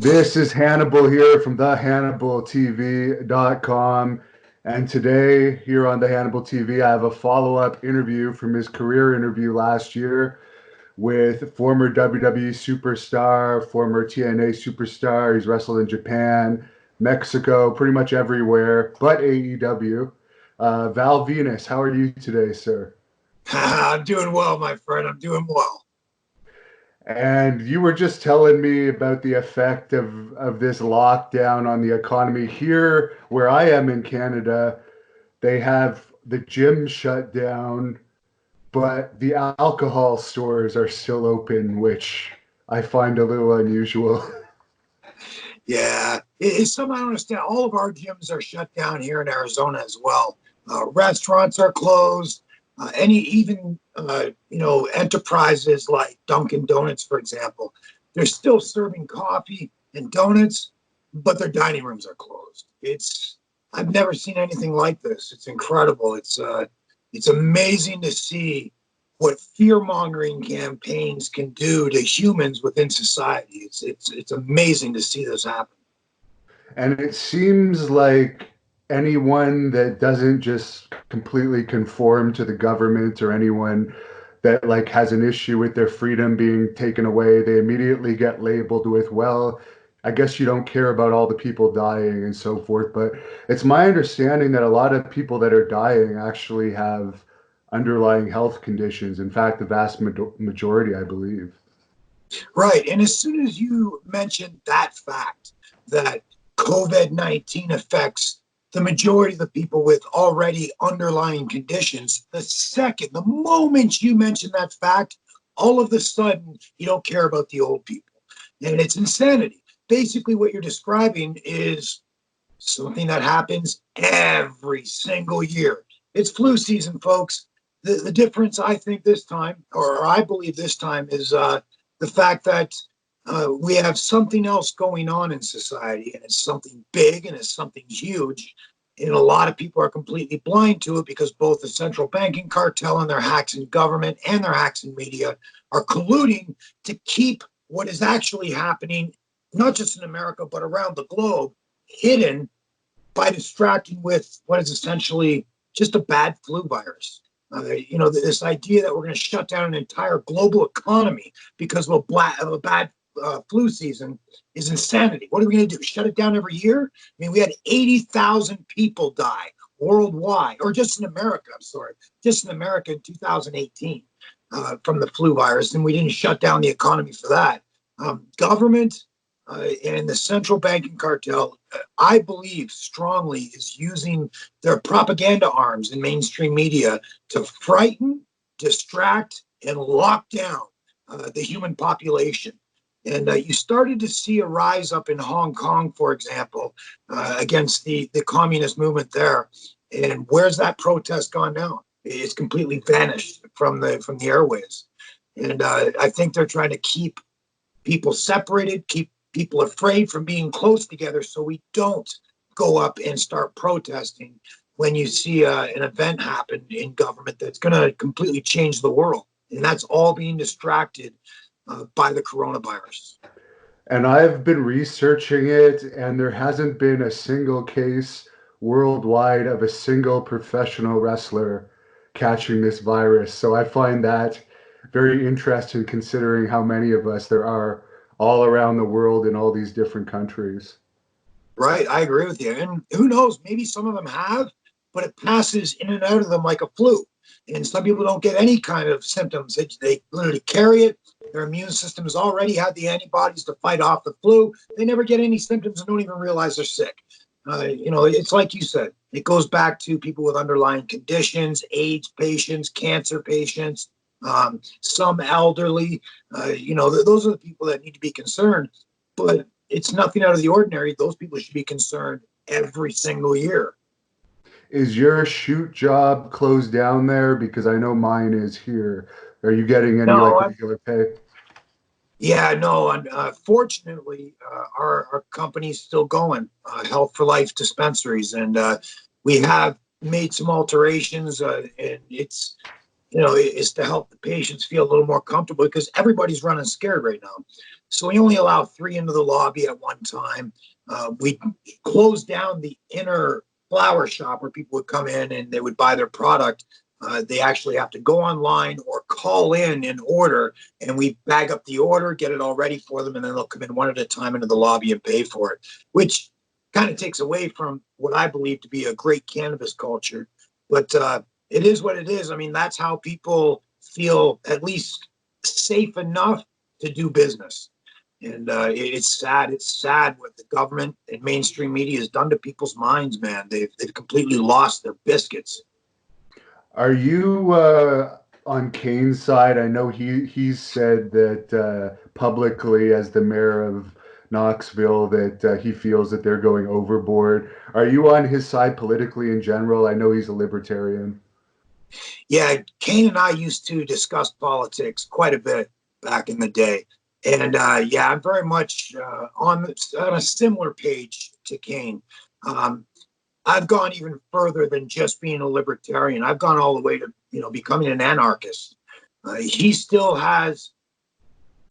This is Hannibal here from the HannibalTV.com. And today, here on the Hannibal TV, I have a follow-up interview from his career interview last year with former WWE superstar, former TNA superstar. He's wrestled in Japan, Mexico, pretty much everywhere, but AEW. Val Venis, how are you today, sir? I'm doing well, my friend. I'm doing well. And you were just telling me about the effect of this lockdown on the economy here, where I am in Canada. They have the gym shut down, but the alcohol stores are still open, which I find a little unusual. Yeah, it's something I don't understand. All of our gyms are shut down here in Arizona as well. Restaurants are closed. Enterprises like Dunkin' Donuts, for example, they're still serving coffee and donuts, but their dining rooms are closed. I've never seen anything like this. It's incredible. It's amazing to see what fear-mongering campaigns can do to humans within society. It's amazing to see this happen. And it seems like anyone that doesn't just completely conform to the government or anyone that like has an issue with their freedom being taken away, they immediately get labeled with, well, I guess you don't care about all the people dying and so forth. But it's my understanding that a lot of people that are dying actually have underlying health conditions. In fact, the vast majority, I believe. Right. And as soon as you mentioned that fact, that COVID-19 affects the majority of the people with already underlying conditions, the moment you mention that fact, all of a sudden, you don't care about the old people. And it's insanity. Basically, what you're describing is something that happens every single year. It's flu season, folks. The difference, I think, this time, or I believe this time, is the fact that we have something else going on in society, and it's something big and it's something huge. And a lot of people are completely blind to it because both the central banking cartel and their hacks in government and their hacks in media are colluding to keep what is actually happening, not just in America, but around the globe, hidden by distracting with what is essentially just a bad flu virus. This idea that we're going to shut down an entire global economy because of a bad flu season is insanity. What are we going to do? Shut it down every year? I mean, we had 80,000 people die worldwide, or just in America, just in America in 2018 from the flu virus, and we didn't shut down the economy for that. Government and the central banking cartel, I believe strongly, is using their propaganda arms in mainstream media to frighten, distract, and lock down the human population. And you started to see a rise up in Hong Kong, for example, against the communist movement there. And where's that protest gone now? It's completely vanished from the airways. And I think they're trying to keep people separated, keep people afraid from being close together so we don't go up and start protesting when you see an event happen in government that's going to completely change the world. And that's all being distracted by the coronavirus. And I've been researching it, and there hasn't been a single case worldwide of a single professional wrestler catching this virus. So I find that very interesting considering how many of us there are all around the world in all these different countries. Right, I agree with you. And who knows, maybe some of them have, but it passes in and out of them like a flu. And some people don't get any kind of symptoms. They literally carry it. Their immune system has already had the antibodies to fight off the flu. They never get any symptoms and don't even realize they're sick. It's like you said, it goes back to people with underlying conditions, AIDS patients, cancer patients, some elderly. Those are the people that need to be concerned. But it's nothing out of the ordinary. Those people should be concerned every single year. Is your shoot job closed down there? Because I know mine is here. Are you getting any No, like regular pay? Yeah, no. Fortunately, our company's still going, Health for Life dispensaries, and we have made some alterations, and is to help the patients feel a little more comfortable because everybody's running scared right now. So we only allow 3 into the lobby at one time. We closed down the inner flower shop where people would come in and they would buy their product. They actually have to go online or call in and order, and we bag up the order, get it all ready for them, and then they'll come in one at a time into the lobby and pay for it, which kind of takes away from what I believe to be a great cannabis culture. But it is what it is. I mean, that's how people feel at least safe enough to do business. And it's sad. It's sad what the government and mainstream media has done to people's minds, man. They've completely lost their biscuits. Are you on Kane's side? I know he's said that publicly as the mayor of Knoxville that he feels that they're going overboard. Are you on his side politically in general? I know he's a libertarian. Yeah, Kane and I used to discuss politics quite a bit back in the day. And yeah, I'm very much on a similar page to Kane. I've gone even further than just being a libertarian. I've gone all the way to, becoming an anarchist. He still has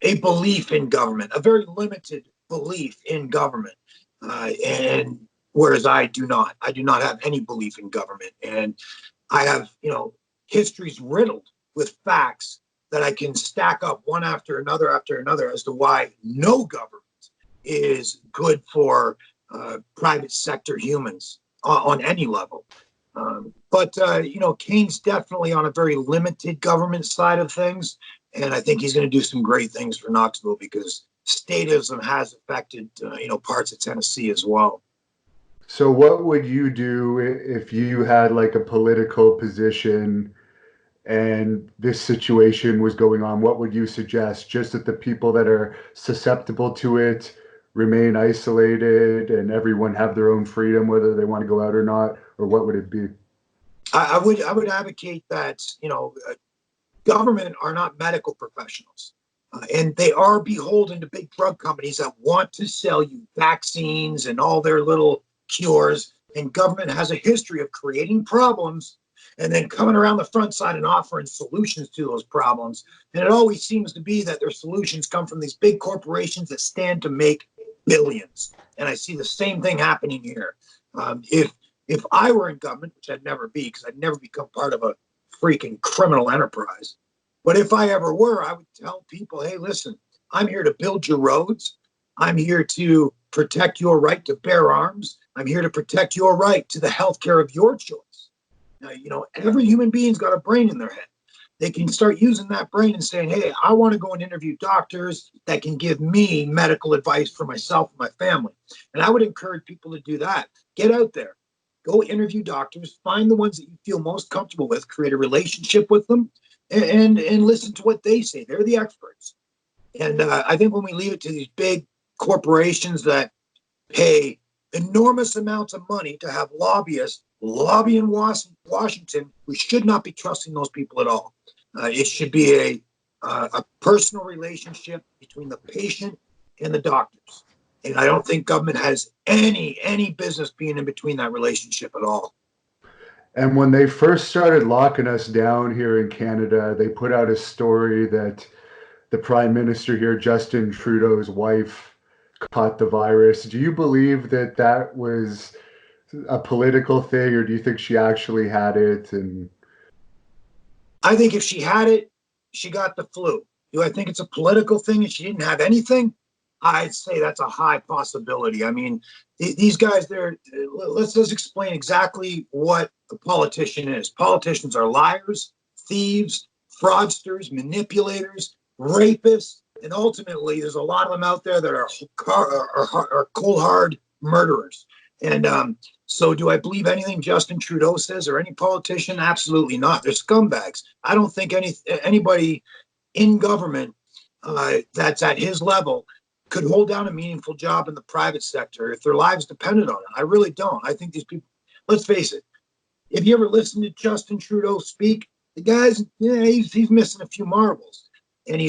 a belief in government, a very limited belief in government. And whereas I do not have any belief in government. And I have, histories riddled with facts that I can stack up one after another as to why no government is good for private sector humans on any level. But Kane's definitely on a very limited government side of things. And I think he's going to do some great things for Knoxville because statism has affected, parts of Tennessee as well. So what would you do if you had like a political position and this situation was going on? What would you suggest? Just that the people that are susceptible to it remain isolated and everyone have their own freedom, whether they want to go out or not, or what would it be? I would advocate that, government are not medical professionals. And they are beholden to big drug companies that want to sell you vaccines and all their little cures. And government has a history of creating problems and then coming around the front side and offering solutions to those problems. And it always seems to be that their solutions come from these big corporations that stand to make billions. And I see the same thing happening here. If I were in government, which I'd never be because I'd never become part of a freaking criminal enterprise, but if I ever were, I would tell people, hey, listen, I'm here to build your roads. I'm here to protect your right to bear arms. I'm here to protect your right to the health care of your choice. Now, every human being's got a brain in their head. They can start using that brain and saying, hey, I want to go and interview doctors that can give me medical advice for myself and my family. And I would encourage people to do that. Get out there. Go interview doctors. Find the ones that you feel most comfortable with. Create a relationship with them and listen to what they say. They're the experts. And I think when we leave it to these big corporations that pay enormous amounts of money to have lobbyists lobby in Washington, we should not be trusting those people at all. It should be a personal relationship between the patient and the doctors. And I don't think government has any business being in between that relationship at all. And when they first started locking us down here in Canada, they put out a story that the Prime Minister here, Justin Trudeau's wife, caught the virus. Do you believe that that was a political thing, or do you think she actually had it? And I think if she had it, she got the flu. Do I think it's a political thing and she didn't have anything? I'd say that's a high possibility. I mean, these guys, let's explain exactly what a politician is. Politicians are liars, thieves, fraudsters, manipulators, rapists, and ultimately there's a lot of them out there that are cold hard murderers. And so do I believe anything Justin Trudeau says or any politician? Absolutely not. They're scumbags. I don't think anybody in government that's at his level could hold down a meaningful job in the private sector if their lives depended on it. I really don't. I think these people, let's face it, if you ever listen to Justin Trudeau speak, the guy's, he's missing a few marbles. And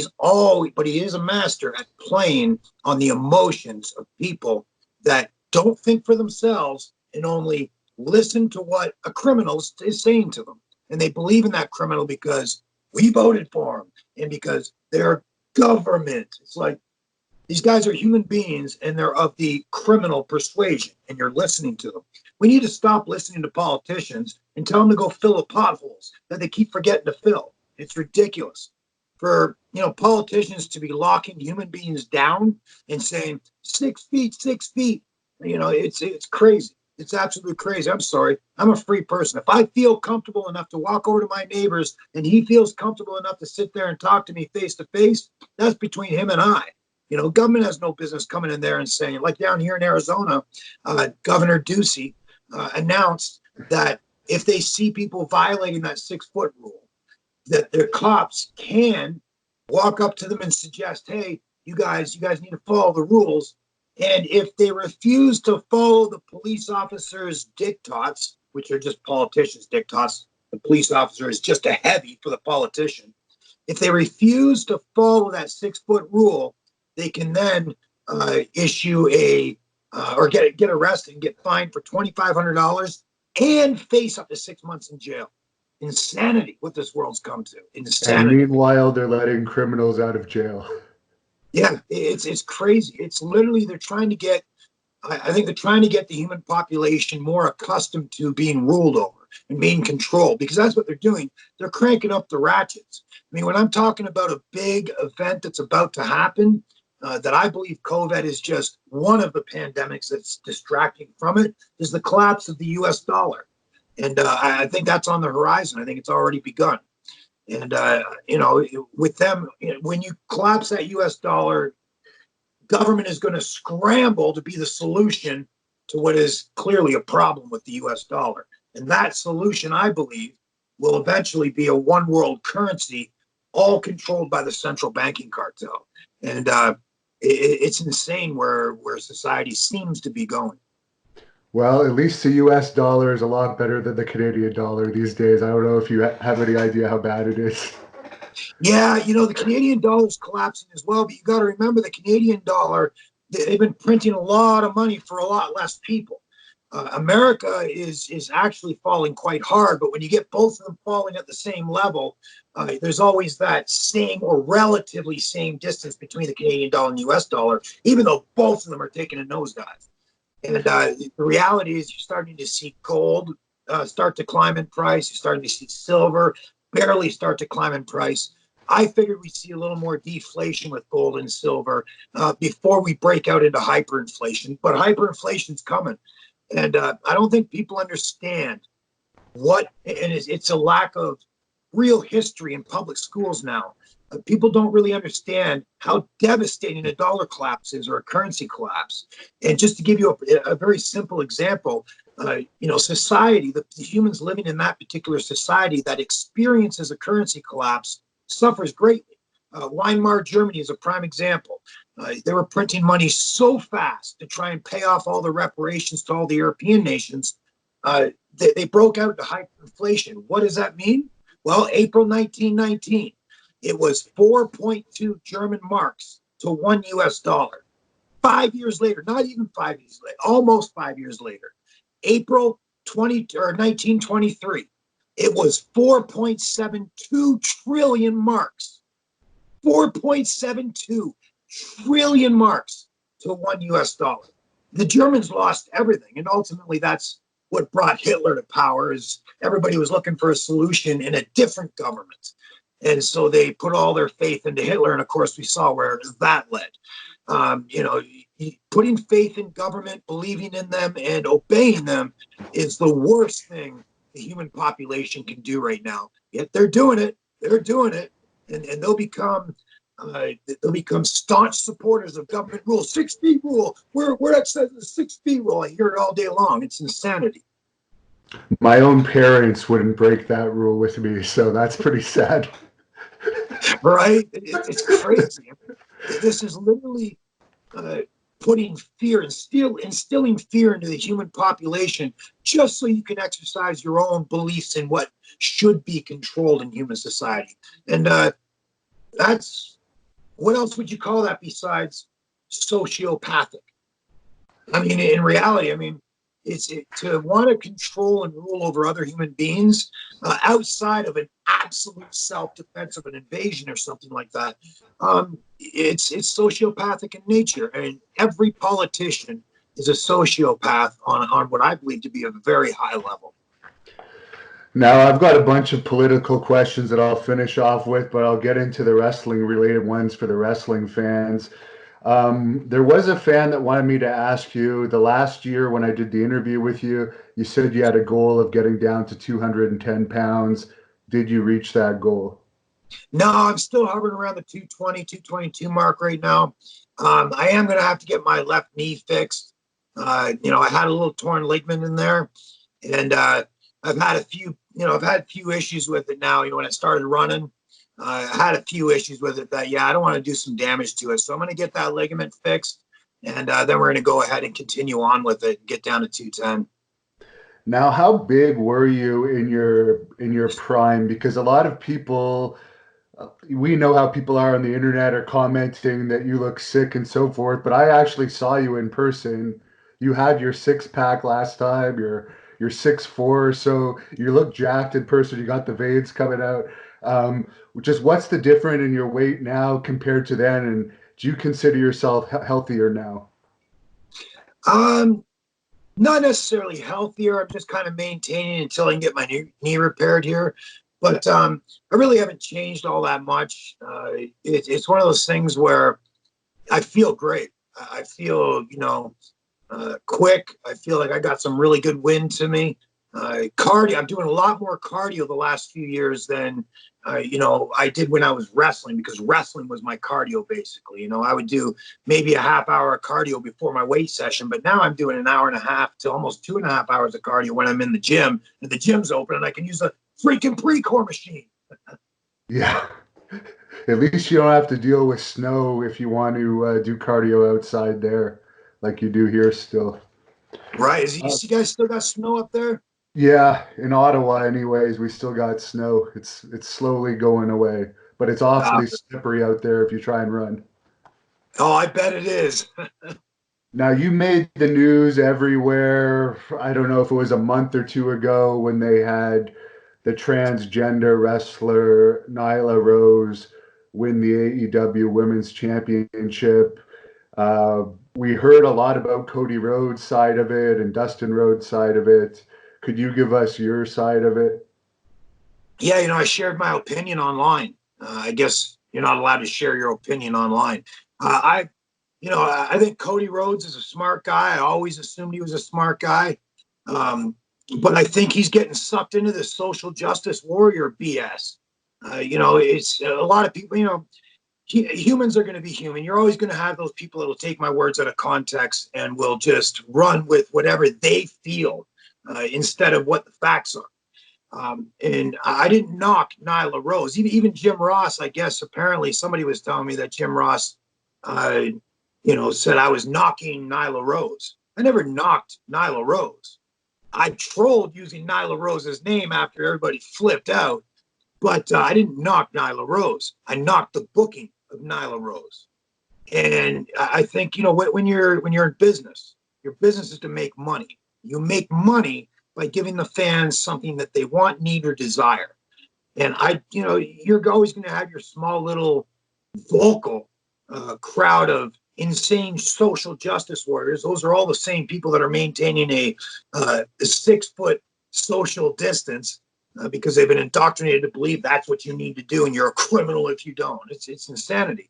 but he is a master at playing on the emotions of people that don't think for themselves and only listen to what a criminal is saying to them. And they believe in that criminal because we voted for them and because they're government. It's like these guys are human beings and they're of the criminal persuasion, and you're listening to them. We need to stop listening to politicians and tell them to go fill the potholes that they keep forgetting to fill. It's ridiculous for politicians to be locking human beings down and saying 6 feet, 6 feet. It's crazy. It's absolutely crazy. I'm sorry. I'm a free person. If I feel comfortable enough to walk over to my neighbors and he feels comfortable enough to sit there and talk to me face to face, that's between him and I. Government has no business coming in there and saying, like down here in Arizona, Governor Ducey announced that if they see people violating that 6-foot rule, that their cops can walk up to them and suggest, hey, you guys need to follow the rules. And if they refuse to follow the police officer's diktats, which are just politicians' diktats, the police officer is just a heavy for the politician. If they refuse to follow that 6-foot rule, they can then issue or get arrested and get fined for $2,500 and face up to 6 months in jail. Insanity, what this world's come to. Insanity. And meanwhile, they're letting criminals out of jail. Yeah, it's crazy. It's literally I think they're trying to get the human population more accustomed to being ruled over and being controlled, because that's what they're doing. They're cranking up the ratchets. I mean, when I'm talking about a big event that's about to happen, that I believe COVID is just one of the pandemics that's distracting from it, is the collapse of the U.S. dollar. And I think that's on the horizon. I think it's already begun. And, with them, when you collapse that U.S. dollar, government is going to scramble to be the solution to what is clearly a problem with the U.S. dollar. And that solution, I believe, will eventually be a one world currency, all controlled by the central banking cartel. And it's insane where society seems to be going. Well, at least the U.S. dollar is a lot better than the Canadian dollar these days. I don't know if you have any idea how bad it is. Yeah, the Canadian dollar is collapsing as well, but you got to remember the Canadian dollar, they've been printing a lot of money for a lot less people. America is actually falling quite hard, but when you get both of them falling at the same level, there's always that same or relatively same distance between the Canadian dollar and the U.S. dollar, even though both of them are taking a nosedive. And the reality is you're starting to see gold start to climb in price. You're starting to see silver barely start to climb in price. I figured we'd see a little more deflation with gold and silver before we break out into hyperinflation. But hyperinflation's coming. And I don't think people understand and it's a lack of real history in public schools now. People don't really understand how devastating a dollar collapse is or a currency collapse. And just to give you a very simple example, society, the humans living in that particular society that experiences a currency collapse suffers greatly. Weimar Germany is a prime example. They were printing money so fast to try and pay off all the reparations to all the European nations. They broke out into hyperinflation. What does that mean? Well, April 1919, it was 4.2 German marks to 1 US dollar. 5 years later, not even 5 years later, almost 5 years later, April 1923, it was 4.72 trillion marks. 4.72 trillion marks to 1 US dollar. The Germans lost everything, and ultimately that's what brought Hitler to power. Is everybody was looking for a solution in a different government, and so they put all their faith into Hitler, and of course we saw where that led. Putting faith in government, believing in them, and obeying them is the worst thing the human population can do right now. Yet they're doing it. They're doing it, and they'll become staunch supporters of government rule. 6 feet rule. We're at the 6 feet rule. I hear it all day long. It's insanity. My own parents wouldn't break that rule with me, so that's pretty sad. Right? It's crazy. This is literally putting fear and instilling fear into the human population just so you can exercise your own beliefs in what should be controlled in human society. And that's, what else would you call that besides sociopathic? I mean, in reality, to want to control and rule over other human beings outside of an absolute self-defense of an invasion or something like that. It's sociopathic in nature, and every politician is a sociopath on what I believe to be a very high level. Now, I've got a bunch of political questions that I'll finish off with, but I'll get into the wrestling related ones for the wrestling fans. There was a fan that wanted me to ask you the last year when I did the interview with you, you said you had a goal of getting down to 210 pounds. Did you reach that goal? No, I'm still hovering around the 220, 222 mark right now. I am going to have to get my left knee fixed. I had a little torn ligament in there, and I've had a few, I've had a few issues with it now. When I started running, I had a few issues with it that, I don't want to do some damage to it. So I'm going to get that ligament fixed, and then we're going to go ahead and continue on with it and get down to 210. Now, how big were you in your prime? Because a lot of people, we know how people are on the internet are commenting that you look sick and so forth, but I actually saw you in person. You had your six pack last time. You're 6'4", so you look jacked in person. You got the veins coming out. Just what's the difference in your weight now compared to then, and do you consider yourself healthier now? Not necessarily healthier. I'm just kind of maintaining until I can get my knee repaired here. But I really haven't changed all that much. It's one of those things where I feel great. I feel, quick. I feel like I got some really good wind to me. Cardio. I'm doing a lot more cardio the last few years than, I did when I was wrestling, because wrestling was my cardio basically. I would do maybe a half hour of cardio before my weight session, but now I'm doing an hour and a half to almost 2.5 hours of cardio when I'm in the gym and the gym's open and I can use a freaking pre-core machine. Yeah. At least you don't have to deal with snow if you want to do cardio outside there like you do here still. Right. You guys still got snow up there? Yeah, in Ottawa anyways, we still got snow. It's slowly going away, but it's awfully slippery out there if you try and run. Oh, I bet it is. Now, you made the news everywhere. I don't know if it was a month or two ago when they had the transgender wrestler Nyla Rose win the AEW Women's Championship. We heard a lot about Cody Rhodes' side of it and Dustin Rhodes' side of it. Could you give us your side of it? Yeah, I shared my opinion online. I guess you're not allowed to share your opinion online. I think Cody Rhodes is a smart guy. I always assumed he was a smart guy. But I think he's getting sucked into this social justice warrior BS. It's a lot of people, humans are going to be human. You're always going to have those people that will take my words out of context and will just run with whatever they feel instead of what the facts are. And I didn't knock Nyla Rose. Even Jim Ross, I guess, apparently somebody was telling me that Jim Ross, said I was knocking Nyla Rose. I never knocked Nyla Rose. I trolled using Nyla Rose's name after everybody flipped out, but I didn't knock Nyla Rose. I knocked the booking of Nyla Rose. And I think, when you're in business, your business is to make money. You make money by giving the fans something that they want, need, or desire. And you're always going to have your small little vocal crowd of insane social justice warriors. Those are all the same people that are maintaining a 6-foot social distance because they've been indoctrinated to believe that's what you need to do, and you're a criminal if you don't. It's insanity.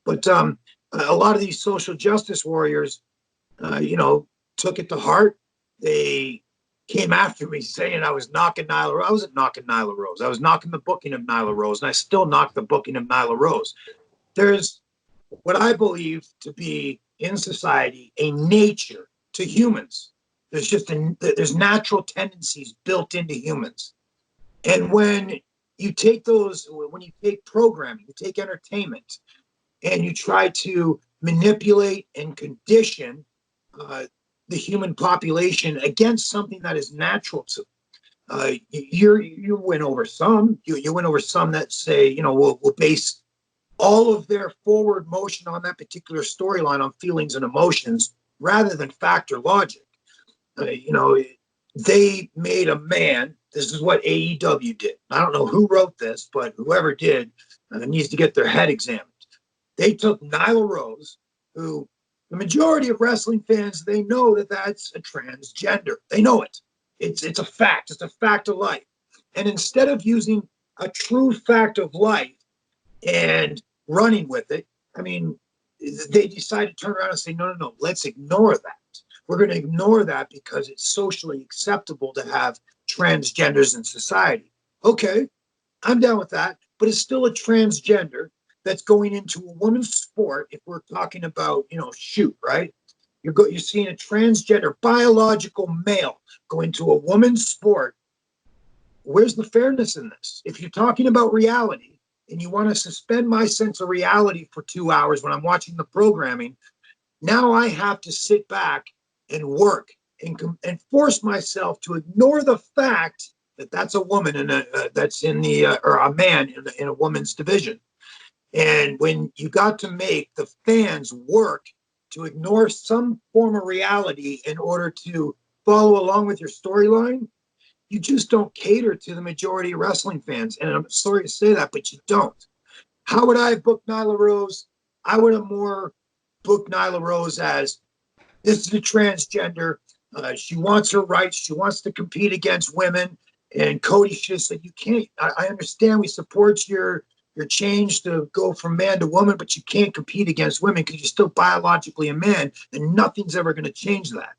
But a lot of these social justice warriors, took it to heart. They came after me saying I was knocking Nyla Rose. I wasn't knocking Nyla Rose. I was knocking the booking of Nyla Rose, and I still knock the booking of Nyla Rose. There's what I believe to be in society a nature to humans. There's natural tendencies built into humans. And when you take programming, you take entertainment, and you try to manipulate and condition the human population against something that is natural to you win over some. You win over some that say, we'll base all of their forward motion on that particular storyline on feelings and emotions rather than fact or logic. You know, they made a man. This is what AEW did. I don't know who wrote this, but whoever did needs to get their head examined. They took Nyla Rose, who the majority of wrestling fans, they know that that's a transgender. They know it. It's a fact. It's a fact of life. And instead of using a true fact of life and running with it, I mean, they decided to turn around and say, no, no, no, let's ignore that. We're going to ignore that because it's socially acceptable to have transgenders in society. Okay, I'm down with that, but it's still a transgender that's going into a woman's sport. If we're talking about, you know, shoot, right? You're seeing a transgender biological male go into a woman's sport. Where's the fairness in this? If you're talking about reality and you want to suspend my sense of reality for 2 hours when I'm watching the programming, now I have to sit back and work and force myself to ignore the fact that that's a woman in that's in the or a man in a woman's division. And when you got to make the fans work to ignore some form of reality in order to follow along with your storyline, you just don't cater to the majority of wrestling fans. And I'm sorry to say that, but you don't. How would I have booked Nyla Rose? I would have more booked Nyla Rose as this is a transgender. She wants her rights. She wants to compete against women. And Cody should have said, you can't. I understand we support your change to go from man to woman, but you can't compete against women because you're still biologically a man, and nothing's ever going to change that.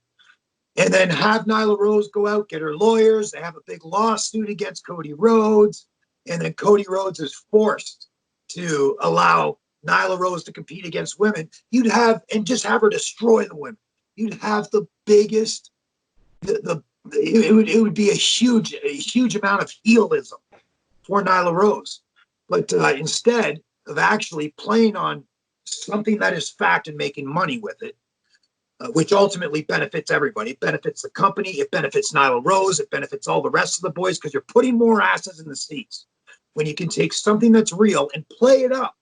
And then have Nyla Rose go out, get her lawyers. They have a big lawsuit against Cody Rhodes. And then Cody Rhodes is forced to allow Nyla Rose to compete against women. You'd have, and just have her destroy the women. You'd have the biggest, it would be a huge amount of heelism for Nyla Rose. But instead of actually playing on something that is fact and making money with it, which ultimately benefits everybody. It benefits the company. It benefits Nyla Rose. It benefits all the rest of the boys because you're putting more asses in the seats. When you can take something that's real and play it up.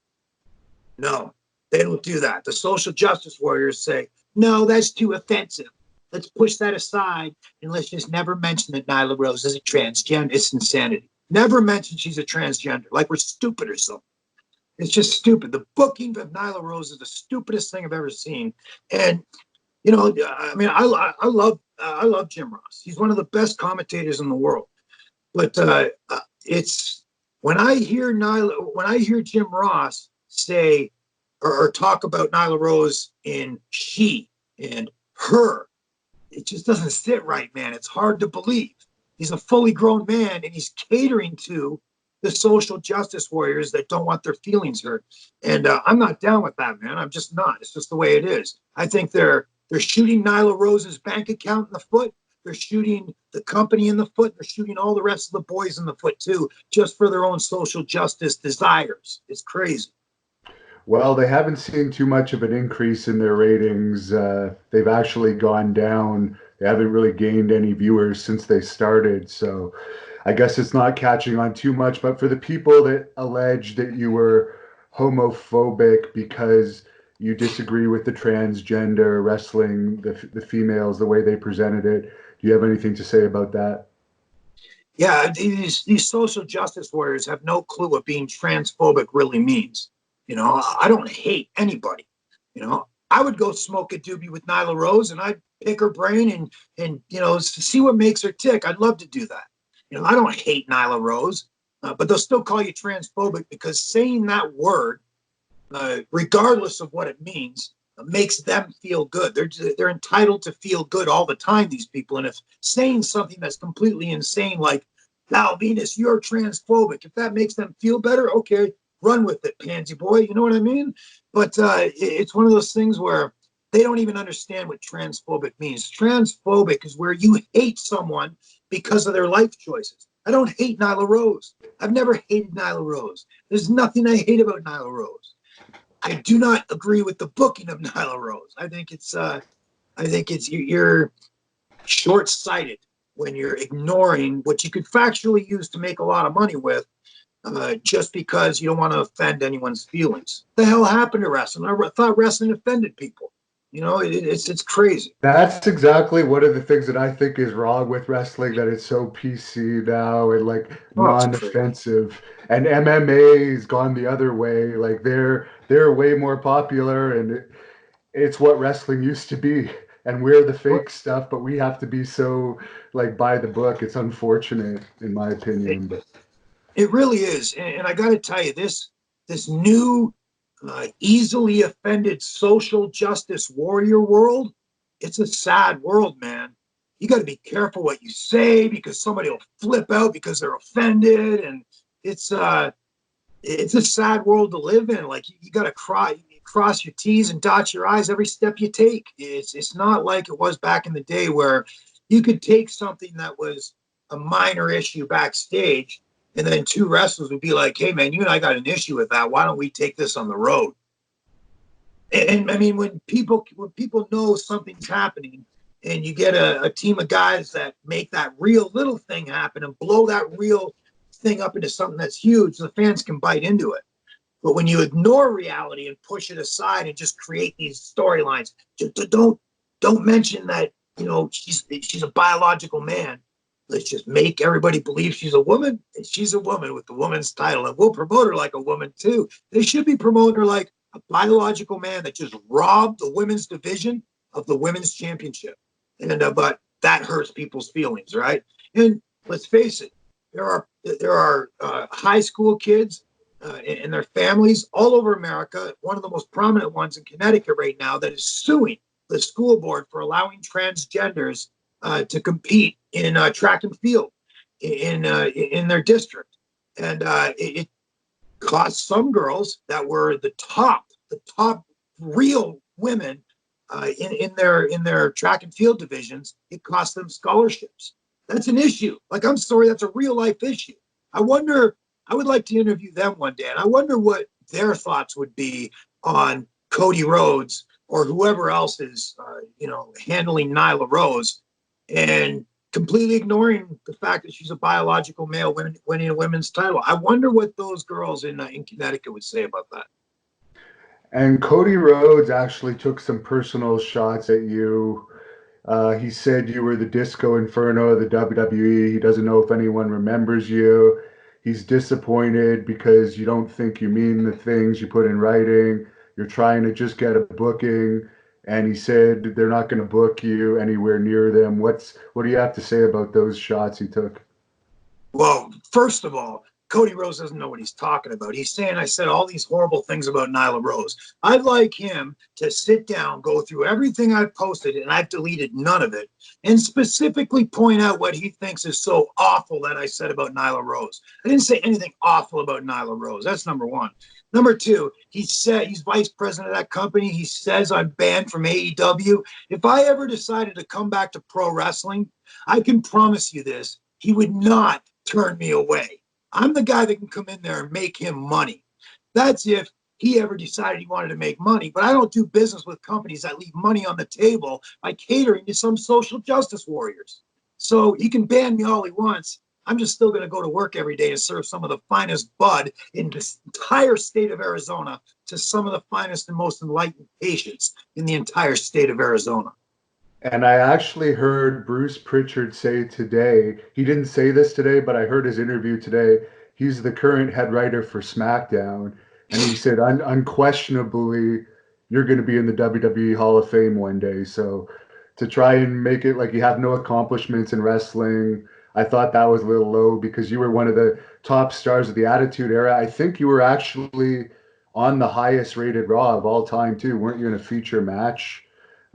No, they don't do that. The social justice warriors say, no, that's too offensive. Let's push that aside and let's just never mention that Nyla Rose is a transgender. It's insanity. Never mention she's a transgender, like we're stupid or something. It's just stupid. The booking of Nyla Rose is the stupidest thing I've ever seen. And you know, I mean, I love Jim Ross. He's one of the best commentators in the world. But it's when I hear Jim Ross say or talk about Nyla Rose in she and her, it just doesn't sit right, man. It's hard to believe. He's a fully grown man and he's catering to the social justice warriors that don't want their feelings hurt. And I'm not down with that, man. I'm just not. It's just the way it is. I think they're shooting Nyla Rose's bank account in the foot. They're shooting the company in the foot. They're shooting all the rest of the boys in the foot too, just for their own social justice desires. It's crazy. Well, they haven't seen too much of an increase in their ratings. They've actually gone down. They haven't really gained any viewers since they started. So I guess it's not catching on too much. But for the people that allege that you were homophobic because you disagree with the transgender wrestling, the females, the way they presented it, do you have anything to say about that? Yeah, these social justice warriors have no clue what being transphobic really means. You know, I don't hate anybody. You know, I would go smoke a doobie with Nyla Rose and I'd pick her brain and you know, see what makes her tick. I'd love to do that. You know, I don't hate Nyla Rose, but they'll still call you transphobic because saying that word, regardless of what it means, makes them feel good. They're entitled to feel good all the time, these people. And if saying something that's completely insane, like Val Venis, you're transphobic, if that makes them feel better, okay, run with it, pansy boy. You know what I mean? But it's one of those things where they don't even understand what transphobic means. Transphobic is where you hate someone because of their life choices. I don't hate Nyla Rose. I've never hated Nyla Rose. There's nothing I hate about Nyla Rose. I do not agree with the booking of Nyla Rose. I think it's you're short-sighted when you're ignoring what you could factually use to make a lot of money with, just because you don't want to offend anyone's feelings. What the hell happened to wrestling? I thought wrestling offended people. It's crazy. That's exactly one of the things that I think is wrong with wrestling, that it's so PC now and like Oh, it's crazy. non-offensive. And MMA's gone the other way. Like they're way more popular, and it's what wrestling used to be. And we're the fake stuff, but we have to be so like by the book. It's unfortunate, in my It, opinion. But it really is, and I got to tell you, this new easily offended social justice warrior world, it's a sad world, man. You got to be careful what you say because somebody will flip out because they're offended, and it's uh it's a sad world to live in. Like you got to cross your T's and dot your I's every step you take. It's not like it was back in the day where you could take something that was a minor issue backstage, and then two wrestlers would be like, "Hey, man, you and I got an issue with that. Why don't we take this on the road?" And I mean, when people know something's happening, and you get a team of guys that make that real little thing happen and blow that real thing up into something that's huge, the fans can bite into it. But when you ignore reality and push it aside and just create these storylines, don't mention that she's a biological man. Let's just make everybody believe she's a woman, and she's a woman with the woman's title, and we'll promote her like a woman too. They should be promoting her like a biological man that just robbed the women's division of the women's championship. And but that hurts people's feelings, right? And let's face it, there are high school kids and their families all over America. One of the most prominent ones in Connecticut right now that is suing the school board for allowing transgenders to compete in track and field in their district, and it cost some girls that were the top real women in their track and field divisions. It cost them scholarships. That's an issue. Like, I'm sorry, that's a real life issue. I wonder. I would like to interview them one day, and I wonder what their thoughts would be on Cody Rhodes or whoever else is, handling Nyla Rose and completely ignoring the fact that she's a biological male winning a women's title. I wonder what those girls in Connecticut would say about that. and Cody Rhodes actually took some personal shots at you. He said you were the Disco Inferno of the WWE. He doesn't know if anyone remembers you. He's disappointed because you don't think you mean the things you put in writing. You're trying to just get a booking. And he said they're not going to book you anywhere near them. What do you have to say about those shots he took? Well, first of all, Cody Rhodes doesn't know what he's talking about. He's saying I said all these horrible things about Nyla Rose. I'd like him to sit down, go through everything I've posted, and I've deleted none of it, and specifically point out what he thinks is so awful that I said about Nyla Rose. I didn't say anything awful about Nyla Rose. That's number one. Number two, he said he's vice president of that company. He says I'm banned from AEW. If I ever decided to come back to pro wrestling, I can promise you this, he would not turn me away. I'm the guy that can come in there and make him money. That's if he ever decided he wanted to make money. But I don't do business with companies that leave money on the table by catering to some social justice warriors. So he can ban me all he wants. I'm just still going to go to work every day and serve some of the finest bud in this entire state of Arizona to some of the finest and most enlightened patients in the entire state of Arizona. And I actually heard Bruce Prichard say today, he didn't say this today, but I heard his interview today. He's the current head writer for SmackDown. And he said, unquestionably, you're going to be in the WWE Hall of Fame one day. So to try and make it like you have no accomplishments in wrestling, I thought that was a little low because you were one of the top stars of the Attitude Era. I think you were actually on the highest rated Raw of all time, too. Weren't you in a feature match?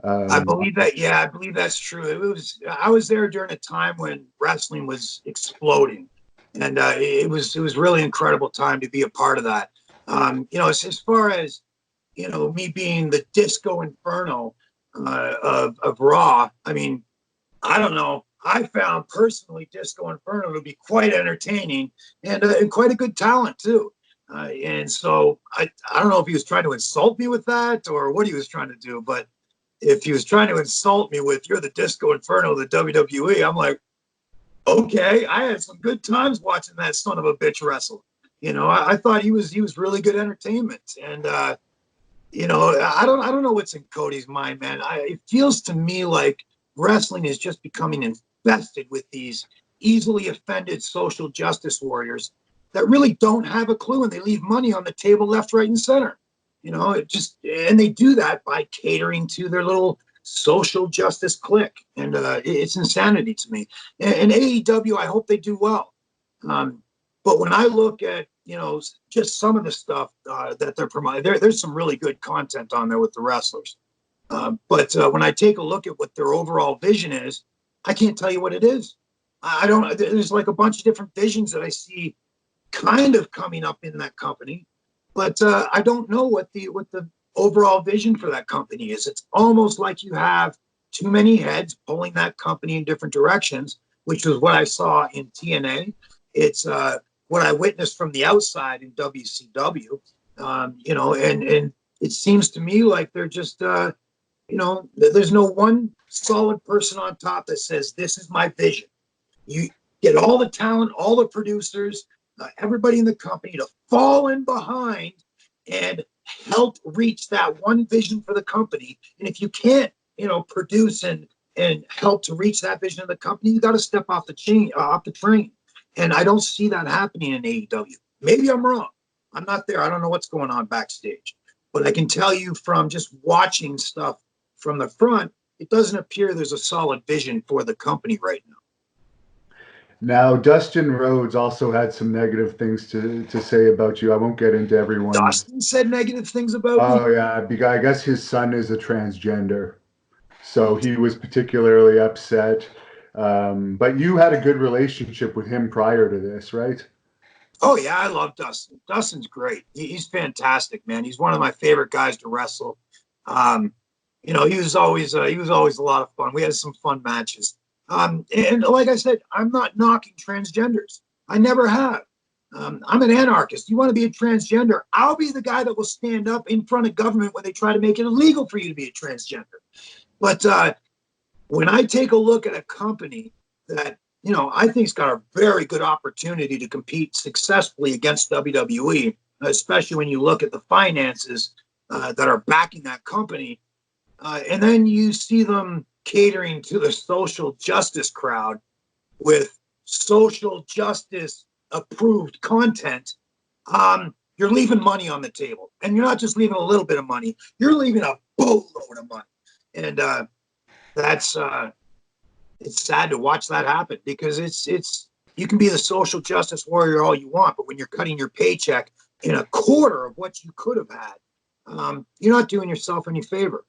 I Um, believe that. Yeah, I believe that's true. I was there during a time when wrestling was exploding, and it was really incredible time to be a part of that. As far as me being the Disco Inferno of Raw. I mean, I don't know. I found personally Disco Inferno to be quite entertaining and quite a good talent too. And so I don't know if he was trying to insult me with that or what he was trying to do, but if he was trying to insult me with "you're the Disco Inferno of the WWE," I'm like, okay, I had some good times watching that son of a bitch wrestle. I thought he was really good entertainment, and I don't know what's in Cody's mind, man. It feels to me like wrestling is just becoming infested with these easily offended social justice warriors that really don't have a clue, and they leave money on the table left, right, and center. And they do that by catering to their little social justice clique, and it's insanity to me. And AEW, I hope they do well. Um, but when I look at, just some of the stuff that they're promoting, there's some really good content on there with the wrestlers. But when I take a look at what their overall vision is, I can't tell you what it is. I don't. There's like a bunch of different visions that I see kind of coming up in that company, but I don't know what the overall vision for that company is. It's almost like you have too many heads pulling that company in different directions, which was what I saw in TNA. It's what I witnessed from the outside in WCW. And it seems to me like they're just there's no one solid person on top that says this is my vision. You get all the talent, all the producers, everybody in the company to fall in behind and help reach that one vision for the company. And if you can't, produce and help to reach that vision of the company, you got to step off the train. And I don't see that happening in AEW. Maybe I'm wrong. I'm not there. I don't know what's going on backstage. But I can tell you from just watching stuff from the front, it doesn't appear there's a solid vision for the company right now. Now, Dustin Rhodes also had some negative things to say about you. I won't get into everyone's. Dustin said negative things about me. Oh yeah, because I guess his son is a transgender, so he was particularly upset. But you had a good relationship with him prior to this, right? Oh yeah, I love Dustin. Dustin's great. He's fantastic, man. He's one of my favorite guys to wrestle. Um, he was always a lot of fun. We had some fun matches. And like I said, I'm not knocking transgenders. I never have. I'm an anarchist. You want to be a transgender? I'll be the guy that will stand up in front of government when they try to make it illegal for you to be a transgender. But when I take a look at a company that, I think's got a very good opportunity to compete successfully against WWE, especially when you look at the finances that are backing that company, and then you see them catering to the social justice crowd with social justice approved content, you're leaving money on the table. And you're not just leaving a little bit of money, you're leaving a boatload of money. And that's it's sad to watch that happen, because it's you can be the social justice warrior all you want, but when you're cutting your paycheck in a quarter of what you could have had, you're not doing yourself any favor.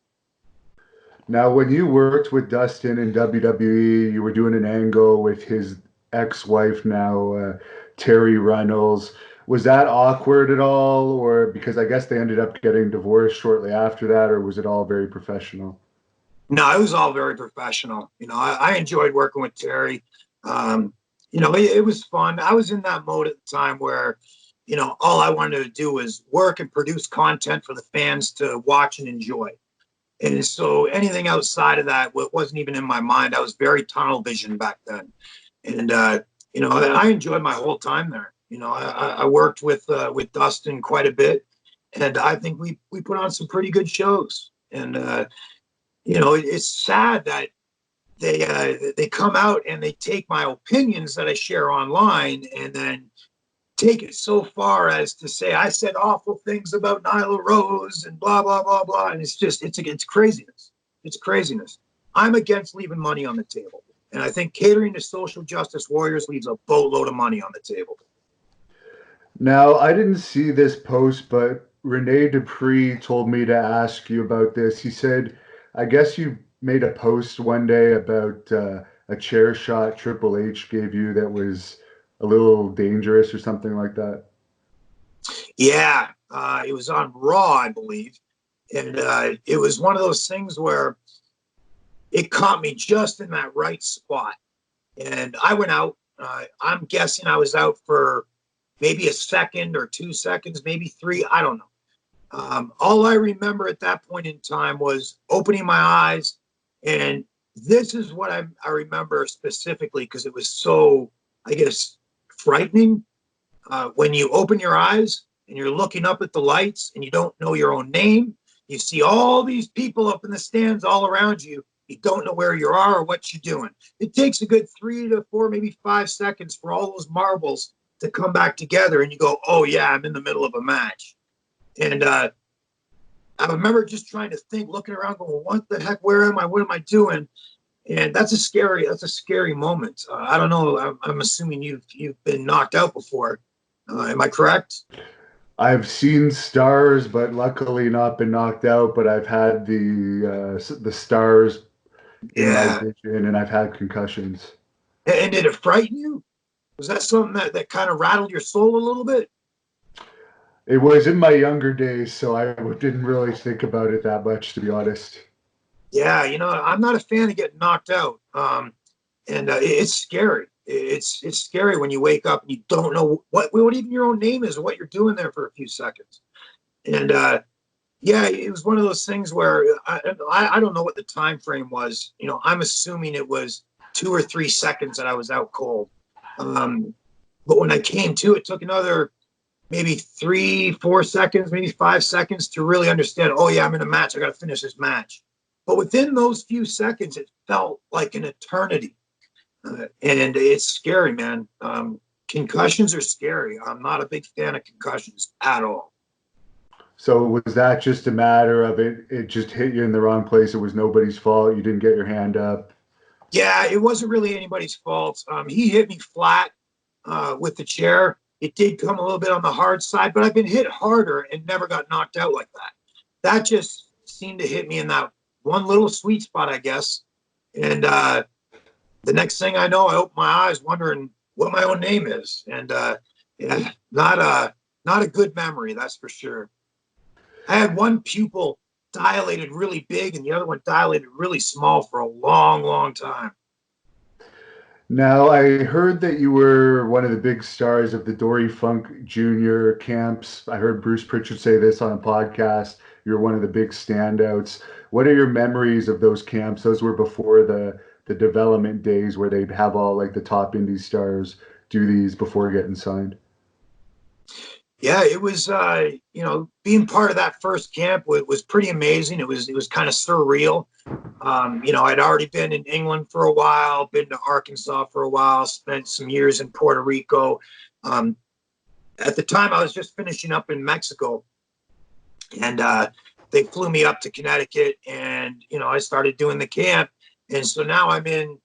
Now, when you worked with Dustin in WWE, you were doing an angle with his ex-wife now, Terri Runnels. Was that awkward at all, or because I guess they ended up getting divorced shortly after that, or was it all very professional? No, it was all very professional. I enjoyed working with Terry. It was fun. I was in that mode at the time where, all I wanted to do was work and produce content for the fans to watch and enjoy. And so anything outside of that wasn't even in my mind. I was very tunnel vision back then. And, I enjoyed my whole time there. I worked with Dustin quite a bit. And I think we put on some pretty good shows. And, it's sad that they come out and they take my opinions that I share online and then take it so far as to say I said awful things about Nyla Rose and blah blah blah blah, and it's craziness. It's craziness. I'm against leaving money on the table, and I think catering to social justice warriors leaves a boatload of money on the table. Now, I didn't see this post, but Rene Dupree told me to ask you about this. He said, I guess you made a post one day about a chair shot Triple H gave you that was a little dangerous or something like that. Yeah, it was on Raw, I believe, and it was one of those things where it caught me just in that right spot, and I went out. I'm guessing I was out for maybe a second or 2 seconds, maybe three. I don't know. All I remember at that point in time was opening my eyes, and this is what I remember specifically because it was so, I guess, frightening. When you open your eyes and you're looking up at the lights and you don't know your own name, You see all these people up in the stands all around you. You don't know where you are or what you're doing. It takes a good 3 to 4, maybe 5 seconds for all those marbles to come back together, and you go, oh yeah, I'm in the middle of a match. And I remember just trying to think, looking around, going, what the heck, where am I? What am I doing? And that's a scary moment. I don't know. I'm assuming you've been knocked out before. Am I correct? I've seen stars, but luckily not been knocked out. But I've had the stars in my Yeah. vision, and I've had concussions. And did it frighten you? Was that something that kind of rattled your soul a little bit? It was in my younger days, so I didn't really think about it that much, to be honest. Yeah, I'm not a fan of getting knocked out. And it's scary. It's scary when you wake up and you don't know what even your own name is or what you're doing there for a few seconds. And yeah, it was one of those things where I don't know what the time frame was. I'm assuming it was 2 or 3 seconds that I was out cold. But when I came to, it took another maybe 3, 4 seconds, maybe 5 seconds to really understand, oh yeah, I'm in a match. I got to finish this match. But within those few seconds, it felt like an eternity. And it's scary, man. Concussions are scary. I'm not a big fan of concussions at all. So was that just a matter of it just hit you in the wrong place? It was nobody's fault. You didn't get your hand up. Yeah, it wasn't really anybody's fault. He hit me flat with the chair. It did come a little bit on the hard side, but I've been hit harder and never got knocked out like that. That just seemed to hit me in that one little sweet spot, I guess. And the next thing I know, I open my eyes wondering what my own name is. And yeah, not a good memory, that's for sure. I had one pupil dilated really big and the other one dilated really small for a long, long time. Now, I heard that you were one of the big stars of the Dory Funk Jr. camps. I heard Bruce Prichard say this on a podcast. You're one of the big standouts. What are your memories of those camps? Those were before the development days where they'd have all like the top indie stars do these before getting signed. Yeah, it was being part of that first camp was pretty amazing. It was kind of surreal. I'd already been in England for a while, been to Arkansas for a while, spent some years in Puerto Rico. At the time, I was just finishing up in Mexico, and they flew me up to Connecticut, and I started doing the camp, and so now I'm in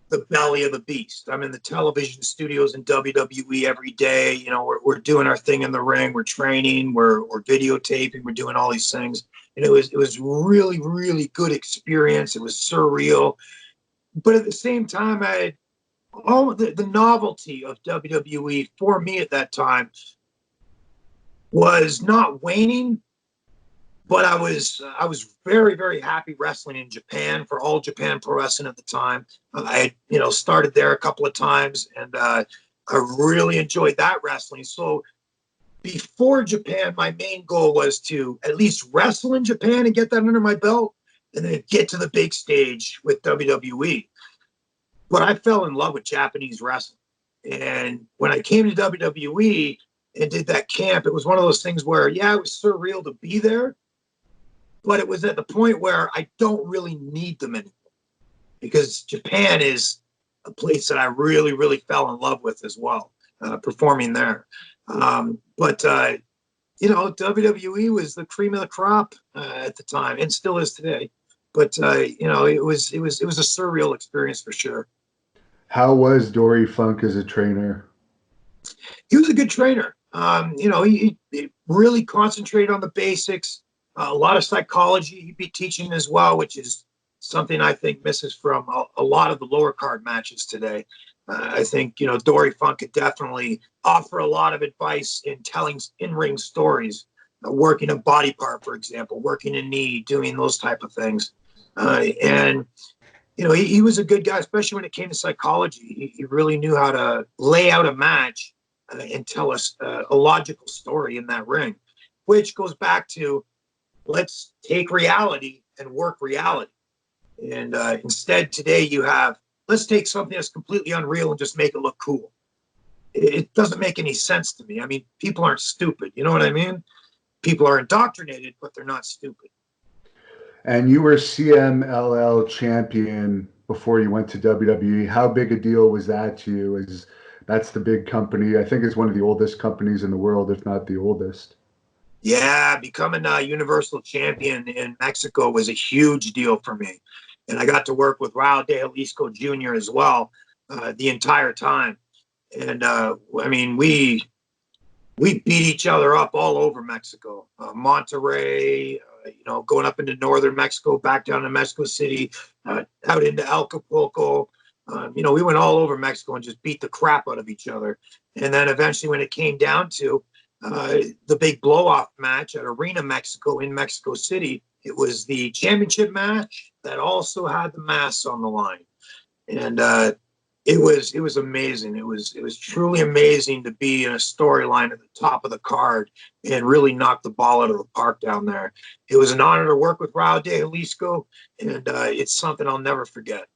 the belly of the beast. I'm in the television studios in WWE every day. We're doing our thing in the ring. We're training. We're videotaping. We're doing all these things. And it was really, really good experience. It was surreal. But at the same time, I had all the novelty of WWE for me at that time was not waning, but I was very, very happy wrestling in Japan for All Japan Pro Wrestling at the time. I had, started there a couple of times, and I really enjoyed that wrestling. So before Japan, my main goal was to at least wrestle in Japan and get that under my belt, and then get to the big stage with WWE. But I fell in love with Japanese wrestling. And when I came to WWE and did that camp, it was one of those things where, yeah, it was surreal to be there, but it was at the point where I don't really need them anymore, because Japan is a place that I really, really fell in love with as well, performing there. But WWE was the cream of the crop at the time, and still is today. But it was a surreal experience for sure. How was Dory Funk as a trainer? He was a good trainer. He really concentrated on the basics. A lot of psychology he'd be teaching as well, which is something I think misses from a lot of the lower card matches today. I think, Dory Funk could definitely offer a lot of advice in telling in-ring stories, working a body part, for example, working a knee, doing those type of things. And he was a good guy, especially when it came to psychology. He really knew how to lay out a match and tell us a logical story in that ring, which goes back to, let's take reality and work reality. And instead today you have, let's take something that's completely unreal and just make it look cool. It doesn't make any sense to me. I mean, people aren't stupid. You know what I mean? People are indoctrinated, but they're not stupid. And you were CMLL champion before you went to WWE. How big a deal was that to you? Is that's the big company? I think it's one of the oldest companies in the world, if not the oldest. Yeah, becoming a Universal Champion in Mexico was a huge deal for me. And I got to work with Raul de Jalisco Jr. as well the entire time. And I mean, we beat each other up all over Mexico, Monterrey, going up into northern Mexico, back down to Mexico City, out into Acapulco. We went all over Mexico and just beat the crap out of each other. And then eventually, when it came down to the big blow-off match at Arena Mexico in Mexico City, it was the championship match that also had the masks on the line. And it was amazing. It was truly amazing to be in a storyline at the top of the card and really knock the ball out of the park down there. It was an honor to work with Raul de Jalisco, and it's something I'll never forget.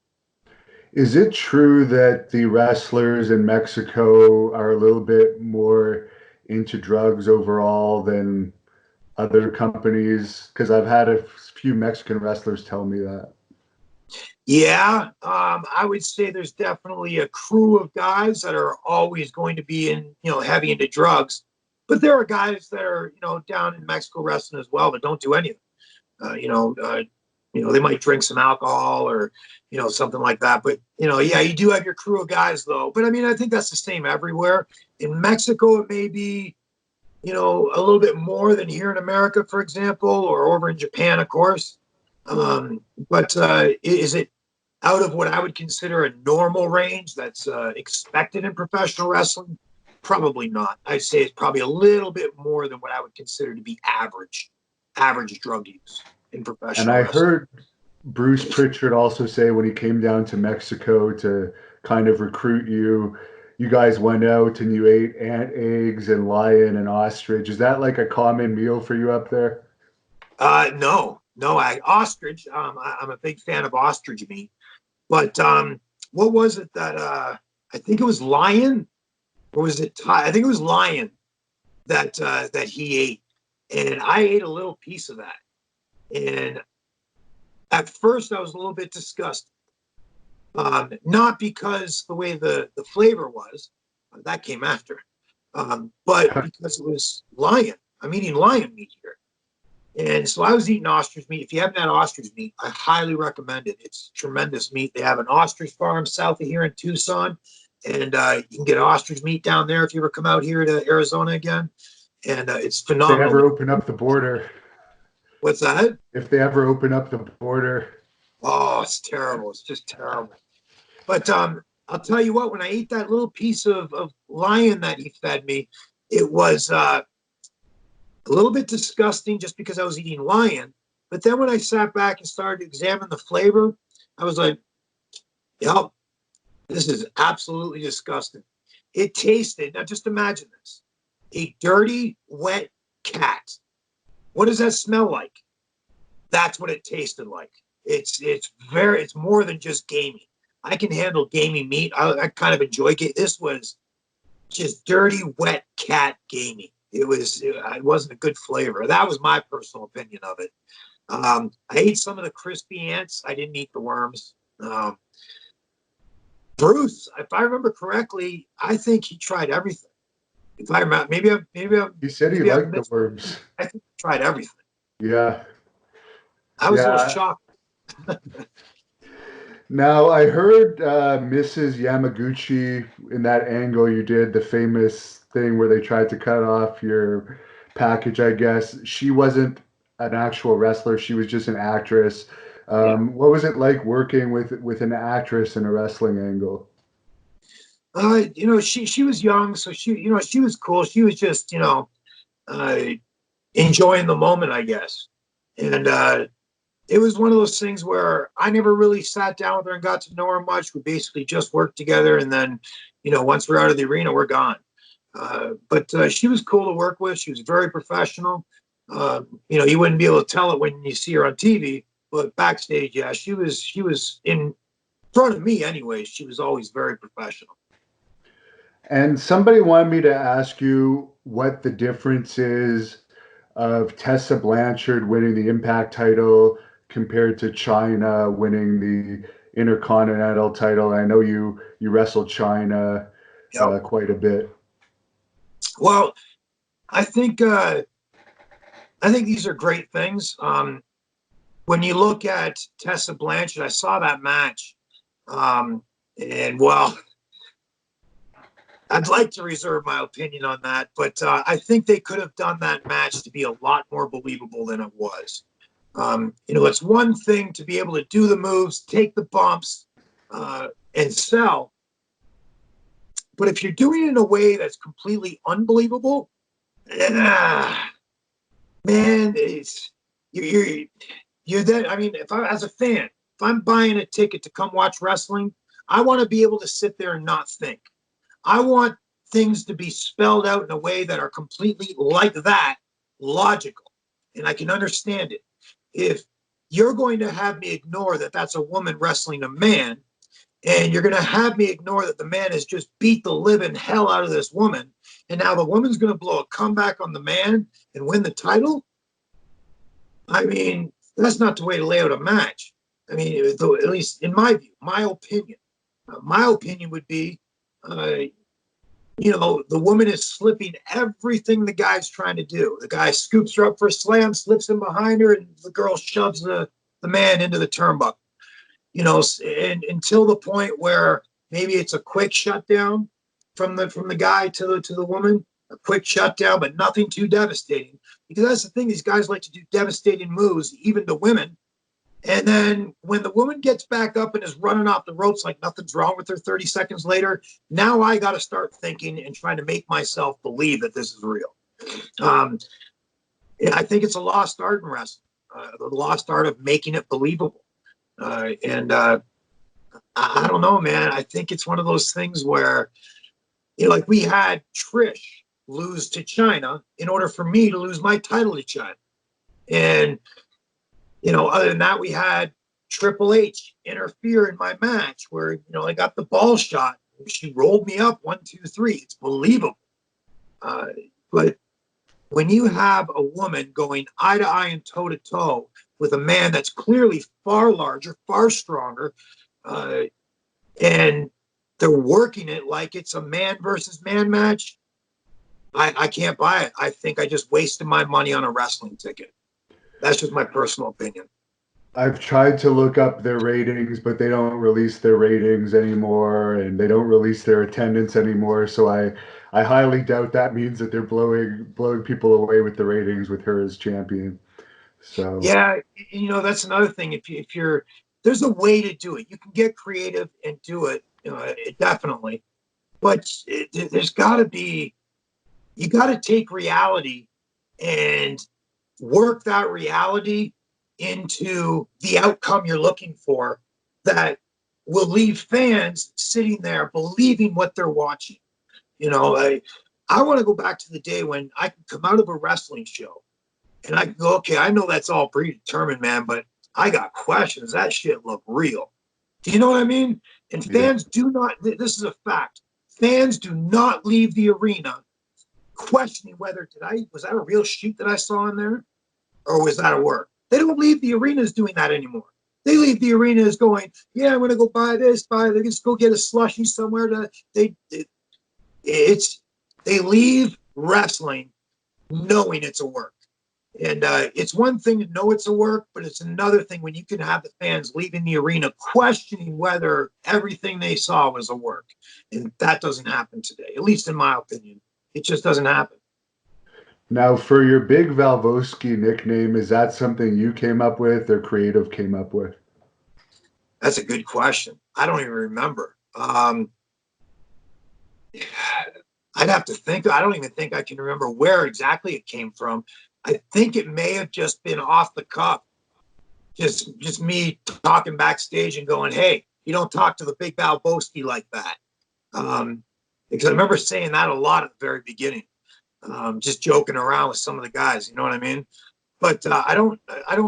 Is it true that the wrestlers in Mexico are a little bit more into drugs overall than other companies? Because I've had a few Mexican wrestlers tell me that. Yeah, I would say there's definitely a crew of guys that are always going to be heavy into drugs, but there are guys that are, down in Mexico wrestling as well that don't do anything. They might drink some alcohol or, something like that. But, yeah, you do have your crew of guys though. But I mean, I think that's the same everywhere. In Mexico, it may be, a little bit more than here in America, for example, or over in Japan, of course. But is it out of what I would consider a normal range that's expected in professional wrestling? Probably not. I'd say it's probably a little bit more than what I would consider to be average drug use in And professional I wrestling. heard Bruce Prichard also say when he came down to Mexico to kind of recruit you, you guys went out and you ate ant eggs and lion and ostrich. Is that like a common meal for you up there? No, ostrich. I'm a big fan of ostrich meat. But what was it that I think it was lion, or was it? I think it was lion that he ate, and I ate a little piece of that. And at first, I was a little bit disgusted, not because the way the flavor was, that came after, but because it was lion. I'm eating lion meat here. And so I was eating ostrich meat. If you haven't had ostrich meat, I highly recommend it. It's tremendous meat. They have an ostrich farm south of here in Tucson, and you can get ostrich meat down there if you ever come out here to Arizona again. And it's If they phenomenal ever meat. open up the border, What's that? if they ever open up the border, Oh, it's terrible. It's just terrible. But I'll tell you what, when I ate that little piece of lion that he fed me, it was a little bit disgusting just because I was eating lion. But then when I sat back and started to examine the flavor, I was like, yep, this is absolutely disgusting. It tasted, now just imagine this, a dirty, wet cat. What does that smell like? That's what it tasted like. It's more than just gamey. I can handle gamey meat. I kind of enjoy it. This was just dirty, wet cat gamey. It wasn't a good flavor. That was my personal opinion of it. I ate some of the crispy ants. I didn't eat the worms. Bruce, if I remember correctly, I think he tried everything. If I remember, he said he maybe I'm liked the missing. worms. I think he tried everything. Yeah. I was a little Yeah. shocked. Now, I heard Mrs. Yamaguchi in that angle you did, the famous thing where they tried to cut off your package, I guess. She wasn't an actual wrestler, she was just an actress. Yeah. What was it like working with an actress in a wrestling angle? She was young, so she was cool. She was just, uh, enjoying the moment, I guess. And it was one of those things where I never really sat down with her and got to know her much. We basically just worked together, and then, once we're out of the arena, we're gone. But she was cool to work with. She was very professional. You wouldn't be able to tell it when you see her on TV, but backstage, yeah, she was in front of me, anyways. She was always very professional. And somebody wanted me to ask you what the difference is of Tessa Blanchard winning the Impact title compared to China winning the Intercontinental title? I know you wrestled China Yep. quite a bit. Well, I think these are great things. When you look at Tessa Blanchard, I saw that match, and well, I'd like to reserve my opinion on that, but I think they could have done that match to be a lot more believable than it was. It's one thing to be able to do the moves, take the bumps, and sell. But if you're doing it in a way that's completely unbelievable, man, you're that. I mean, as a fan, if I'm buying a ticket to come watch wrestling, I want to be able to sit there and not think. I want things to be spelled out in a way that are completely like that, logical, and I can understand it. If you're going to have me ignore that that's a woman wrestling a man, and you're going to have me ignore that the man has just beat the living hell out of this woman, and now the woman's going to blow a comeback on the man and win the title, I mean, that's not the way to lay out a match. I mean, at least in my view, my opinion would be, the woman is slipping everything the guy's trying to do. The guy scoops her up for a slam, slips in behind her, and the girl shoves the man into the turnbuckle. And until the point where maybe it's a quick shutdown from the guy to the woman, a quick shutdown, but nothing too devastating. Because that's the thing, these guys like to do devastating moves, even to women. And then when the woman gets back up and is running off the ropes like nothing's wrong with her 30 seconds later, now I got to start thinking and trying to make myself believe that this is real. I think it's a lost art in wrestling, the lost art of making it believable. I don't know, man. I think it's one of those things where, like we had Trish lose to China in order for me to lose my title to China. And, other than that, we had Triple H interfere in my match where, I got the ball shot. She rolled me up 1, 2, 3. It's believable. But when you have a woman going eye to eye and toe to toe with a man that's clearly far larger, far stronger, and they're working it like it's a man versus man match, I can't buy it. I think I just wasted my money on a wrestling ticket. That's just my personal opinion. I've tried to look up their ratings, but they don't release their ratings anymore, and they don't release their attendance anymore. So I highly doubt that means that they're blowing people away with the ratings with her as champion. So yeah, that's another thing. If you're there's a way to do it. You can get creative and do it, definitely. But there's got to be, you got to take reality and work that reality into the outcome you're looking for that will leave fans sitting there believing what they're watching. I want to go back to the day when I could come out of a wrestling show and I can go, okay, I know that's all predetermined, man, but I got questions. That shit look real. Do you know what I mean? And fans do not, this is a fact, fans do not leave the arena questioning whether was that a real sheet that I saw in there? Or was that a work? They don't leave the arenas doing that anymore. They leave the arenas going, yeah, I'm going to go buy this, let's go get a slushie somewhere. They leave wrestling knowing it's a work. And it's one thing to know it's a work, but it's another thing when you can have the fans leaving the arena questioning whether everything they saw was a work. And that doesn't happen today, at least in my opinion. It just doesn't happen. now, for your Big Valvoski nickname, is that something you came up with or creative came up with? That's a good question. I don't even remember. I'd have to think. I don't even think I can remember where exactly it came from. I think it may have just been off the cuff. Just me talking backstage and going, hey, you don't talk to the Big Valvoski like that. Because I remember saying that a lot at the very beginning. Just joking around with some of the guys, you know what I mean? But I don't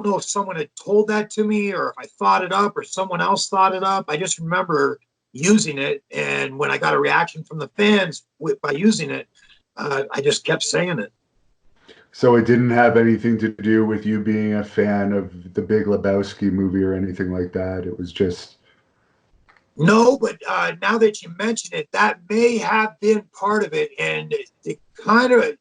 know if someone had told that to me or if I thought it up or someone else thought it up. I just remember using it, and when I got a reaction from the fans by using it, I just kept saying it. So it didn't have anything to do with you being a fan of the Big Lebowski movie or anything like that. It was just No, but now that you mention it, that may have been part of it. And it kind of,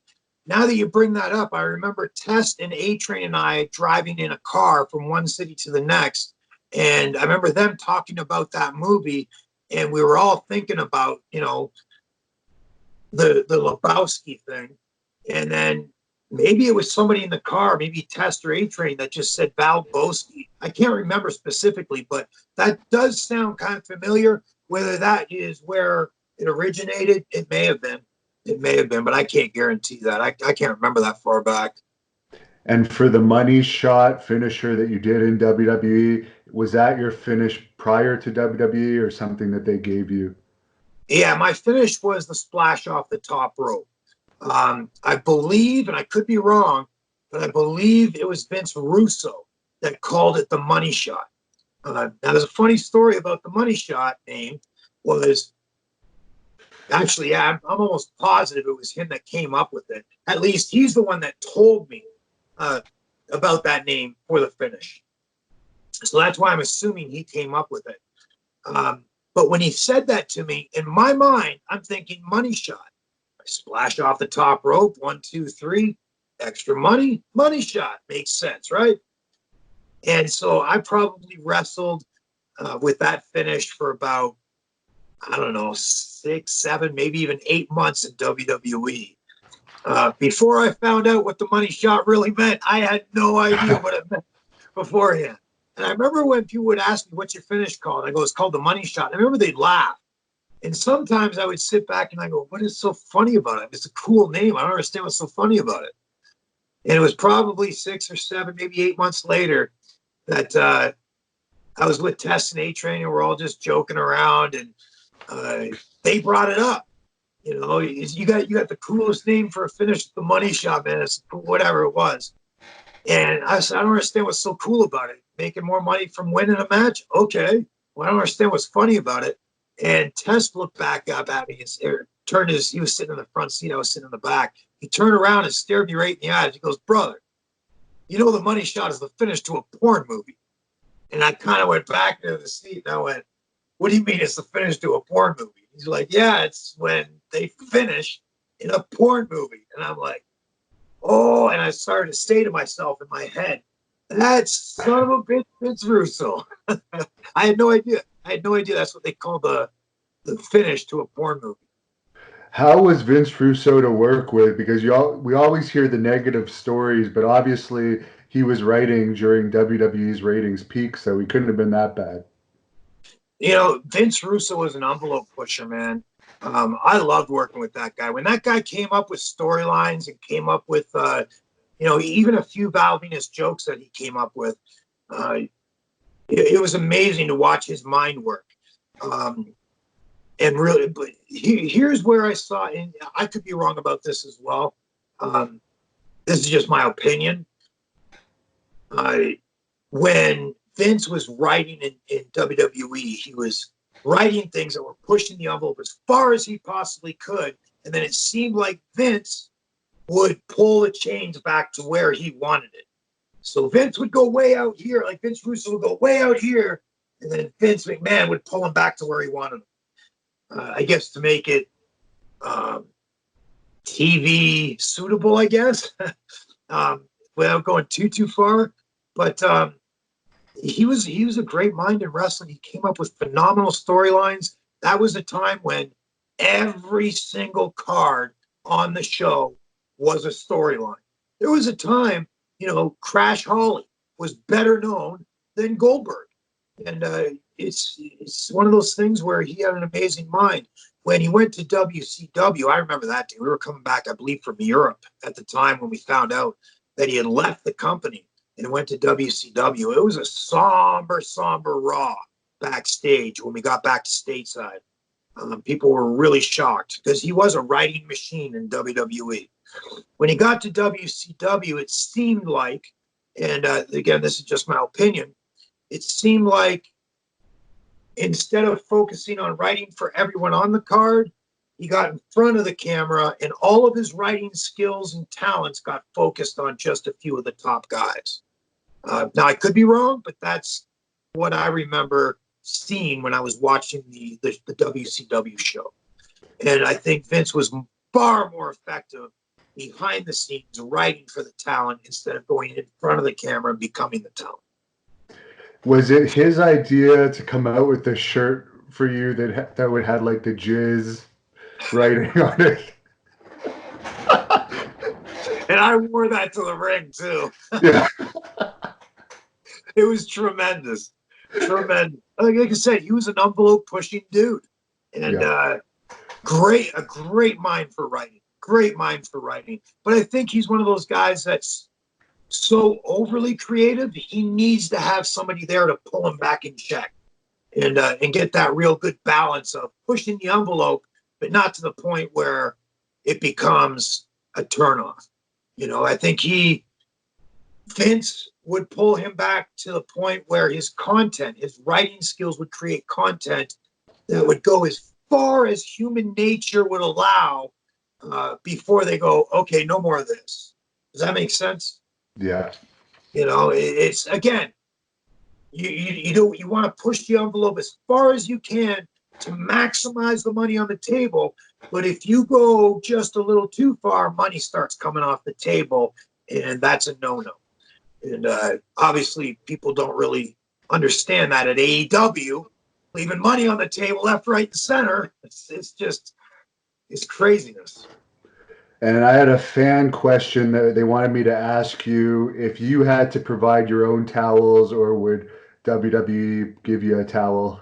now that you bring that up, I remember Test and A Train and I driving in a car from one city to the next. And I remember them talking about that movie. And we were all thinking about, the Lebowski thing. And then maybe it was somebody in the car, maybe Test or A Train, that just said Val Boski. I can't remember specifically, but that does sound kind of familiar. Whether that is where it originated, it may have been. It may have been, but I can't guarantee that. I can't remember that far back. and for the money shot finisher that you did in WWE, was that your finish prior to WWE or something that they gave you? Yeah, my finish was the splash off the top rope. I believe, and I could be wrong, but I believe it was Vince Russo that called it the money shot. Now, there's a funny story about the money shot name. Was actually, yeah, I'm almost positive it was him that came up with it. At least he's the one that told me uh, about that name for the finish. So that's why I'm assuming he came up with it. But when he said that to me, in my mind, I'm thinking money shot. I splash off the top rope, 1, 2, 3, extra money, money shot. Makes sense, right? And so I probably wrestled with that finish for about, I don't know, 6, 7, maybe even 8 months in WWE. Before I found out what the money shot really meant, I had no idea what it meant beforehand. And I remember when people would ask me, what's your finish called? I go, it's called the money shot. And I remember they'd laugh. And sometimes I would sit back and I go, what is so funny about it? It's a cool name. I don't understand what's so funny about it. And it was probably 6 or 7, maybe 8 months later that I was with Tess and A-Train and we're all just joking around. And they brought it up. You got the coolest name for a finish, the money shot, man. It's whatever it was. And I said, I don't understand what's so cool about it. Making more money from winning a match? Okay. Well, I don't understand what's funny about it. And Tess looked back up at me and he was sitting in the front seat. I was sitting in the back. He turned around and stared me right in the eyes. He goes, brother, the money shot is the finish to a porn movie. And I kind of went back to the seat and I went, what do you mean it's the finish to a porn movie? He's like, yeah, it's when they finish in a porn movie. And I'm like, oh, and I started to say to myself in my head, that son of a bitch, Vince Russo. I had no idea. That's what they call the finish to a porn movie. How was Vince Russo to work with? Because we always hear the negative stories, but obviously he was writing during WWE's ratings peak, so he couldn't have been that bad. Vince Russo was an envelope pusher, man. I loved working with that guy. When that guy came up with storylines and came up with, even a few Val Venis jokes that he came up with, it was amazing to watch his mind work. And really, but here's where I saw, and I could be wrong about this as well. This is just my opinion. When Vince was writing in WWE, he was writing things that were pushing the envelope as far as he possibly could. And then it seemed like Vince would pull the chains back to where he wanted it. So Vince would go way out here, like Vince Russo would go way out here, and then Vince McMahon would pull him back to where he wanted him. I guess to make it TV suitable, I guess, without going too far. But he was a great mind in wrestling. He came up with phenomenal storylines. That was a time when every single card on the show was a storyline. There was a time, Crash Holly was better known than Goldberg. And it's one of those things where he had an amazing mind. When he went to WCW, I remember that day. We were coming back, I believe, from Europe at the time when we found out that he had left the company and went to WCW. It was a somber Raw backstage when we got back to stateside. People were really shocked because he was a writing machine in WWE. When he got to WCW, it seemed like, and again, this is just my opinion, it seemed like instead of focusing on writing for everyone on the card, he got in front of the camera, and all of his writing skills and talents got focused on just a few of the top guys. Now, I could be wrong, but that's what I remember seeing when I was watching the WCW show. And I think Vince was far more effective behind the scenes writing for the talent instead of going in front of the camera and becoming the talent. Was it his idea to come out with the shirt for you that would have like the jizz writing on it? And I wore that to the ring too. Yeah. It was tremendous. Tremendous. Like I said, he was an envelope pushing dude. And a great mind for writing. Great mind for writing. But I think he's one of those guys that's so overly creative, he needs to have somebody there to pull him back in check and get that real good balance of pushing the envelope, but not to the point where it becomes a turnoff. I think Vince would pull him back to the point where his content, his writing skills would create content that would go as far as human nature would allow before they go, okay, no more of this. Does that make sense? Yeah. It's again, you want to push the envelope as far as you can to maximize the money on the table. But if you go just a little too far, money starts coming off the table, and that's a no-no. And obviously, people don't really understand that at AEW, leaving money on the table left, right, and center. It's craziness. And I had a fan question that they wanted me to ask you if you had to provide your own towels, or would WWE give you a towel?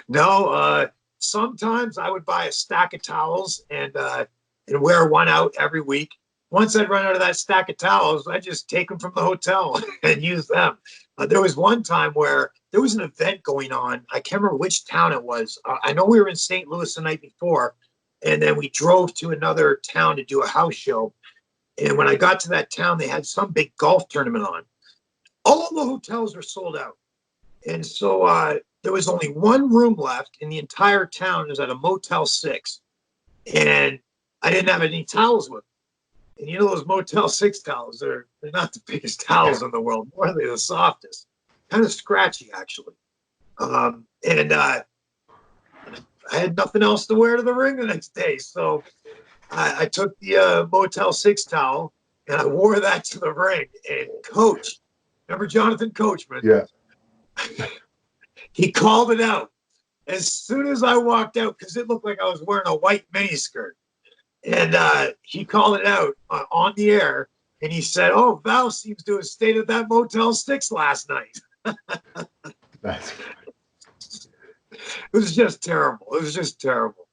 No, sometimes I would buy a stack of towels and wear one out every week. Once I'd run out of that stack of towels, I just take them from the hotel and use them. There was one time where there was an event going on. I can't remember which town it was. I know we were in St. Louis the night before, and then we drove to another town to do a house show. And when I got to that town, they had some big golf tournament on. All the hotels were sold out. And so there was only one room left in the entire town. It was at a Motel 6. And I didn't have any towels with me. And those Motel 6 towels, they're not the biggest towels in the world, nor are they the softest. Kind of scratchy, actually. And I had nothing else to wear to the ring the next day. So I took the Motel 6 towel and I wore that to the ring. And Coach, remember Jonathan Coachman? Yeah. He called it out as soon as I walked out because it looked like I was wearing a white miniskirt. And he called it out on the air, and he said, "Oh, Val seems to have stayed at that Motel 6 last night." That's It was just terrible. It was just terrible.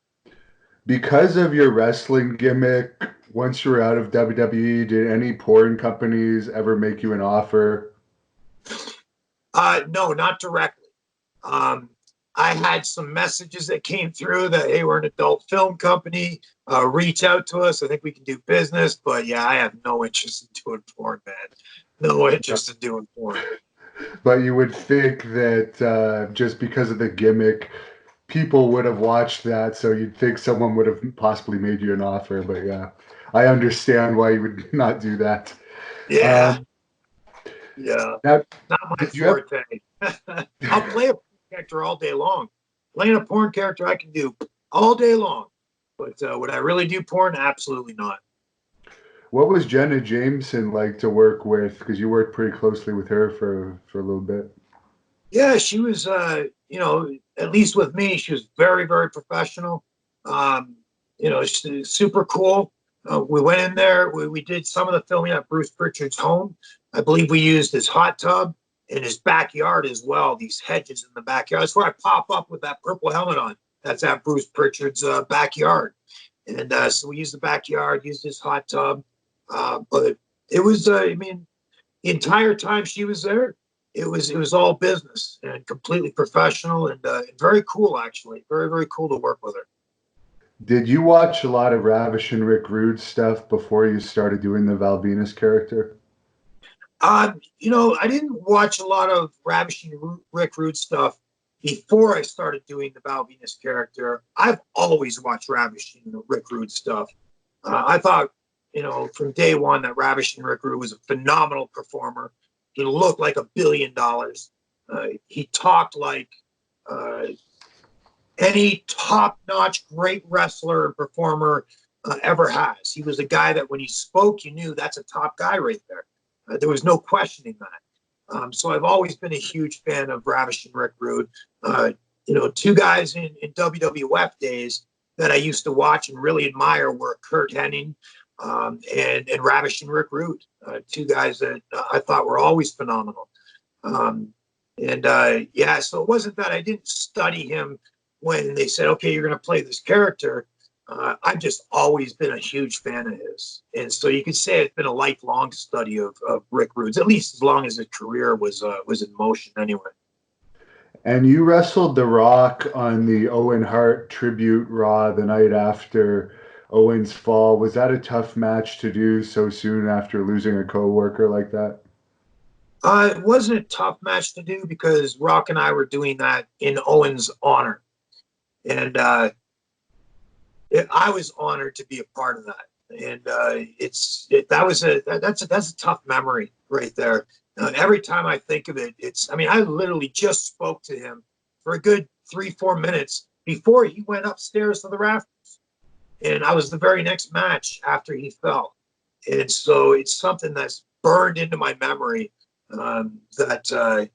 because of your wrestling gimmick. Once you were out of WWE, did any porn companies ever make you an offer? No, not directly. I had some messages that came through that, hey, we're an adult film company. Reach out to us. I think we can do business. But yeah, I have no interest in doing porn, man. No interest in doing porn. But you would think that just because of the gimmick, people would have watched that. So you'd think someone would have possibly made you an offer. But yeah, I understand why you would not do that. Yeah. Yeah. Now, Not my forte. I'll play a character all day long. Playing a porn character I can do all day long. But would I really do porn? Absolutely not. What was Jenna Jameson like to work with? Because you worked pretty closely with her for a little bit. Yeah, she was, at least with me, she was very, very professional. She's super cool. We went in there. We did some of the filming at Bruce Prichard's home. I believe we used his hot tub in his backyard as well, these hedges in the backyard. That's where I pop up with that purple helmet on. That's at Bruce Prichard's backyard. And so we used the backyard, used his hot tub. But it was, the entire time she was there, it was all business and completely professional and very cool, actually. Very, very cool to work with her. Did you watch a lot of Ravishing Rick Rude stuff before you started doing the Val Venis character? I didn't watch a lot of Ravishing Rick Rude stuff before I started doing the Val Venis character, I've always watched Ravishing Rick Rude stuff. I thought, from day one that Ravishing Rick Rude was a phenomenal performer. He looked like $1 billion. He talked like any top-notch great wrestler and performer ever has. He was a guy that when he spoke, you knew that's a top guy right there. There was no questioning that. So I've always been a huge fan of Ravishing Rick Rude. Two guys in WWF days that I used to watch and really admire were Kurt Hennig and Ravishing Rick Rude. Two guys that I thought were always phenomenal. So it wasn't that I didn't study him when they said, okay, you're going to play this character. I've just always been a huge fan of his. And so you could say it's been a lifelong study of Rick Rude's, at least as long as his career was in motion anyway. And you wrestled The Rock on the Owen Hart tribute Raw the night after Owen's fall. Was that a tough match to do so soon after losing a coworker like that? It wasn't a tough match to do because Rock and I were doing that in Owen's honor. And I was honored to be a part of that. And that's a tough memory right there. Every time I think of it, I literally just spoke to him for a good 3-4 minutes before he went upstairs to the rafters. And I was the very next match after he fell. And so it's something that's burned into my memory that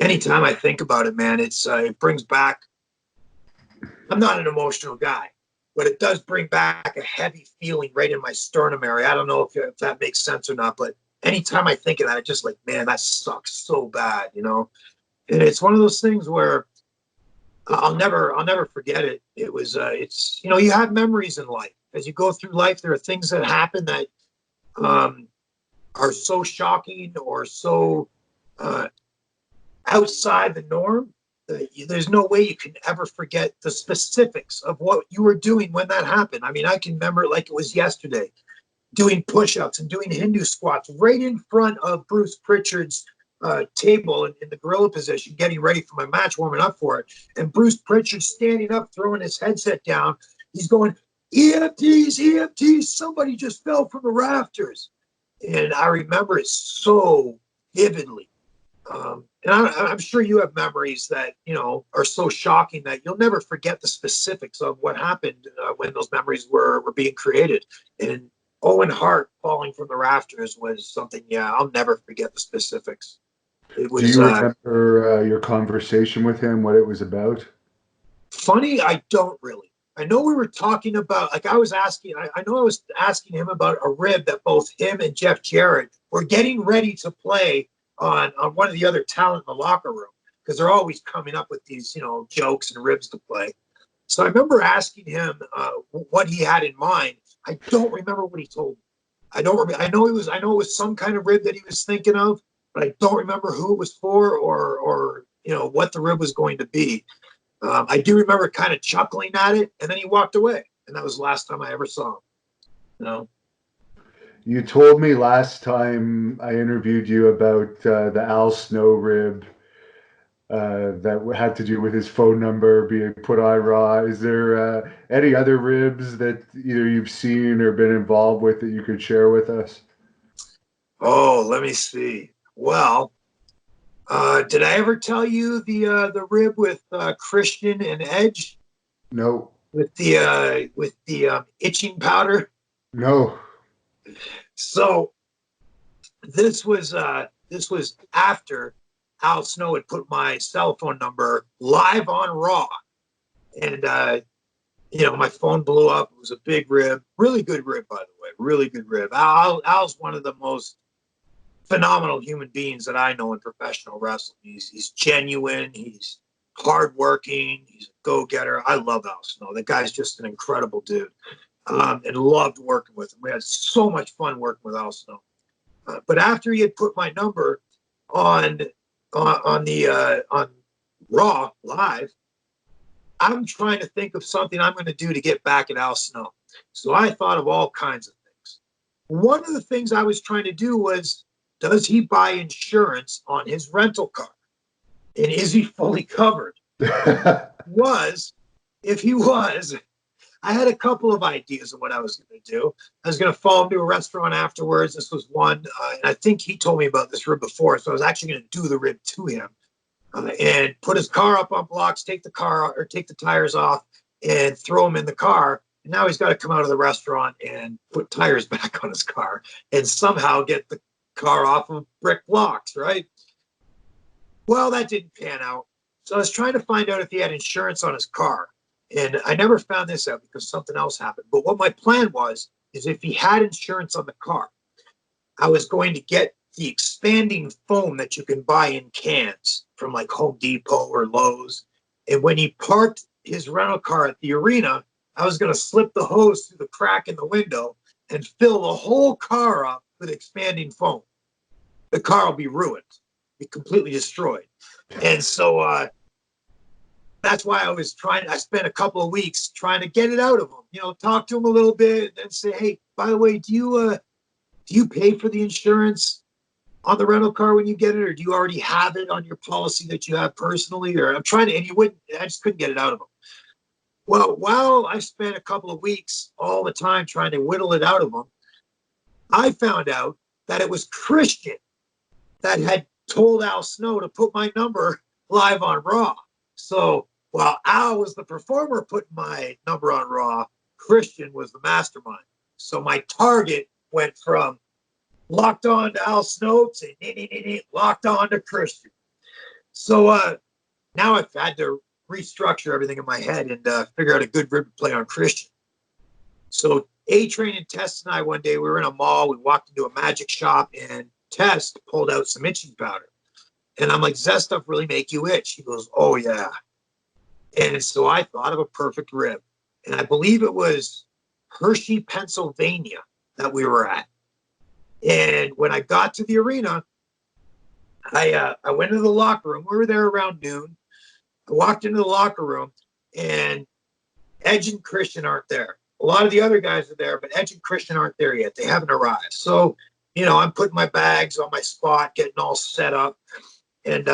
anytime I think about it, man, it brings back. I'm not an emotional guy, but it does bring back a heavy feeling right in my sternum area. I don't know if that makes sense or not, but anytime I think of that, it's just like, man, that sucks so bad, And it's one of those things where I'll never forget it. It was, you have memories in life. As you go through life, there are things that happen that are so shocking or so outside the norm. There's no way you can ever forget the specifics of what you were doing when that happened. I mean, I can remember it like it was yesterday, doing push-ups and doing Hindu squats right in front of Bruce Prichard's table in the gorilla position, getting ready for my match, warming up for it. And Bruce Prichard standing up, throwing his headset down. He's going, EMTs, EMTs, somebody just fell from the rafters. And I remember it so vividly. And I'm sure you have memories that, are so shocking that you'll never forget the specifics of what happened when those memories were being created. And Owen Hart falling from the rafters was something, I'll never forget the specifics. It was, do you remember your conversation with him, what it was about? Funny, I don't really. I know we were talking about, like I was asking him about a rib that both him and Jeff Jarrett were getting ready to play on one of the other talent in the locker room, because they're always coming up with these, jokes and ribs to play. So I remember asking him what he had in mind. I don't remember what he told me. I don't remember. I know it was some kind of rib that he was thinking of, but I don't remember who it was for or what the rib was going to be. I do remember kind of chuckling at it, and then he walked away, and that was the last time I ever saw him. You told me last time I interviewed you about the Al Snow rib that had to do with his phone number being put on Raw. Is there any other ribs that either you've seen or been involved with that you could share with us? Oh, let me see. Well, did I ever tell you the rib with Christian and Edge? No. With the itching powder? No. So this was after Al Snow had put my cell phone number live on Raw, and my phone blew up. It was a big rib, really good rib, by the way, really good rib. Al's one of the most phenomenal human beings that I know in professional wrestling. He's genuine. He's hardworking. He's a go-getter. I love Al Snow. That guy's just an incredible dude. And loved working with him. We had so much fun working with Al Snow. But after he had put my number on Raw live, I'm trying to think of something I'm going to do to get back at Al Snow. So I thought of all kinds of things. One of the things I was trying to do was, does he buy insurance on his rental car? And is he fully covered? was, if he was, I had a couple of ideas of what I was going to do. I was going to follow him to a restaurant afterwards. This was one, and I think he told me about this rib before, so I was actually going to do the rib to him and put his car up on blocks, take the tires off, and throw him in the car. And now he's got to come out of the restaurant and put tires back on his car and somehow get the car off of brick blocks, right? Well, that didn't pan out. So I was trying to find out if he had insurance on his car. And I never found this out because something else happened. But what my plan was, is if he had insurance on the car, I was going to get the expanding foam that you can buy in cans from like Home Depot or Lowe's. And when he parked his rental car at the arena, I was going to slip the hose through the crack in the window and fill the whole car up with expanding foam. The car will be ruined, be completely destroyed. And so that's why I spent a couple of weeks trying to get it out of him, talk to him a little bit and say, hey, by the way, do you pay for the insurance on the rental car when you get it, or do you already have it on your policy that you have personally? Or I'm trying to, and I just couldn't get it out of him. Well, while I spent a couple of weeks all the time trying to whittle it out of him, I found out that it was Christian that had told Al Snow to put my number live on Raw. So while Al was the performer putting my number on Raw, Christian was the mastermind. So my target went from locked on to Al Snow to locked on to Christian. So now I've had to restructure everything in my head and figure out a good rib to play on Christian. So A-Train and Test and I, one day, we were in a mall. We walked into a magic shop and Test pulled out some itching powder. And I'm like, does that stuff really make you itch? He goes, oh, yeah. And so I thought of a perfect rib. And I believe it was Hershey, Pennsylvania that we were at. And when I got to the arena, I went into the locker room. We were there around noon. I walked into the locker room, and Edge and Christian aren't there. A lot of the other guys are there, but Edge and Christian aren't there yet. They haven't arrived. So, I'm putting my bags on my spot, getting all set up. And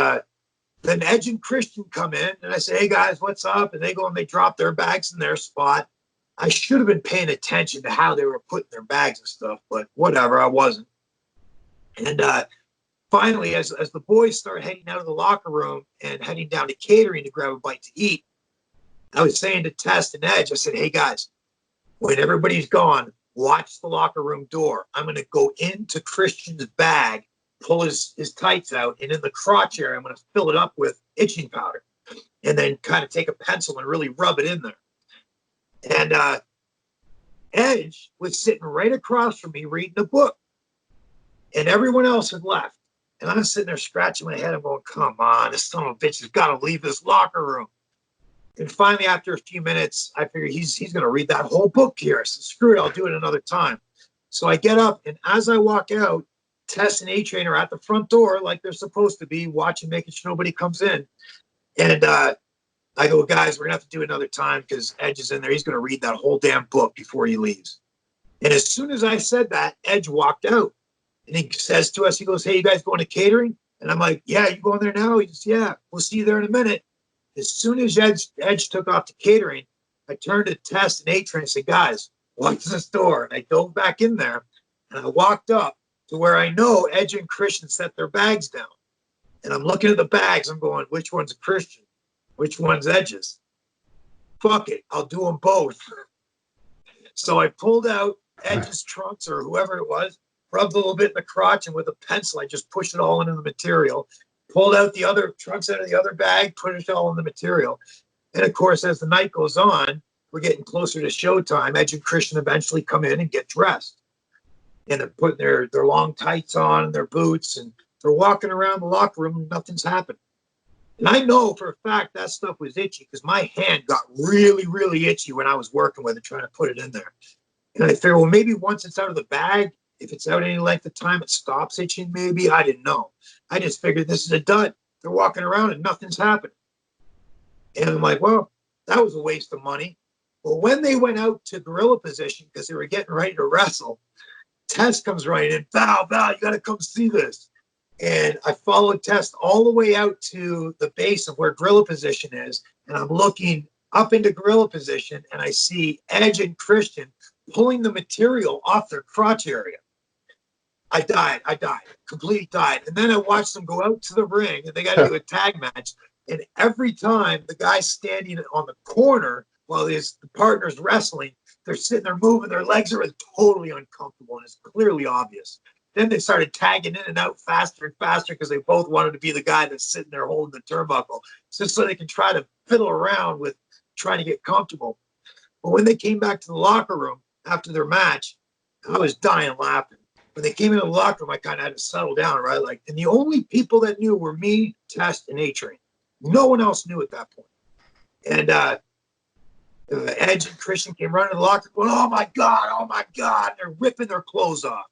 then Edge and Christian come in, and I say, hey, guys, what's up? And they go and they drop their bags in their spot. I should have been paying attention to how they were putting their bags and stuff, but whatever, I wasn't. And finally, as the boys start heading out of the locker room and heading down to catering to grab a bite to eat, I was saying to Test and Edge, I said, hey, guys, when everybody's gone, watch the locker room door. I'm going to go into Christian's bag, pull his tights out, and in the crotch area, I'm going to fill it up with itching powder and then kind of take a pencil and really rub it in there. And Edge was sitting right across from me reading a book, and everyone else had left. And I'm sitting there scratching my head. I'm going, come on, this son of a bitch has got to leave this locker room. And finally, after a few minutes, I figured he's going to read that whole book here. So screw it, I'll do it another time. So I get up, and as I walk out, Tess and A-Train are at the front door like they're supposed to be, watching, making sure nobody comes in. And I go, guys, we're going to have to do it another time because Edge is in there. He's going to read that whole damn book before he leaves. And as soon as I said that, Edge walked out. And he says to us, he goes, hey, you guys going to catering? And I'm like, yeah, you going there now? He goes, yeah, we'll see you there in a minute. As soon as Edge took off to catering, I turned to Tess and A-Train and said, guys, watch this door. And I dove back in there, and I walked up to where I know Edge and Christian set their bags down. And I'm looking at the bags. I'm going, which one's Christian? Which one's Edge's? Fuck it. I'll do them both. So I pulled out Edge's trunks or whoever it was, rubbed a little bit in the crotch, and with a pencil, I just pushed it all into the material. Pulled out the other trunks out of the other bag, put it all in the material. And of course, as the night goes on, we're getting closer to showtime. Edge and Christian eventually come in and get dressed. And they're putting their long tights on and their boots, and they're walking around the locker room and nothing's happened. And I know for a fact that stuff was itchy because my hand got really, really itchy when I was working with it, trying to put it in there. And I figured, well, maybe once it's out of the bag, if it's out any length of time, it stops itching maybe. I didn't know. I just figured this is a dud. They're walking around and nothing's happening. And I'm like, well, that was a waste of money. Well, when they went out to gorilla position because they were getting ready to wrestle, Tess comes running in, Val, you got to come see this. And I followed Test all the way out to the base of where gorilla position is. And I'm looking up into gorilla position, and I see Edge and Christian pulling the material off their crotch area. I died, completely died. And then I watched them go out to the ring, and they got to do a tag match. And every time the guy's standing on the corner while the partner's wrestling, they're sitting there moving, their legs are totally uncomfortable, and it's clearly obvious. Then they started tagging in and out faster and faster because they both wanted to be the guy that's sitting there holding the turnbuckle, just so they can try to fiddle around with trying to get comfortable. But when they came back to the locker room after their match, I was dying laughing. When they came into the locker room, I kind of had to settle down, right? Like, and the only people that knew were me, Test, and A-Train. No one else knew at that point. And Edge and Christian came running to the locker room going, oh my God. And they're ripping their clothes off.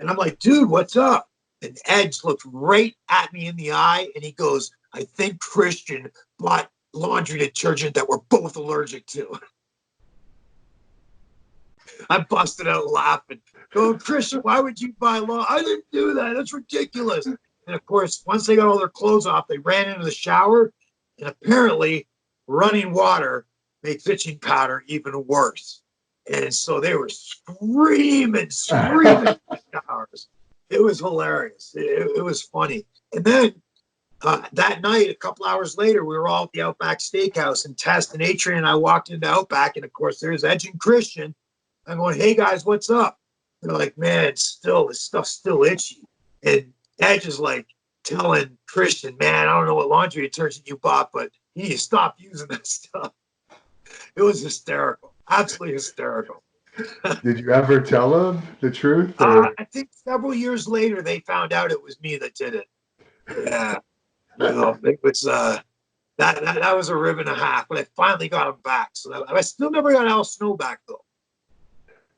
And I'm like, dude, what's up? And Edge looked right at me in the eye, and he goes, I think Christian bought laundry detergent that we're both allergic to. I busted out laughing. Going, Christian, why would you buy law? I didn't do that. That's ridiculous. And of course, once they got all their clothes off, they ran into the shower, and apparently running water makes itching powder even worse. And so they were screaming in the showers. It was hilarious. It was funny. And then that night, a couple hours later, we were all at the Outback Steakhouse, and Test and A-Train and I walked into Outback, and of course, there's Edge and Christian. I'm going, hey guys, what's up? They're like, man, this stuff's still itchy. And Edge is like telling Christian, man, I don't know what laundry detergent you bought, but you need to stop using that stuff. It was hysterical, absolutely hysterical. Did you ever tell them the truth? I think several years later, they found out it was me that did it. Yeah, it was that was a rib and a half, but I finally got him back. So I still never got Al Snow back though.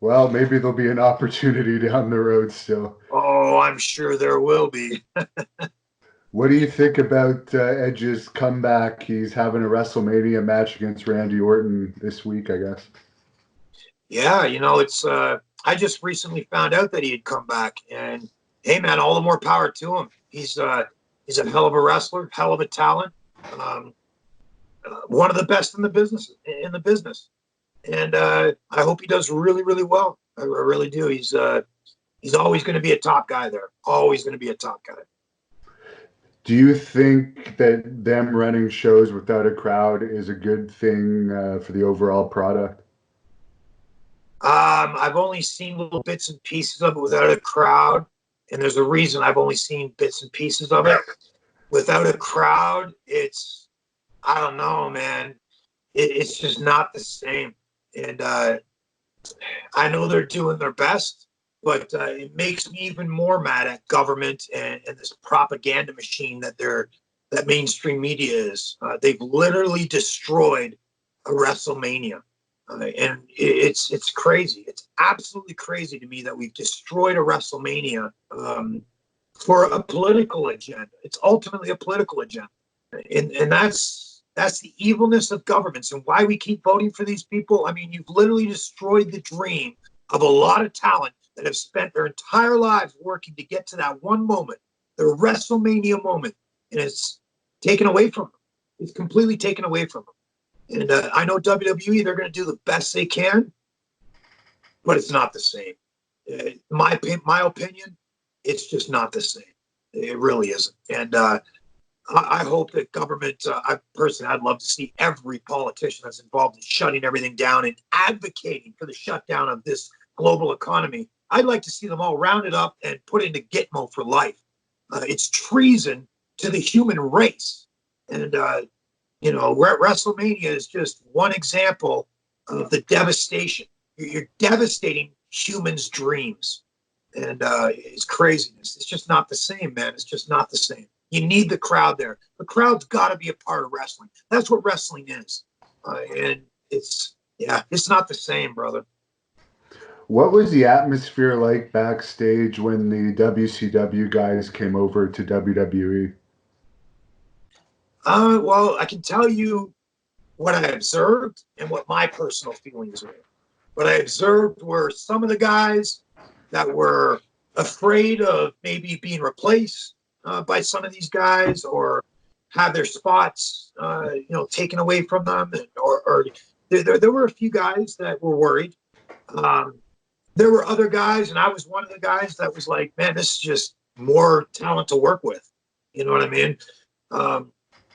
Well, maybe there'll be an opportunity down the road still. Oh, I'm sure there will be. What do you think about Edge's comeback? He's having a WrestleMania match against Randy Orton this week, I guess. Yeah, it's I just recently found out that he had come back, and hey, man, all the more power to him. He's a hell of a wrestler, hell of a talent, one of the best in the business. And I hope he does really, really well. I really do. He's always going to be a top guy there. Always going to be a top guy. Do you think that them running shows without a crowd is a good thing for the overall product? I've only seen little bits and pieces of it without a crowd, and there's a reason I've only seen bits and pieces of it. Without a crowd, I don't know, man. It's just not the same. And I know they're doing their best, but it makes me even more mad at government and this propaganda machine that mainstream media is. They've literally destroyed a WrestleMania. And it's crazy. It's absolutely crazy to me that we've destroyed a WrestleMania for a political agenda. It's ultimately a political agenda. And that's the evilness of governments and why we keep voting for these people. I mean, you've literally destroyed the dream of a lot of talent that have spent their entire lives working to get to that one moment, the WrestleMania moment, and it's taken away from them. It's completely taken away from them. And I know WWE, they're going to do the best they can, but it's not the same. My opinion, it's just not the same. It really isn't. And I hope that government, I'd love to see every politician that's involved in shutting everything down and advocating for the shutdown of this global economy. I'd like to see them all rounded up and put into Gitmo for life. It's treason to the human race. And, WrestleMania is just one example of the devastation. You're devastating humans' dreams. And it's craziness. It's just not the same, man. It's just not the same. You need the crowd there. The crowd's got to be a part of wrestling. That's what wrestling is. And it's not the same, brother. What was the atmosphere like backstage when the WCW guys came over to WWE? Well, I can tell you what I observed and what my personal feelings were. What I observed were some of the guys that were afraid of maybe being replaced, by some of these guys, or have their spots, taken away from them, or there were a few guys that were worried. There were other guys, and I was one of the guys that was like, man, this is just more talent to work with. You know what I mean? And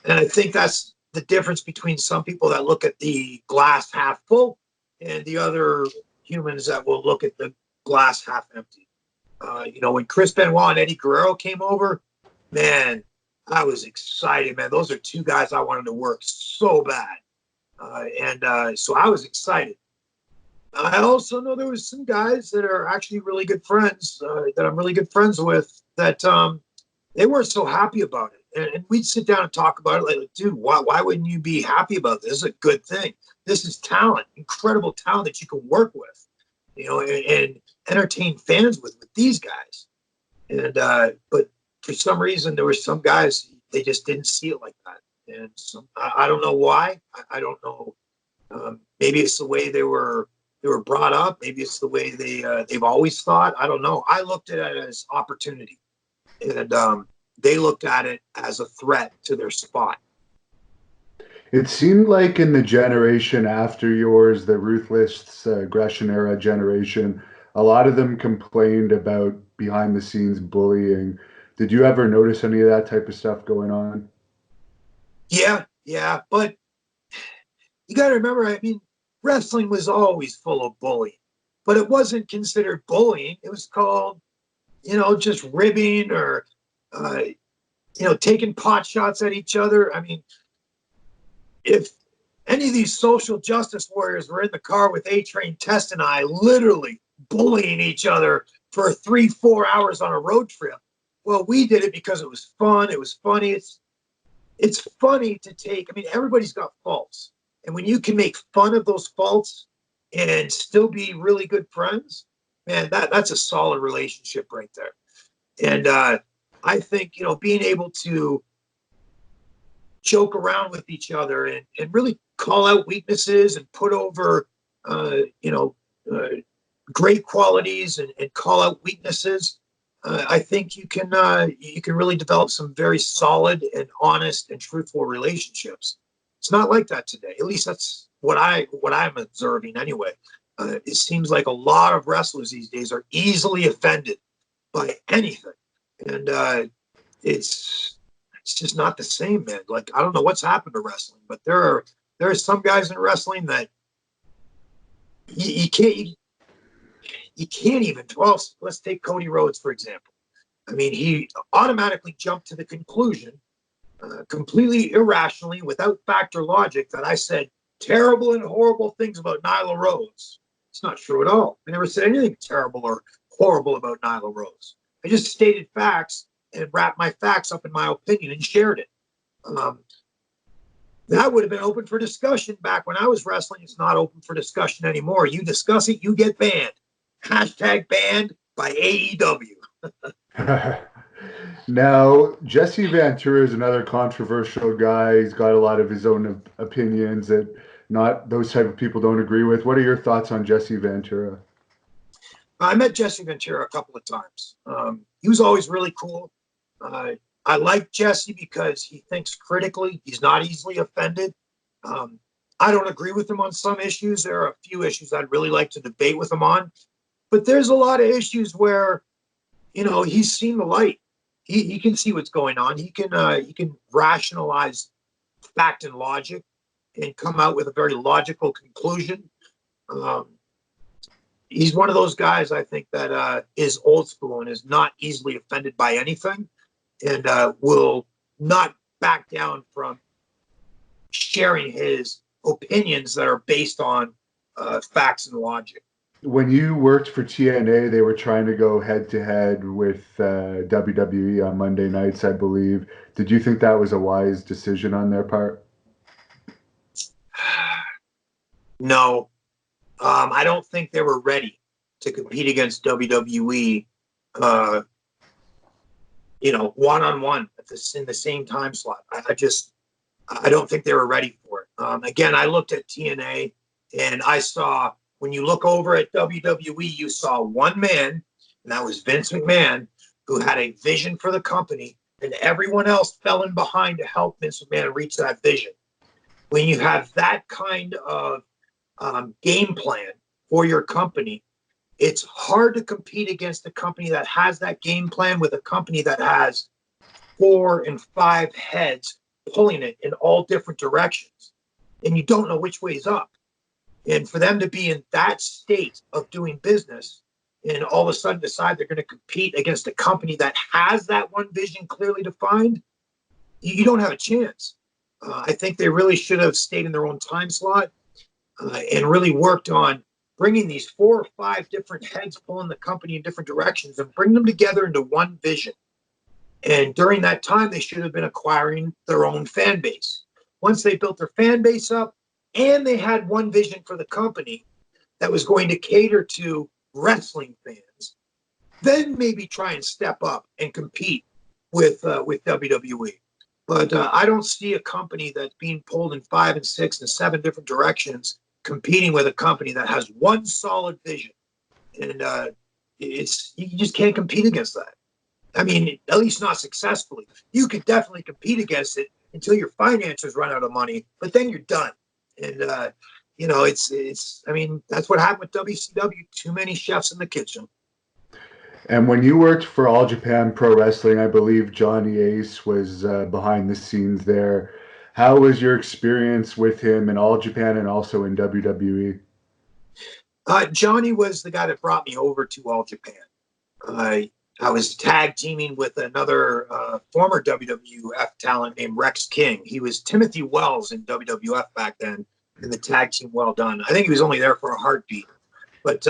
I think that's the difference between some people that look at the glass half full and the other humans that will look at the glass half empty. When Chris Benoit and Eddie Guerrero came over, man, I was excited, man. Those are two guys I wanted to work so bad. So I was excited. I also know there was some guys that are actually really good friends, that I'm really good friends with, that they weren't so happy about it. And we'd sit down and talk about it like, dude, why wouldn't you be happy about this? This is a good thing. This is talent, incredible talent that you can work with, and entertain fans with these guys. And but for some reason, there were some guys, they just didn't see it like that. And I don't know why. I don't know. Maybe it's the way they were brought up. Maybe it's the way they've always thought. I don't know. I looked at it as opportunity, and they looked at it as a threat to their spot. It seemed like in the generation after yours, the ruthless aggression era generation, a lot of them complained about behind the scenes bullying. Did you ever notice any of that type of stuff going on? Yeah. But you got to remember, I mean, wrestling was always full of bullying, but it wasn't considered bullying. It was called, just ribbing, or, taking pot shots at each other. I mean, if any of these social justice warriors were in the car with A-Train, Test, and I, literally bullying each other for 3-4 hours on a road trip, well, we did it because it was fun. It was funny. It's funny to take. I mean, everybody's got faults. And when you can make fun of those faults and still be really good friends, man, that's a solid relationship right there. And I think, being able to joke around with each other and really call out weaknesses and put over, great qualities and call out weaknesses, I think you can really develop some very solid and honest and truthful relationships. It's not like that today. At least that's what I'm observing anyway. It seems like a lot of wrestlers these days are easily offended by anything, and it's just not the same, man. Like, I don't know what's happened to wrestling, but there are some guys in wrestling that you can't even. Well, let's take Cody Rhodes for example. I mean, he automatically jumped to the conclusion, completely irrationally, without fact or logic, that I said terrible and horrible things about Nyla Rose. It's not true at all. I never said anything terrible or horrible about Nyla Rose. I just stated facts and wrapped my facts up in my opinion and shared it. That would have been open for discussion back when I was wrestling. It's not open for discussion anymore. You discuss it, you get banned. Hashtag banned by AEW. Now, Jesse Ventura is another controversial guy. He's got a lot of his own opinions that not those type of people don't agree with. What are your thoughts on Jesse Ventura? I met Jesse Ventura a couple of times. He was always really cool. I like Jesse because he thinks critically. He's not easily offended. I don't agree with him on some issues. There are a few issues I'd really like to debate with him on. But there's a lot of issues where, he's seen the light. He can see what's going on. He can rationalize fact and logic and come out with a very logical conclusion. He's one of those guys, I think, that is old school and is not easily offended by anything, and will not back down from sharing his opinions that are based on facts and logic. When you worked for TNA, they were trying to go head to head with WWE on Monday nights, I believe. Did you think that was a wise decision on their part? No, I don't think they were ready to compete against WWE, one-on-one in the same time slot. I don't think they were ready for it. Again, I looked at TNA and I saw, when you look over at WWE, you saw one man, and that was Vince McMahon, who had a vision for the company and everyone else fell in behind to help Vince McMahon reach that vision. When you have that kind of game plan for your company, it's hard to compete against a company that has that game plan with a company that has 4 and 5 heads pulling it in all different directions. And you don't know which way is up. And for them to be in that state of doing business and all of a sudden decide they're going to compete against a company that has that one vision clearly defined, you don't have a chance. I think they really should have stayed in their own time slot and really worked on bringing these 4 or 5 different heads pulling the company in different directions and bring them together into one vision. And during that time, they should have been acquiring their own fan base. Once they built their fan base up and they had one vision for the company that was going to cater to wrestling fans, then maybe try and step up and compete with WWE. But I don't see a company that's being pulled in 5 and 6 and 7 different directions competing with a company that has one solid vision. And you just can't compete against that. I mean, at least not successfully. You could definitely compete against it until your finances run out of money, but then you're done. And I mean, that's what happened with WCW. Too many chefs in the kitchen. And when you worked for All Japan Pro Wrestling, I believe Johnny Ace was behind the scenes there. How was your experience with him in All Japan and also in WWE? Johnny was the guy that brought me over to All Japan. I was tag teaming with another former WWF talent named Rex King. He was Timothy Wells in WWF back then in the tag team Well Done. I think he was only there for a heartbeat. But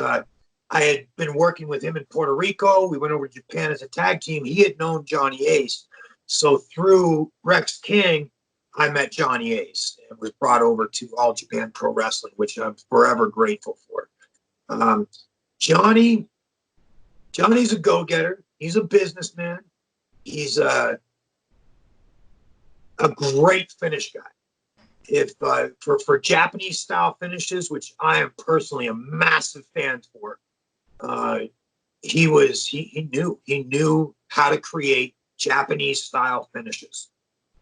I had been working with him in Puerto Rico. We went over to Japan as a tag team. He had known Johnny Ace. So through Rex King, I met Johnny Ace and was brought over to All Japan Pro Wrestling, which I'm forever grateful for. Johnny's a go-getter. He's a businessman. He's a great finish guy. If for Japanese style finishes, which I am personally a massive fan for, he knew how to create Japanese style finishes,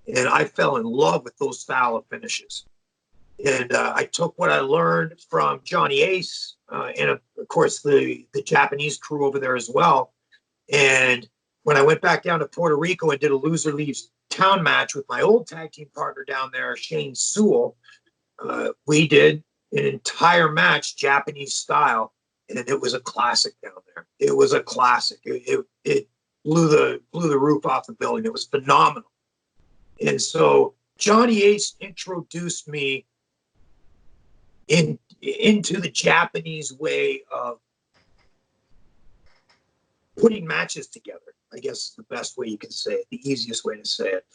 and I fell in love with those style of finishes. And I took what I learned from Johnny Ace and of course the Japanese crew over there as well. And when I went back down to Puerto Rico and did a loser leaves town match with my old tag team partner down there, Shane Sewell, we did an entire match Japanese style, and it was a classic down there. It was a classic. It blew the roof off the building. It was phenomenal. And so Johnny Ace introduced me into the Japanese way of putting matches together, I guess is the best way you can say it, the easiest way to say it.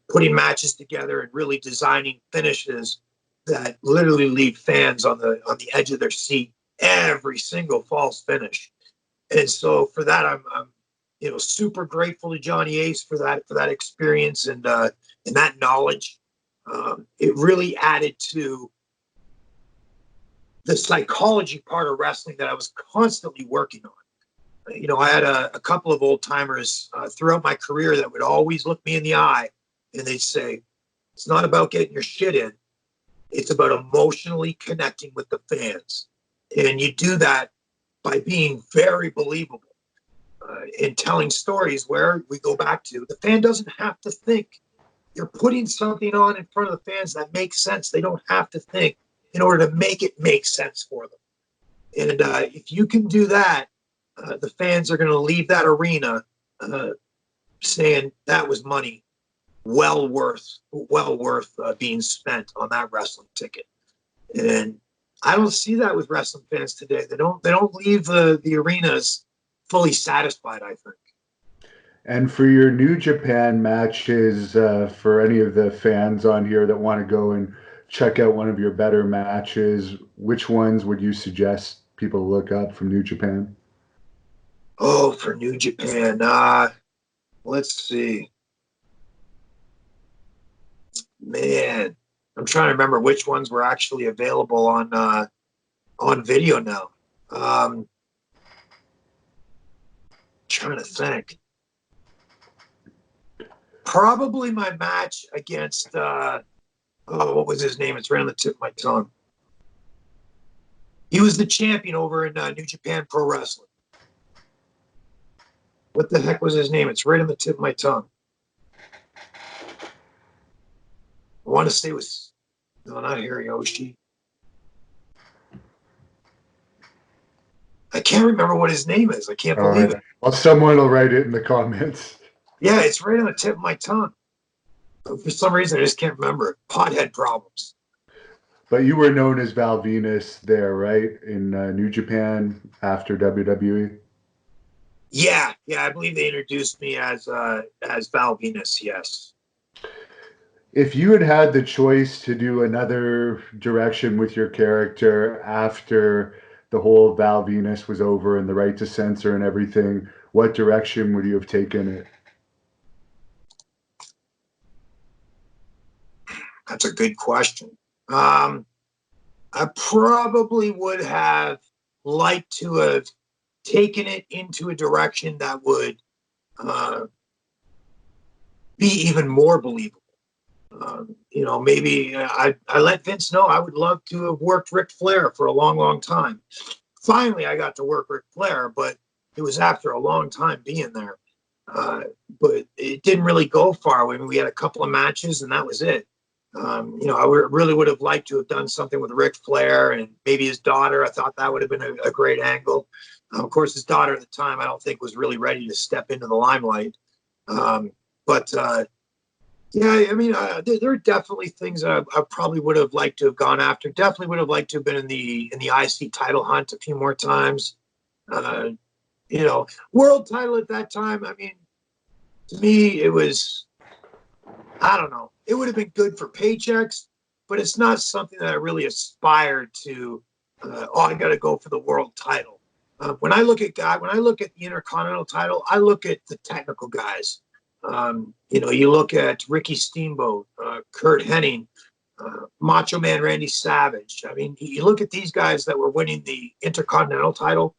Putting matches together and really designing finishes that literally leave fans on the edge of their seat every single false finish. And so for that, I'm super grateful to Johnny Ace for that experience and that knowledge. It really added to the psychology part of wrestling that I was constantly working on. I had a couple of old timers throughout my career that would always look me in the eye and they'd say, it's not about getting your shit in. It's about emotionally connecting with the fans. And you do that by being very believable in telling stories where we go back to the fan doesn't have to think. You're putting something on in front of the fans that makes sense. They don't have to think in order to make it make sense for them. And if you can do that, the fans are going to leave that arena saying that was money well worth being spent on that wrestling ticket. And I don't see that with wrestling fans today. They don't leave the arenas fully satisfied, I think. And for your New Japan matches, for any of the fans on here that want to go and check out one of your better matches, which ones would you suggest people look up from New Japan? Oh, for New Japan, let's see. Man, I'm trying to remember which ones were actually available on video now. Trying to think. Probably my match against what was his name? It's right on the tip of my tongue. He was the champion over in New Japan Pro Wrestling. What the heck was his name? It's right on the tip of my tongue. I want to say it was, no, not Hiroshi. I can't remember what his name is. I can't believe it. Well, someone will write it in the comments. Yeah, it's right on the tip of my tongue. But for some reason, I just can't remember it. Pothead problems. But you were known as Val Venis there, right? In New Japan after WWE? Yeah, I believe they introduced me as Val Venis, yes. If you had had the choice to do another direction with your character after the whole Val Venis was over and the right to censor and everything, what direction would you have taken it? That's a good question. I probably would have liked to have taken it into a direction that would be even more believable. Maybe I let Vince know I would love to have worked Ric Flair for a long, long time. Finally, I got to work Ric Flair, but it was after a long time being there. But it didn't really go far. I mean, we had a couple of matches, and that was it. I really would have liked to have done something with Ric Flair and maybe his daughter. I thought that would have been a great angle. Of course, his daughter at the time, I don't think was really ready to step into the limelight. Yeah, I mean, there are definitely things that I probably would have liked to have gone after. Definitely would have liked to have been in the IC title hunt a few more times. World title at that time. I mean, to me, it was, I don't know. It would have been good for paychecks, but it's not something that I really aspired to. I got to go for the world title. When I look at the Intercontinental title, I look at the technical guys. You look at Ricky Steamboat, Kurt Hennig, Macho Man Randy Savage. I mean, you look at these guys that were winning the Intercontinental title,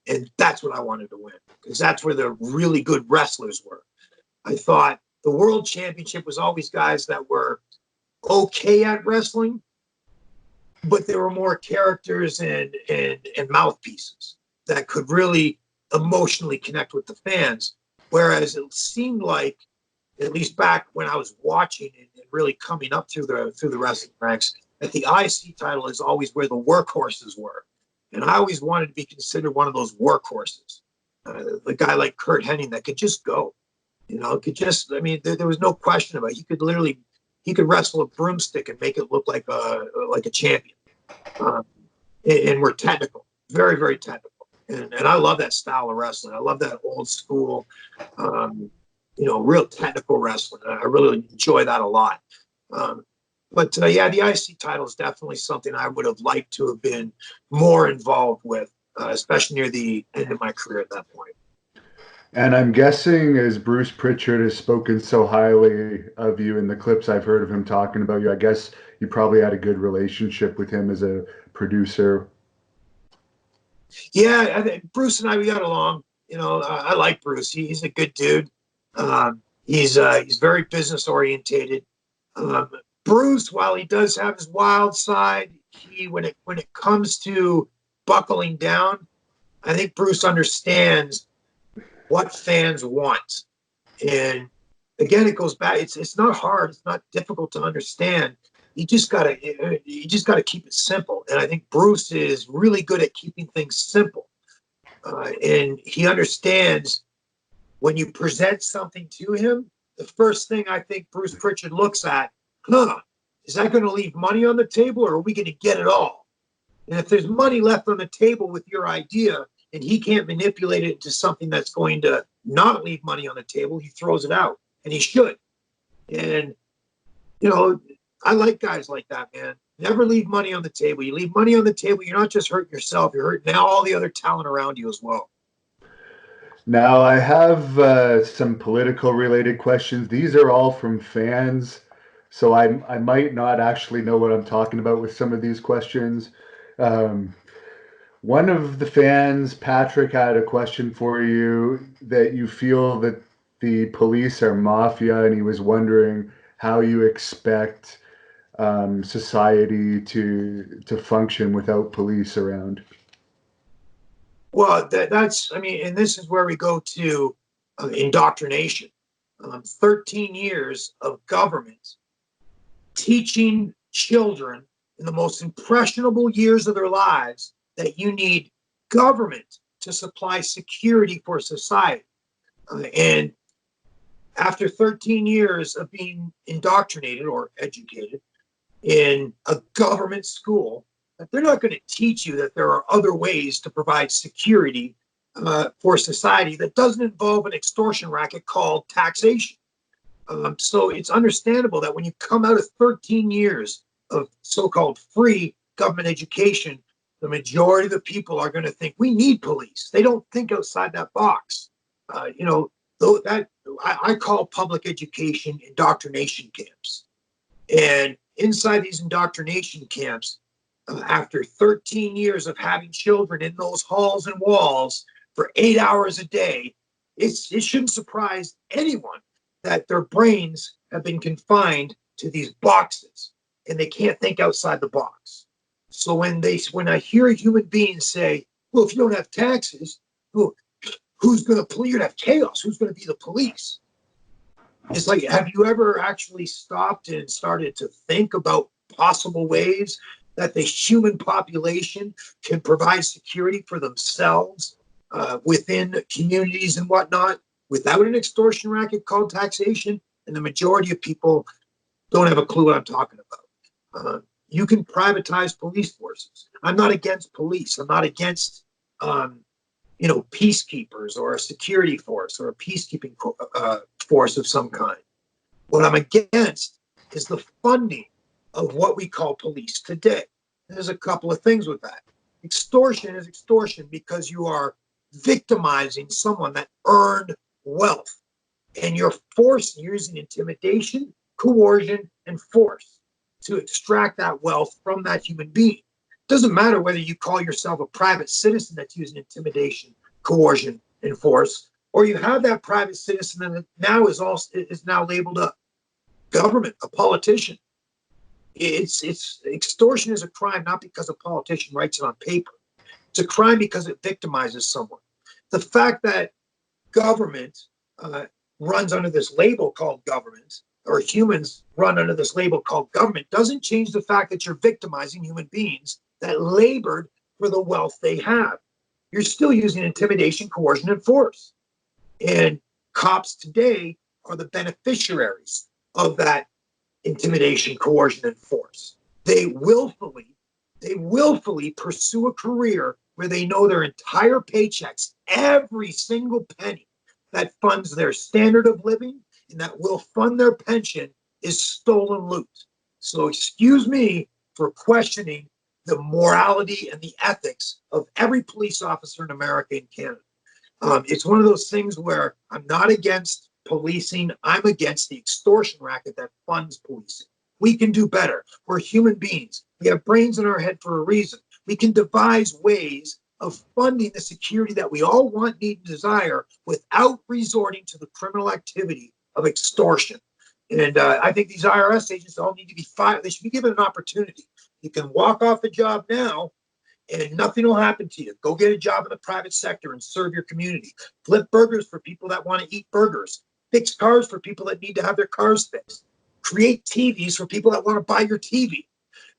and that's what I wanted to win because that's where the really good wrestlers were. I thought the World Championship was always guys that were okay at wrestling, but they were more characters and mouthpieces that could really emotionally connect with the fans. Whereas it seemed like, at least back when I was watching and really coming up through the wrestling ranks, that the IC title is always where the workhorses were. And I always wanted to be considered one of those workhorses. The guy like Kurt Hennig that could just go. There was no question about it. He could wrestle a broomstick and make it look like a champion. And we're technical, very, very technical. And I love that style of wrestling. I love that old school, real technical wrestling. I really enjoy that a lot. The IC title is definitely something I would have liked to have been more involved with, especially near the end of my career at that point. And I'm guessing, as Bruce Prichard has spoken so highly of you in the clips I've heard of him talking about you, I guess you probably had a good relationship with him as a producer. Yeah, I think Bruce and we got along. I like Bruce. He's a good dude. He's very business orientated. Bruce, while he does have his wild side, when it comes to buckling down, I think Bruce understands what fans want. And again, it goes back. It's not hard. It's not difficult to understand. You just gotta keep it simple. And I think Bruce is really good at keeping things simple. And he understands when you present something to him, the first thing I think Bruce Prichard looks at, is that going to leave money on the table or are we going to get it all? And if there's money left on the table with your idea and he can't manipulate it into something that's going to not leave money on the table, he throws it out. And he should. And, I like guys like that, man. Never leave money on the table. You leave money on the table, you're not just hurting yourself, you're hurting now all the other talent around you as well. Now, I have some political related questions. These are all from fans, so I might not actually know what I'm talking about with some of these questions. One of the fans, Patrick, had a question for you that you feel that the police are mafia, and he was wondering how you expect society to function without police around. Well, that's, I mean, and this is where we go to indoctrination. 13 years of government teaching children in the most impressionable years of their lives that you need government to supply security for society. And after 13 years of being indoctrinated or educated in a government school, they're not going to teach you that there are other ways to provide security for society that doesn't involve an extortion racket called taxation. So it's understandable that when you come out of 13 years of so-called free government education, the majority of the people are going to think we need police. They don't think outside that box. You know, that I call public education indoctrination camps. And inside these indoctrination camps, after 13 years of having children in those halls and walls for 8 hours a day, it shouldn't surprise anyone that their brains have been confined to these boxes and they can't think outside the box. So when I hear a human being say, well, if you don't have taxes, who's going to police? You're going to have chaos. Who's going to be the police? It's like, have you ever actually stopped and started to think about possible ways that the human population can provide security for themselves within communities and whatnot without an extortion racket called taxation? And the majority of people don't have a clue what I'm talking about. You can privatize police forces. I'm not against police. I'm not against, peacekeepers or a security force or a peacekeeping force of some kind. What I'm against is the funding of what we call police today. There's a couple of things with that. Extortion is extortion because you are victimizing someone that earned wealth, and you're using intimidation, coercion, and force to extract that wealth from that human being. It doesn't matter whether you call yourself a private citizen that's using intimidation, coercion, and force, or you have that private citizen that now is now labeled a government, a politician. It's extortion is a crime not because a politician writes it on paper. It's a crime because it victimizes someone. The fact that government runs under this label called government, or humans run under this label called government, doesn't change the fact that you're victimizing human beings that labored for the wealth they have. You're still using intimidation, coercion, and force. And cops today are the beneficiaries of that intimidation, coercion, and force. They willfully pursue a career where they know their entire paychecks, every single penny that funds their standard of living and that will fund their pension, is stolen loot. So excuse me for questioning the morality and the ethics of every police officer in America and Canada. It's one of those things where I'm not against policing. I'm against the extortion racket that funds policing. We can do better. We're human beings. We have brains in our head for a reason. We can devise ways of funding the security that we all want, need, and desire without resorting to the criminal activity of extortion. And I think these IRS agents all need to be fired. They should be given an opportunity. You can walk off the job now and nothing will happen to you. Go get a job in the private sector and serve your community. Flip burgers for people that want to eat burgers. Fix cars for people that need to have their cars fixed. Create TVs for people that want to buy your TV.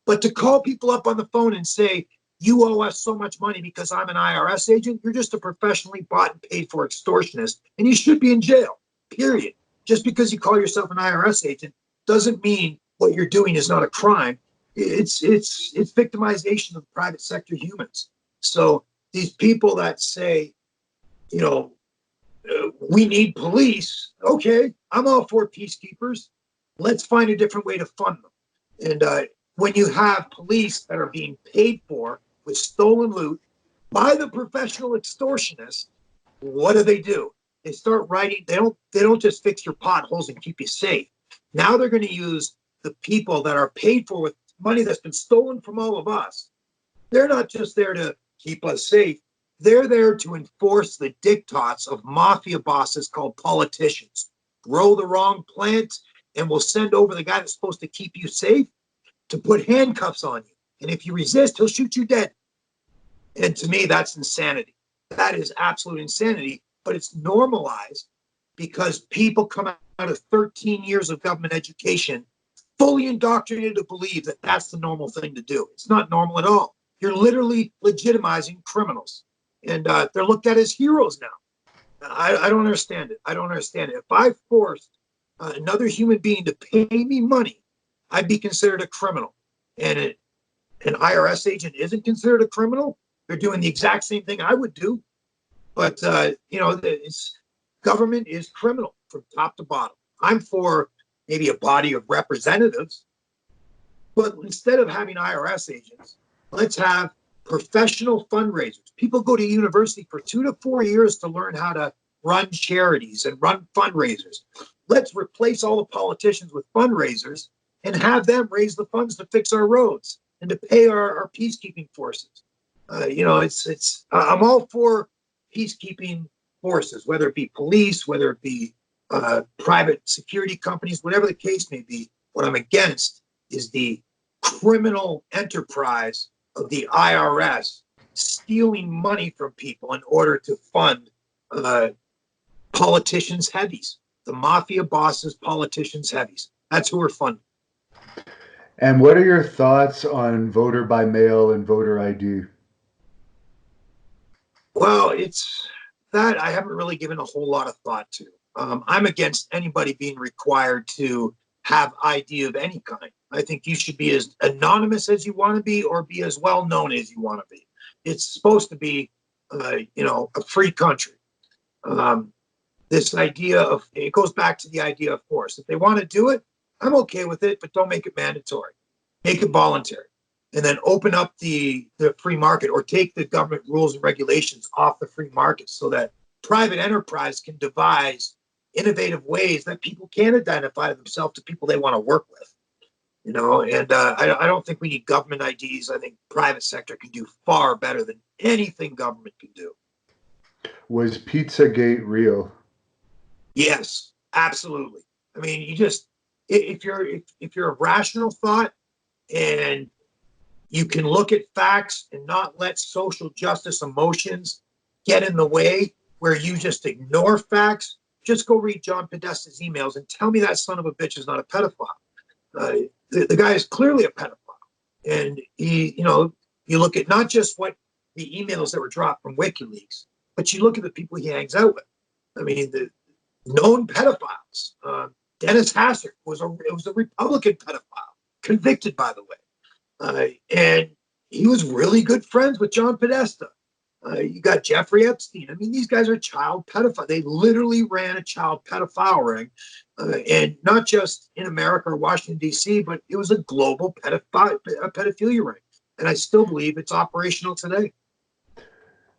But to call people up on the phone and say, you owe us so much money because I'm an IRS agent, you're just a professionally bought and paid for extortionist, and you should be in jail, period. Just because you call yourself an IRS agent doesn't mean what you're doing is not a crime. It's victimization of private sector humans. So these people that say, we need police. Okay, I'm all for peacekeepers. Let's find a different way to fund them. And when you have police that are being paid for with stolen loot by the professional extortionists, what do? They start writing. They don't just fix your potholes and keep you safe. Now they're going to use the people that are paid for with money that's been stolen from all of us. They're not just there to keep us safe. They're there to enforce the diktats of mafia bosses called politicians. Grow the wrong plant, and we'll send over the guy that's supposed to keep you safe to put handcuffs on you. And if you resist, he'll shoot you dead. And to me, that's insanity. That is absolute insanity, but it's normalized because people come out of 13 years of government education fully indoctrinated to believe that that's the normal thing to do. It's not normal at all. You're literally legitimizing criminals, and they're looked at as heroes now. I don't understand it. I don't understand it. If I forced another human being to pay me money, I'd be considered a criminal. And an IRS agent isn't considered a criminal. They're doing the exact same thing I would do. But, government is criminal from top to bottom. I'm for maybe a body of representatives, but instead of having IRS agents, let's have professional fundraisers. People go to university for 2 to 4 years to learn how to run charities and run fundraisers. Let's replace all the politicians with fundraisers and have them raise the funds to fix our roads and to pay our peacekeeping forces. I'm all for peacekeeping forces, whether it be police, whether it be private security companies, whatever the case may be. What I'm against is the criminal enterprise of the IRS stealing money from people in order to fund politicians' heavies, the mafia bosses, politicians' heavies. That's who we're funding. And what are your thoughts on voter by mail and voter ID? Well, it's that I haven't really given a whole lot of thought to. I'm against anybody being required to have ID of any kind. I think you should be as anonymous as you want to be or be as well known as you want to be. It's supposed to be, a free country. This idea of, it goes back to the idea of force. If they want to do it, I'm okay with it, but don't make it mandatory. Make it voluntary. And then open up the free market, or take the government rules and regulations off the free market so that private enterprise can devise innovative ways that people can identify themselves to people they want to work with. I don't think we need government IDs. I think private sector can do far better than anything government can do. Was Pizzagate real? Yes, absolutely. I mean, if you're a rational thought and you can look at facts and not let social justice emotions get in the way where you just ignore facts, just go read John Podesta's emails and tell me that son of a bitch is not a pedophile. The guy is clearly a pedophile. And you look at not just what the emails that were dropped from WikiLeaks, but you look at the people he hangs out with. I mean, the known pedophiles. Dennis Hassert was a Republican pedophile, convicted, by the way. And he was really good friends with John Podesta. You got Jeffrey Epstein. I mean, these guys are child pedophiles. They literally ran a child pedophile ring, and not just in America or Washington, D.C., but it was a global pedophilia ring. And I still believe it's operational today.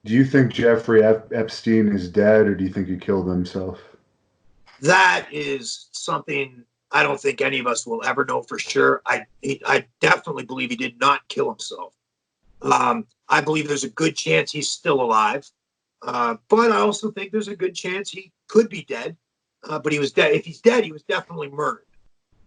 Do you think Jeffrey Epstein is dead, or do you think he killed himself? That is something I don't think any of us will ever know for sure. I definitely believe he did not kill himself. I believe there's a good chance he's still alive. But I also think there's a good chance he could be dead. But he was dead. If he's dead, he was definitely murdered.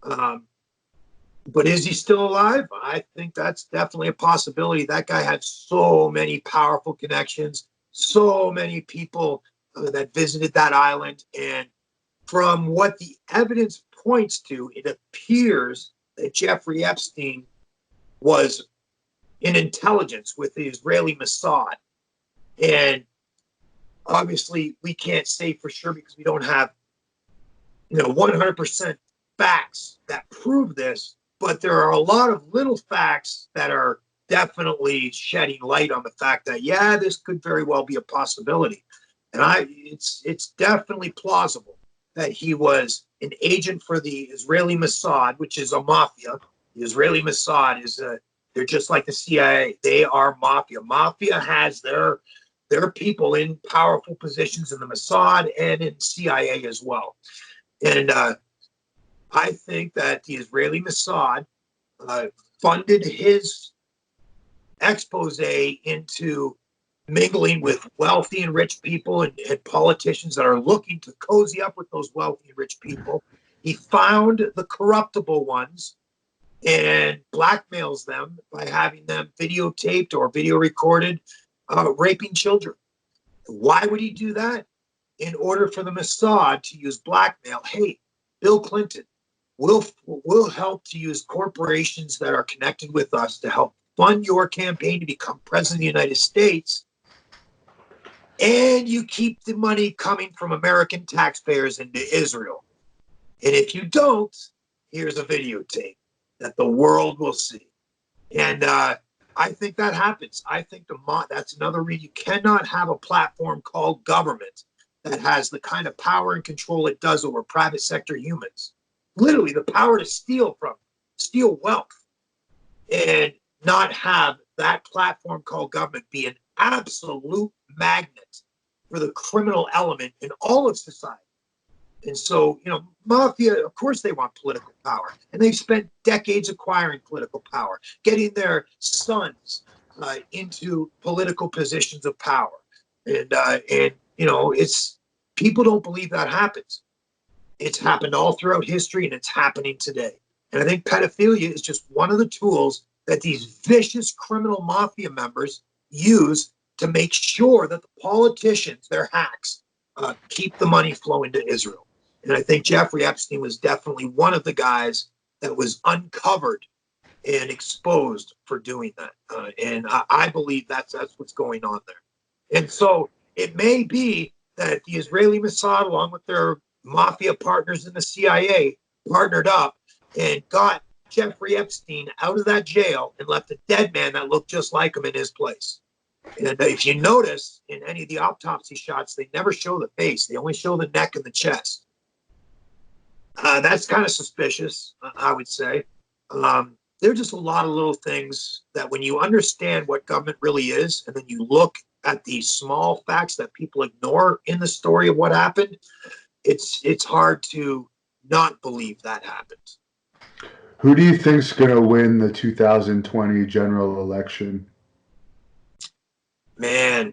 But is he still alive? I think that's definitely a possibility. That guy had so many powerful connections, so many people that visited that island. And from what the evidence points to, it appears that Jeffrey Epstein was in intelligence with the Israeli Mossad. And obviously, we can't say for sure because we don't have 100% facts that prove this. But there are a lot of little facts that are definitely shedding light on the fact that, yeah, this could very well be a possibility. And it's definitely plausible that he was an agent for the Israeli Mossad, which is a mafia. The Israeli Mossad they're just like the CIA. They are mafia. Mafia has their people in powerful positions in the Mossad and in CIA as well. And I think that the Israeli Mossad funded his expose into mingling with wealthy and rich people and politicians that are looking to cozy up with those wealthy and rich people. He found the corruptible ones and blackmails them by having them videotaped or video recorded raping children. Why would he do that? In order for the Mossad to use blackmail. Hey, Bill Clinton, we'll help to use corporations that are connected with us to help fund your campaign to become president of the United States. And you keep the money coming from American taxpayers into Israel. And if you don't, here's a videotape that the world will see. And I think that happens. I think that's another reason you cannot have a platform called government that has the kind of power and control it does over private sector humans. Literally the power to steal wealth, and not have that platform called government be an absolute magnet for the criminal element in all of society. And so, mafia, of course they want political power, and they've spent decades acquiring political power, getting their sons into political positions of power. And it's, people don't believe that happens. It's happened all throughout history, and it's happening today. And I think pedophilia is just one of the tools that these vicious criminal mafia members use to make sure that the politicians, their hacks, keep the money flowing to Israel. And I think Jeffrey Epstein was definitely one of the guys that was uncovered and exposed for doing that. And I believe that's what's going on there. And so it may be that the Israeli Mossad, along with their mafia partners in the CIA, partnered up and got Jeffrey Epstein out of that jail and left a dead man that looked just like him in his place. And if you notice in any of the autopsy shots, they never show the face. They only show the neck and the chest. That's kind of suspicious, I would say. There are just a lot of little things that when you understand what government really is, and then you look at the small facts that people ignore in the story of what happened, it's hard to not believe that happened. Who do you think's going to win the 2020 general election? Man,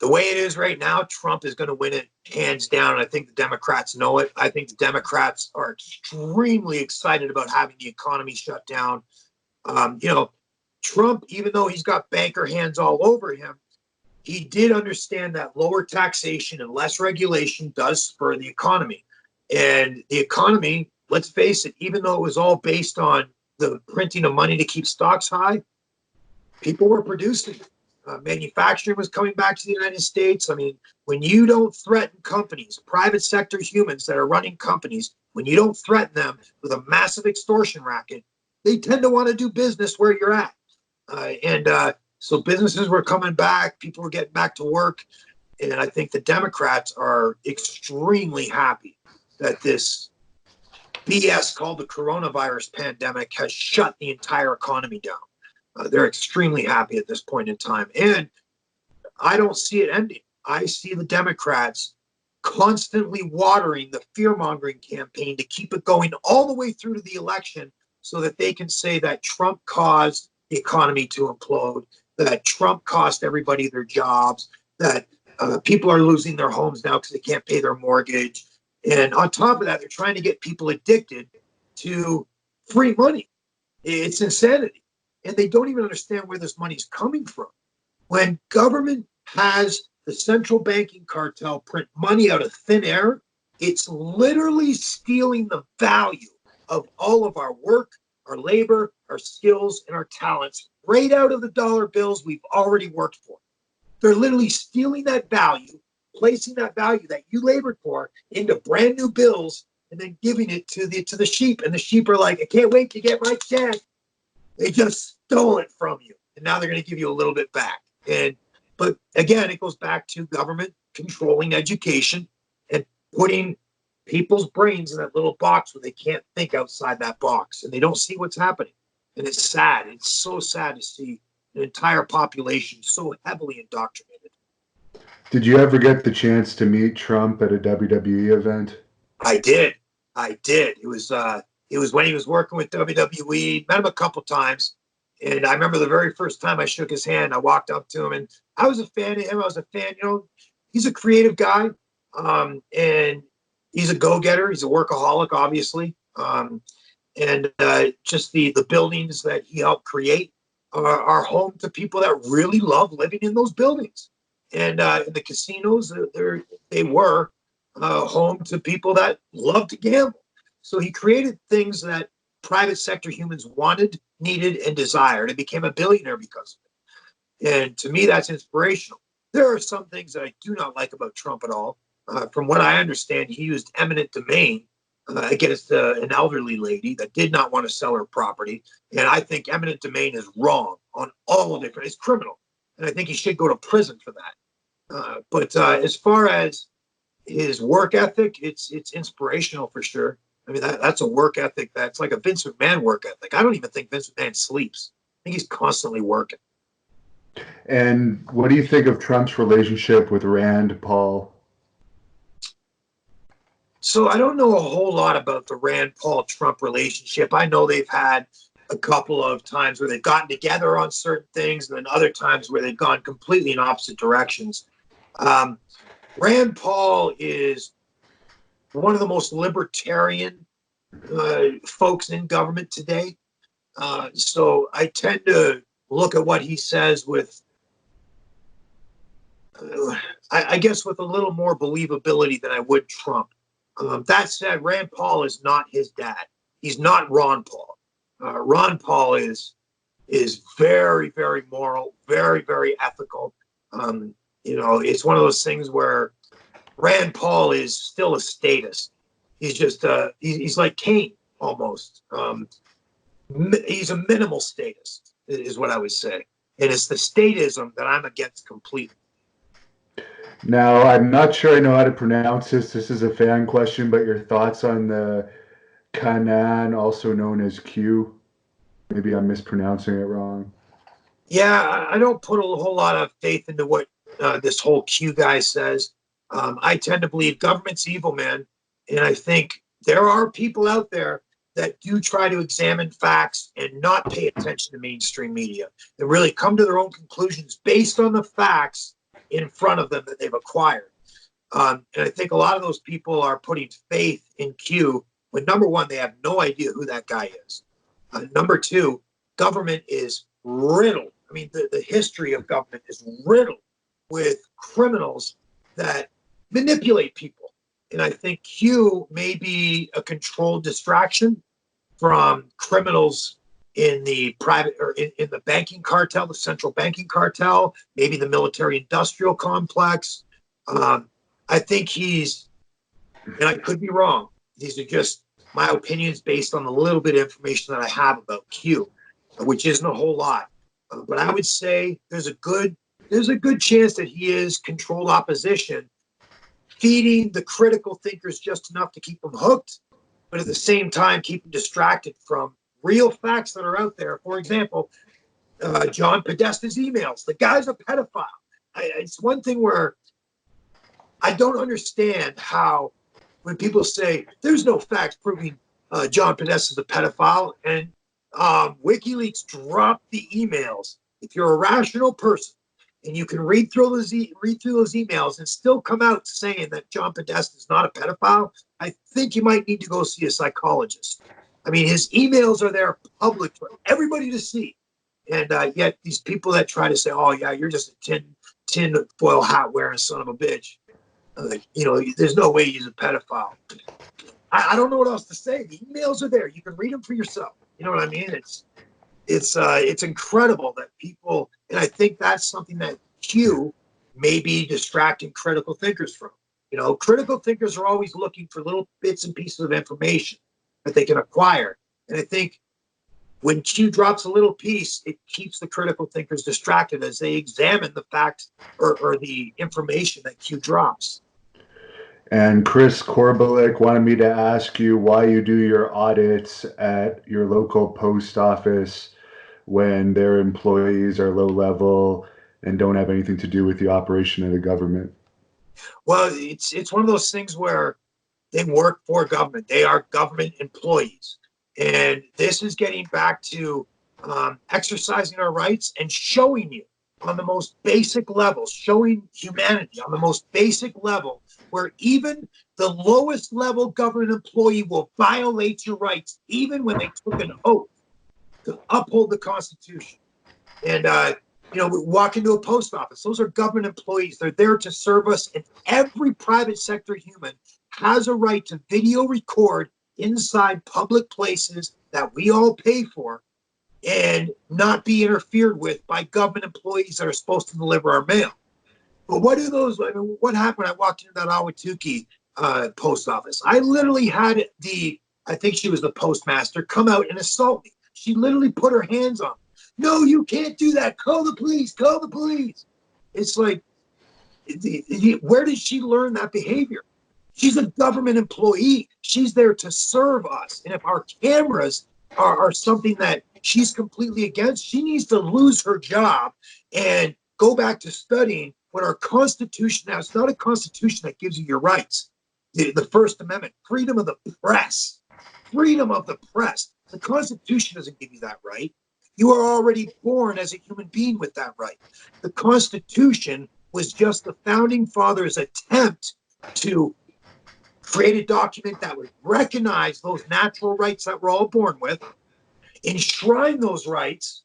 the way it is right now, Trump is going to win it hands down. I think the Democrats know it. I think the Democrats are extremely excited about having the economy shut down. Trump, even though he's got banker hands all over him, he did understand that lower taxation and less regulation does spur the economy. And the economy, let's face it, even though it was all based on the printing of money to keep stocks high, people were producing. Manufacturing was coming back to the United States. I mean, when you don't threaten companies, private sector humans that are running companies, when you don't threaten them with a massive extortion racket, they tend to want to do business where you're at. So businesses were coming back, people were getting back to work. And I think the Democrats are extremely happy that this BS called the coronavirus pandemic has shut the entire economy down. They're extremely happy at this point in time. And I don't see it ending. I see the Democrats constantly watering the fear-mongering campaign to keep it going all the way through to the election so that they can say that Trump caused the economy to implode, that Trump cost everybody their jobs, that people are losing their homes now because they can't pay their mortgage. And on top of that, they're trying to get people addicted to free money. It's insanity. And they don't even understand where this money is coming from. When government has the central banking cartel print money out of thin air, it's literally stealing the value of all of our work, our labor, our skills, and our talents right out of the dollar bills we've already worked for. They're literally stealing that value, placing that value that you labored for into brand new bills, and then giving it to the sheep. And the sheep are like, I can't wait to get my check. They just stole it from you, and now they're going to give you a little bit back. But again, it goes back to government controlling education and putting people's brains in that little box where they can't think outside that box, and they don't see what's happening. And it's sad. It's so sad to see an entire population so heavily indoctrinated. Did you ever get the chance to meet Trump at a WWE event? I did. It was when he was working with WWE. Met him a couple times. And I remember the very first time I shook his hand, I walked up to him, and I was a fan of him. I was a fan, he's a creative guy, and he's a go-getter. He's a workaholic, obviously. And just the buildings that he helped create are home to people that really love living in those buildings. And in the casinos, they were home to people that love to gamble. So he created things that private sector humans wanted, needed, and desired, and became a billionaire because of it. And to me, that's inspirational. There are some things that I do not like about Trump at all. From what I understand, he used eminent domain against an elderly lady that did not want to sell her property. And I think eminent domain is wrong on all different, it's criminal. And I think he should go to prison for that. But as far as his work ethic, it's inspirational for sure. I mean, that's a work ethic that's like a Vince McMahon work ethic. I don't even think Vince McMahon sleeps. I think he's constantly working. And what do you think of Trump's relationship with Rand Paul? So I don't know a whole lot about the Rand Paul Trump relationship. I know they've had a couple of times where they've gotten together on certain things, and then other times where they've gone completely in opposite directions. Rand Paul is one of the most libertarian folks in government today. So I tend to look at what he says with, I guess, with a little more believability than I would Trump. That said, Rand Paul is not his dad. He's not Ron Paul. Ron Paul is very, very moral, very, very ethical. It's one of those things where Rand Paul is still a statist. He's just he's like Kane almost. He's a minimal statist, is what I would say, and it's the statism that I'm against completely. Now, I'm not sure I know how to pronounce this. This is a fan question, but your thoughts on the Kanan, also known as Q? Maybe I'm mispronouncing it wrong. Yeah, I don't put a whole lot of faith into what this whole Q guy says. I tend to believe government's evil, man. And I think there are people out there that do try to examine facts and not pay attention to mainstream media. They really come to their own conclusions based on the facts in front of them that they've acquired. And I think a lot of those people are putting faith in Q when, number one, they have no idea who that guy is. Number two, government is riddled. I mean, the history of government is riddled with criminals that manipulate people. And I think Q may be a controlled distraction from criminals in the private or in the banking cartel, the central banking cartel, maybe the military industrial complex. I think he's, and I could be wrong, these are just my opinions based on the little bit of information that I have about Q, which isn't a whole lot. But I would say there's a good chance that he is controlled opposition, feeding the critical thinkers just enough to keep them hooked, but at the same time keep them distracted from real facts that are out there. For example, John Podesta's emails. The guy's a pedophile. It's one thing where I don't understand how when people say there's no facts proving John Podesta's a pedophile, and WikiLeaks dropped the emails. If you're a rational person and you can read through those emails and still come out saying that John Podesta is not a pedophile, I think you might need to go see a psychologist. I mean, his emails are there public for everybody to see. And yet these people that try to say, oh, yeah, you're just a tin foil hat wearing son of a bitch. There's no way he's a pedophile. I don't know what else to say. The emails are there. You can read them for yourself. You know what I mean? It's incredible that people, and I think that's something that Q may be distracting critical thinkers from. Critical thinkers are always looking for little bits and pieces of information that they can acquire. And I think when Q drops a little piece, it keeps the critical thinkers distracted as they examine the facts or the information that Q drops. And Chris Korbelik wanted me to ask you why you do your audits at your local post office when their employees are low level and don't have anything to do with the operation of the government. Well, it's one of those things where they work for government. They are government employees. And this is getting back to exercising our rights and showing you on the most basic level, showing humanity on the most basic level, where even the lowest level government employee will violate your rights, even when they took an oath to uphold the Constitution. And, we walk into a post office. Those are government employees. They're there to serve us. And every private sector human has a right to video record inside public places that we all pay for and not be interfered with by government employees that are supposed to deliver our mail. But what happened when I walked into that Ahwatukee post office? I literally had I think she was the postmaster, come out and assault me. She literally put her hands on me. No, you can't do that. Call the police. Call the police. It's like, where did she learn that behavior? She's a government employee. She's there to serve us. And if our cameras are something that she's completely against, she needs to lose her job and go back to studying what our Constitution now. It's not a Constitution that gives you your rights. The First Amendment, freedom of the press, freedom of the press. The Constitution doesn't give you that right. You are already born as a human being with that right. The Constitution was just the founding fathers' attempt to create a document that would recognize those natural rights that we're all born with, enshrine those rights,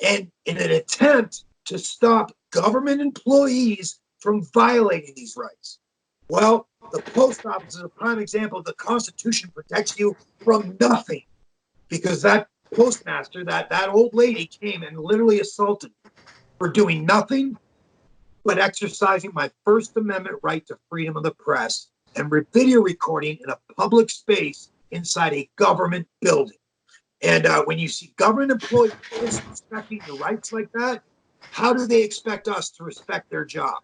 and in an attempt to stop government employees from violating these rights. Well, the post office is a prime example. The Constitution protects you from nothing, because that postmaster, that old lady, came and literally assaulted me for doing nothing but exercising my First Amendment right to freedom of the press and video recording in a public space inside a government building. And when you see government employees disrespecting your rights like that, how do they expect us to respect their job?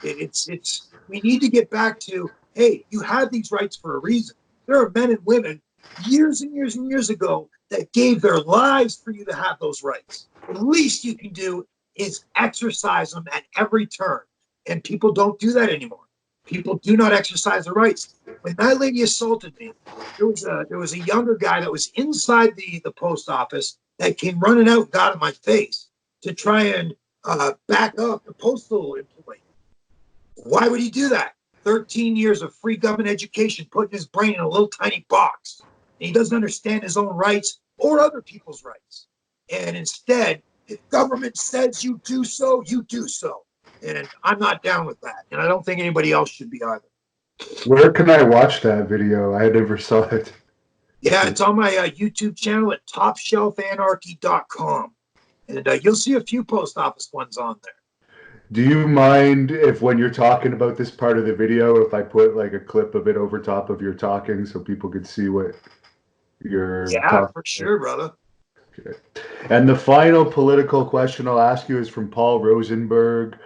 We need to get back to, hey, you had these rights for a reason. There are men and women years and years and years ago that gave their lives for you to have those rights. The least you can do is exercise them at every turn. And people don't do that anymore. People do not exercise their rights. When that lady assaulted me, there was a younger guy that was inside the post office that came running out and got in my face to try and back up the postal employee. Why would he do that? 13 years of free government education, putting his brain in a little tiny box. And he doesn't understand his own rights or other people's rights. And instead, if government says you do so, you do so. And I'm not down with that. And I don't think anybody else should be either. Where can I watch that video? I never saw it. Yeah, it's on my YouTube channel at topshelfanarchy.com. And you'll see a few post office ones on there. Do you mind if, when you're talking about this part of the video, if I put like a clip of it over top of your talking so people could see what you're talking for sure, brother. Okay. And the final political question I'll ask you is from Paul Rosenberg.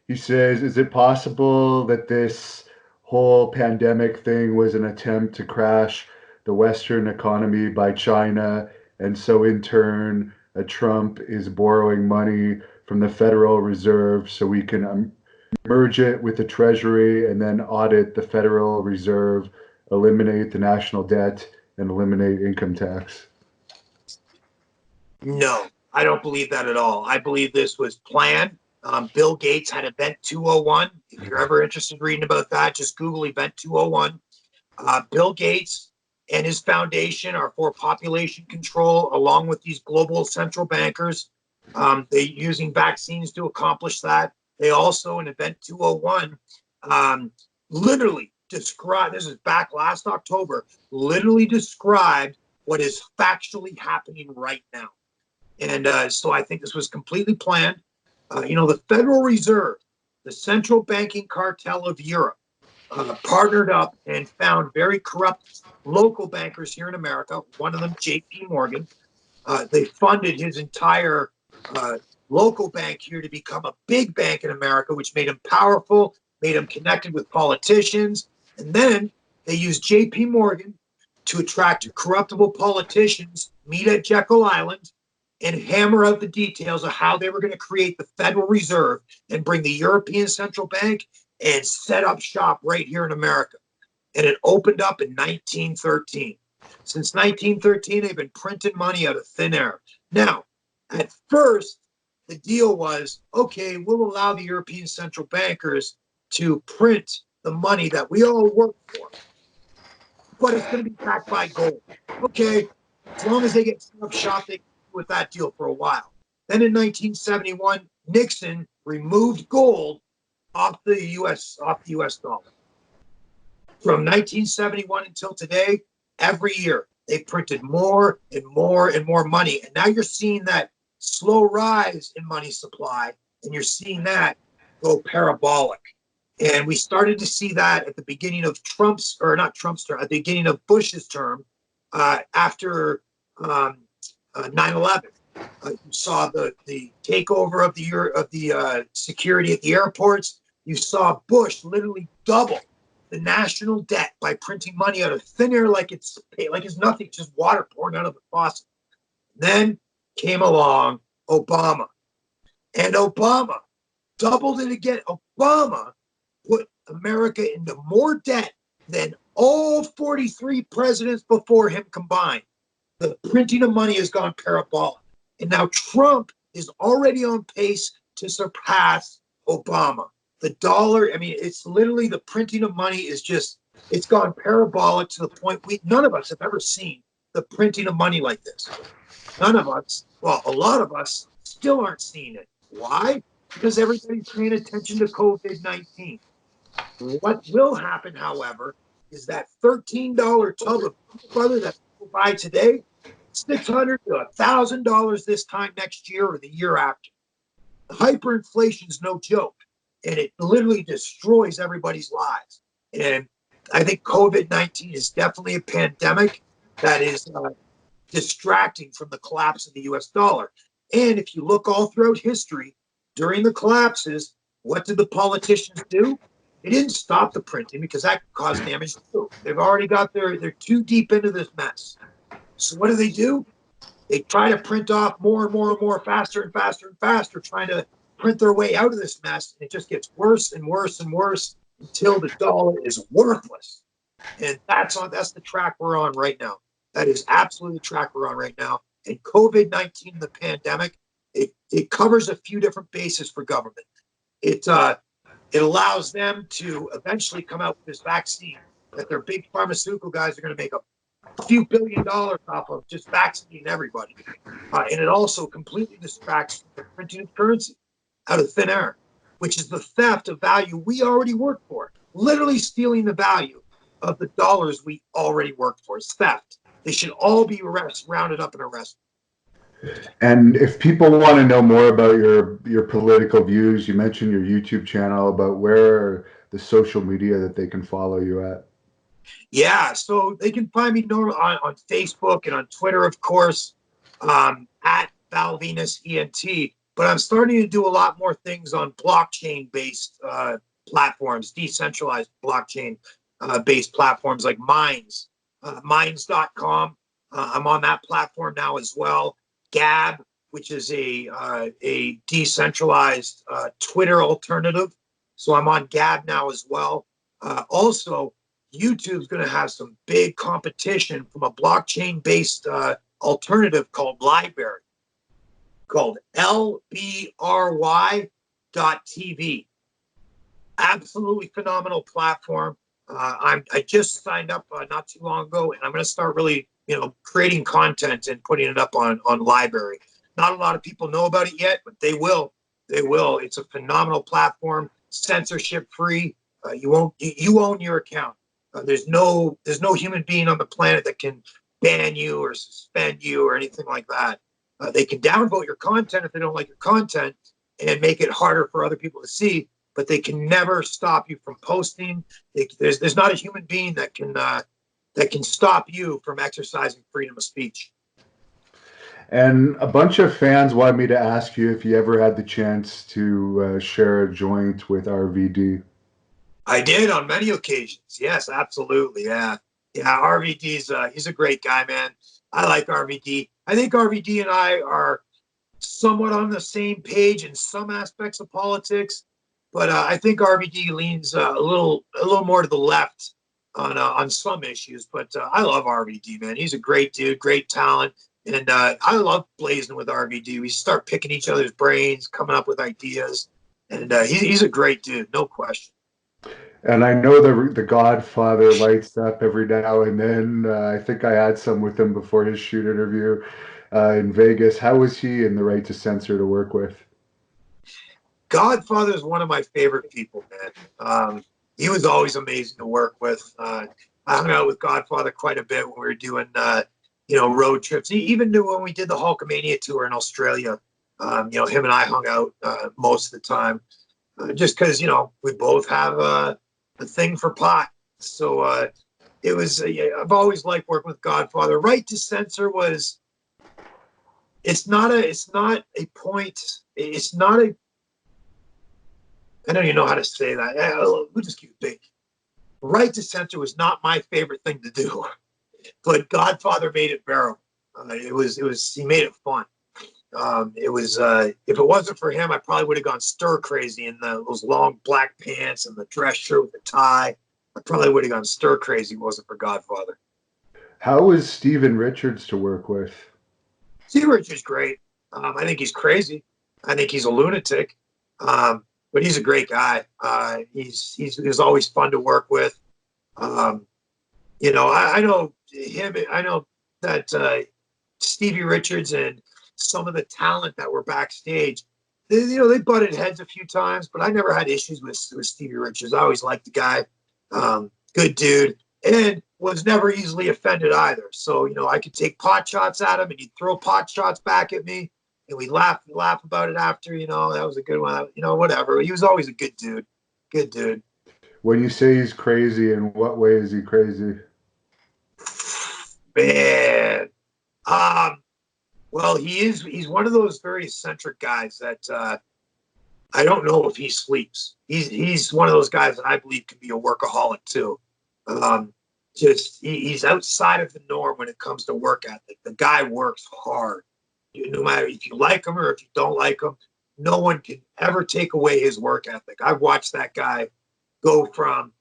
He says, is it possible that this whole pandemic thing was an attempt to crash the Western economy by China, and so in turn, Trump is borrowing money from the Federal Reserve so we can merge it with the Treasury and then audit the Federal Reserve, eliminate the national debt, and eliminate income tax? No, I don't believe that at all. I believe this was planned. Bill Gates had Event 201. If you're ever interested in reading about that, just Google Event 201. Bill Gates and his foundation are for population control, along with these global central bankers. They're using vaccines to accomplish that. They also, in Event 201, literally described, this is back last October, literally described what is factually happening right now. And so I think this was completely planned. The Federal Reserve, the central banking cartel of Europe, partnered up and found very corrupt local bankers here in America, one of them, J.P. Morgan. They funded his entire local bank here to become a big bank in America, which made him powerful, made him connected with politicians. And then they used J.P. Morgan to attract corruptible politicians, meet at Jekyll Island, and hammer out the details of how they were going to create the Federal Reserve and bring the European Central Bank and set up shop right here in America. And it opened up in 1913. Since 1913, they've been printing money out of thin air. Now, At first, the deal was, okay, we'll allow the European central bankers to print the money that we all work for, but it's going to be backed by gold. Okay, as long as they get set up shop, they can do with that deal for a while. Then in 1971, Nixon removed gold off the U.S. dollar. From 1971 until today, every year they printed more and more and more money, and now you're seeing that slow rise in money supply, and you're seeing that go parabolic. And we started to see that at the beginning of Trump's, or not Trump's term, at the beginning of Bush's term, after 9/11. You saw the takeover of the security at the airports. You saw Bush literally double the national debt by printing money out of thin air like it's nothing, just water pouring out of the faucet. Then came along Obama, and Obama doubled it again. Obama put America into more debt than all 43 presidents before him combined. The printing of money has gone parabolic. And now Trump is already on pace to surpass Obama. The dollar, I mean, it's literally the printing of money is just, it's gone parabolic to the point none of us have ever seen the printing of money like this. None of us, well, a lot of us still aren't seeing it. Why? Because everybody's paying attention to COVID-19. What will happen, however, is that $13 tub of butter that people buy today, $600 to $1,000 this time next year or the year after. Hyperinflation is no joke, and it literally destroys everybody's lives. And I think COVID-19 is definitely a pandemic that is distracting from the collapse of the U.S. dollar. And if you look all throughout history, during the collapses, what did the politicians do? They didn't stop the printing because that caused damage too. They've already got they're too deep into this mess. So what do? They try to print off more and more and more, faster and faster and faster, trying to print their way out of this mess. And it just gets worse and worse and worse until the dollar is worthless. And that's the track we're on right now. That is absolutely the track we're on right now. And COVID-19, the pandemic, it covers a few different bases for government. It allows them to eventually come out with this vaccine that their big pharmaceutical guys are going to make a few $1 billion off of just vaccinating everybody. And it also completely distracts the printing of currency out of thin air, which is the theft of value we already work for. Literally stealing the value of the dollars we already work for. It's theft. They should all be rounded up and arrested. And if people want to know more about your political views, you mentioned your YouTube channel, about where the social media that they can follow you at. Yeah, so they can find me on Facebook and on Twitter, of course, at Val Venis ENT. But I'm starting to do a lot more things on blockchain-based platforms, decentralized blockchain-based platforms like Minds, Minds.com. I'm on that platform now as well. Gab, which is a decentralized Twitter alternative. So I'm on Gab now as well. Also, YouTube's going to have some big competition from a blockchain-based alternative called LBRY, called LBRY.TV. Absolutely phenomenal platform. I just signed up not too long ago, and I'm going to start really, creating content and putting it up on LBRY. Not a lot of people know about it yet, but they will. They will. It's a phenomenal platform, censorship free. You own your account. There's no human being on the planet that can ban you or suspend you or anything like that. They can downvote your content if they don't like your content and make it harder for other people to see, but they can never stop you from posting. There's not a human being that can stop you from exercising freedom of speech. And a bunch of fans wanted me to ask you if you ever had the chance to share a joint with RVD. I did on many occasions. Yes, absolutely. Yeah. RVD's he's a great guy, man. I like RVD. I think RVD and I are somewhat on the same page in some aspects of politics, but I think RVD leans a little more to the left on some issues. But I love RVD, man. He's a great dude, great talent. And I love blazing with RVD. We start picking each other's brains, coming up with ideas. And he's a great dude, no question. And I know the Godfather lights up every now and then. I think I had some with him before his shoot interview in Vegas. How was he in the Right to Censor to work with? Godfather is one of my favorite people, man. He was always amazing to work with. I hung out with Godfather quite a bit when we were doing, road trips. He even knew when we did the Hulkamania tour in Australia. Him and I hung out most of the time, just because we both have a thing for pot. So it was. I've always liked working with Godfather. Right to Censor was. It's not a point. It's not a. I don't even know how to say that. We'll just keep it big. Right to Censor was not my favorite thing to do, but Godfather made it bearable. He made it fun. If it wasn't for him, I probably would have gone stir crazy in those long black pants and the dress shirt with the tie. I probably would have gone stir crazy if it wasn't for Godfather. How was Steven Richards to work with? Steve Richards great. I think he's crazy. I think he's a lunatic. But he's a great guy. He's always fun to work with. I know him. I know that Stevie Richards and some of the talent that were backstage, they butted heads a few times, but I never had issues with Stevie Richards. I always liked the guy. Good dude, and was never easily offended either. So I could take pot shots at him, and he'd throw pot shots back at me. And we laugh about it after, that was a good one, whatever. He was always a good dude. Good dude. When you say he's crazy, in what way is he crazy? Man. Well, he's one of those very eccentric guys that I don't know if he sleeps. He's one of those guys that I believe can be a workaholic too. He's outside of the norm when it comes to work ethic. The guy works hard. No matter if you like him or if you don't like him, no one can ever take away his work ethic. I've watched that guy go from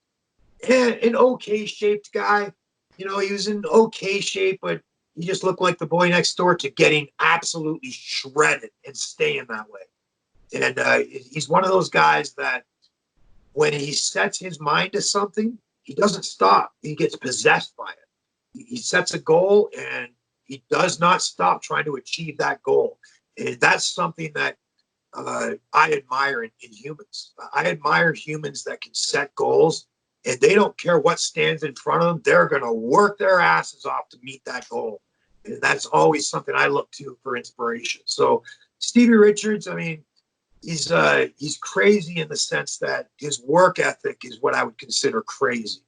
an okay shaped guy. He was in okay shape, but he just looked like the boy next door, to getting absolutely shredded and staying that way. And he's one of those guys that when he sets his mind to something, he doesn't stop. He gets possessed by it. He sets a goal and he does not stop trying to achieve that goal. And that's something that I admire in humans. I admire humans that can set goals and they don't care what stands in front of them. They're going to work their asses off to meet that goal. And that's always something I look to for inspiration. So Stevie Richards, he's crazy in the sense that his work ethic is what I would consider crazy.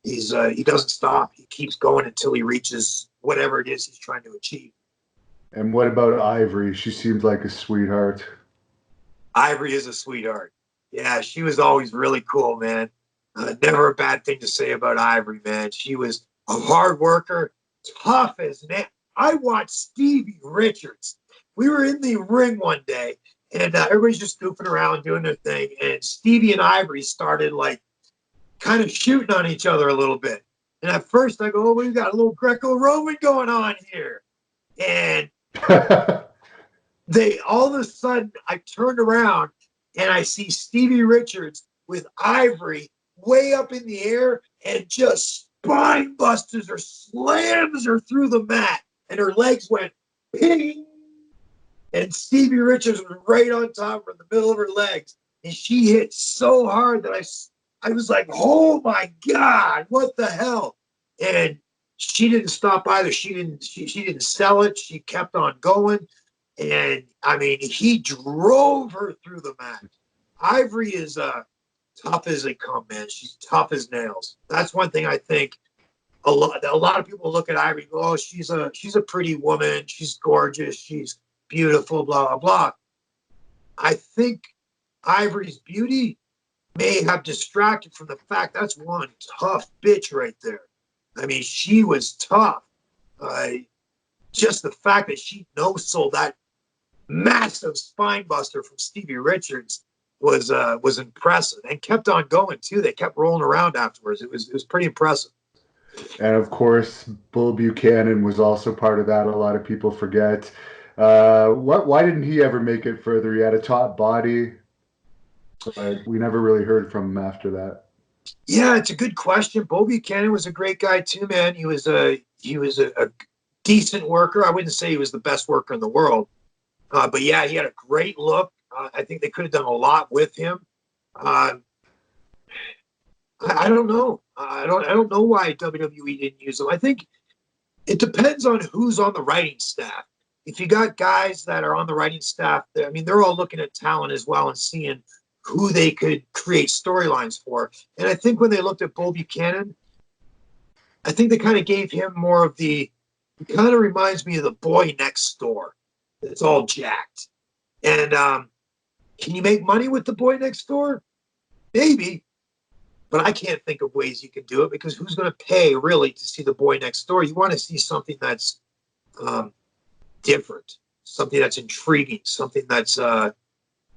He doesn't stop. He keeps going until he reaches whatever it is he's trying to achieve. And what about Ivory? She seems like a sweetheart. Ivory is a sweetheart. Yeah, she was always really cool, man. Never a bad thing to say about Ivory, man. She was a hard worker, tough as nails. I watched Stevie Richards. We were in the ring one day, and everybody's just goofing around doing their thing. And Stevie and Ivory started kind of shooting on each other a little bit. And at first I go, we've got a little Greco-Roman going on here. And all of a sudden I turned around and I see Stevie Richards with Ivory way up in the air and just spine busters her, slams her through the mat. And her legs went ping. And Stevie Richards was right on top of her in the middle of her legs. And she hit so hard that I was like, oh my God, what the hell? And she didn't stop either. She didn't sell it. She kept on going. And he drove her through the mat. Ivory is tough as they come, man. She's tough as nails. That's one thing I think a lot of people look at Ivory and go, oh, she's a pretty woman. She's gorgeous. She's beautiful, blah, blah, blah. I think Ivory's beauty may have distracted from the fact that's one tough bitch right there. She was tough. Just the fact that she no-sold that massive spine buster from Stevie Richards was impressive, and kept on going too. They kept rolling around afterwards. It was pretty impressive. And of course, Bull Buchanan was also part of that. A lot of people forget. Why didn't he ever make it further? He had a top body, but we never really heard from him after that. Yeah, it's a good question. Bo Buchanan was a great guy too, man. He was a decent worker. I wouldn't say he was the best worker in the world, but yeah, he had a great look. I think they could have done a lot with him. Uh, I don't know. I don't know why WWE didn't use him. I think it depends on who's on the writing staff. If you got guys that are on the writing staff, I mean, they're all looking at talent as well and seeing who they could create storylines for. And I think when they looked at Bull Buchanan, I think they kind of gave him more of the. It kind of reminds me of the boy next door. It's all jacked. And can you make money with the boy next door? Maybe, but I can't think of ways you can do it because who's going to pay really to see the boy next door? You want to see something that's um, different, something that's intriguing, something that's now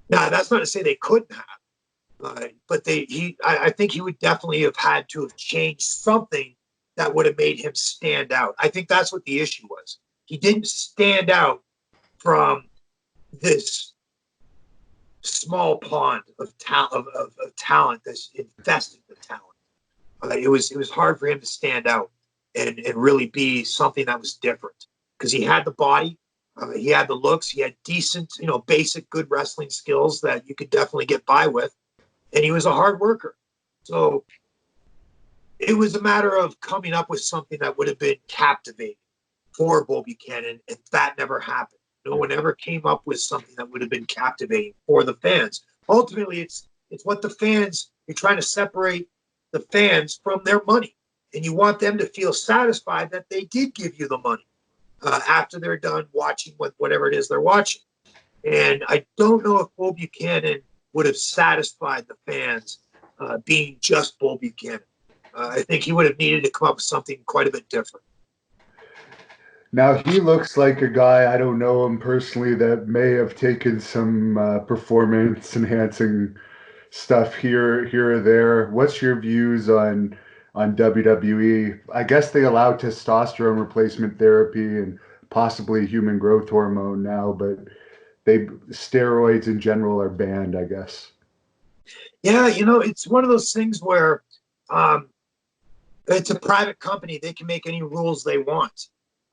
that's not to say they couldn't have, but I think he would definitely have had to have changed something that would have made him stand out. I think that's what the issue was. He didn't stand out from this small pond of talent that's infested with talent. It was hard for him to stand out and really be something that was different because he had the body, he had the looks, he had decent, basic good wrestling skills that you could definitely get by with, and he was a hard worker. So it was a matter of coming up with something that would have been captivating for Bull Buchanan, and that never happened. No one ever came up with something that would have been captivating for the fans. Ultimately, it's what the fans. You're trying to separate the fans from their money, and you want them to feel satisfied that they did give you the money after they're done watching whatever it is they're watching. And I don't know if Bull Buchanan would have satisfied the fans being just Bull Buchanan. I think he would have needed to come up with something quite a bit different. Now he looks like a guy, I don't know him personally, that may have taken some performance enhancing stuff here or there. What's your views on WWE? I guess they allow testosterone replacement therapy and possibly human growth hormone now, but they steroids in general are banned, I guess. Yeah, it's one of those things where um, it's a private company. They can make any rules they want.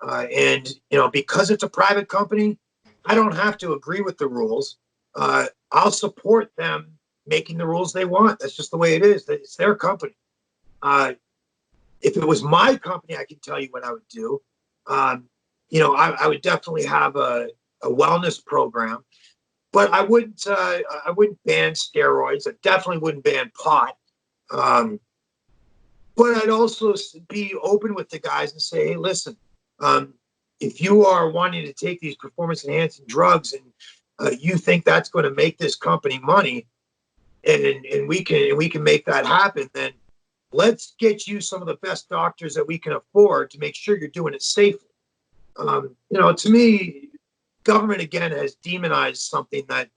And, because it's a private company, I don't have to agree with the rules. I'll support them making the rules they want. That's just the way it is. It's their company. If it was my company, I can tell you what I would do. I would definitely have a wellness program, but I wouldn't ban steroids. I definitely wouldn't ban pot. Um, but I'd also be open with the guys and say, hey, listen, um, if you are wanting to take these performance enhancing drugs and you think that's going to make this company money, and we can make that happen, then let's get you some of the best doctors that we can afford to make sure you're doing it safely. To me, government again has demonized something that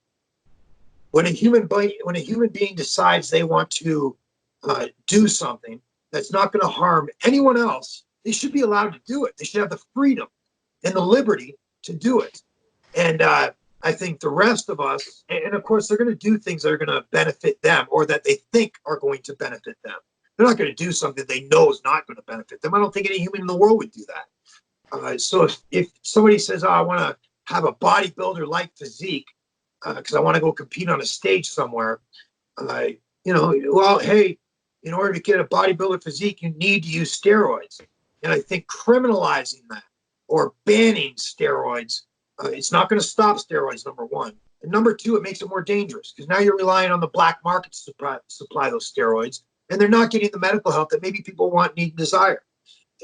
when a human being decides they want to do something that's not going to harm anyone else, they should be allowed to do it. They should have the freedom and the liberty to do it. And I think the rest of us, and of course, they're going to do things that are going to benefit them or that they think are going to benefit them. They're not going to do something they know is not going to benefit them. I don't think any human in the world would do that. So if somebody says, oh, I want to have a bodybuilder-like physique because I want to go compete on a stage somewhere, well, hey, in order to get a bodybuilder physique, you need to use steroids. And I think criminalizing that or banning steroids, it's not going to stop steroids, number one. And number two, it makes it more dangerous because now you're relying on the black market to supply those steroids, and they're not getting the medical help that maybe people want, need, and desire.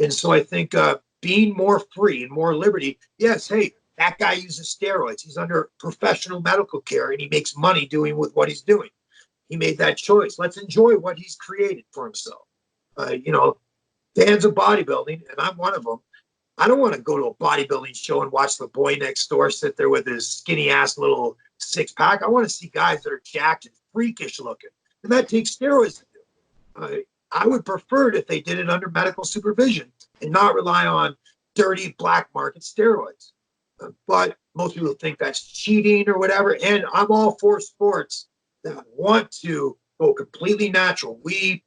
And so I think being more free and more liberty, yes, hey, that guy uses steroids. He's under professional medical care and he makes money doing with what he's doing. He made that choice. Let's enjoy what he's created for himself. Fans of bodybuilding, and I'm one of them. I don't want to go to a bodybuilding show and watch the boy next door sit there with his skinny ass little six pack. I want to see guys that are jacked and freakish looking, and that takes steroids to do. I would prefer it if they did it under medical supervision and not rely on dirty black market steroids. But most people think that's cheating or whatever. And I'm all for sports that want to go completely natural. We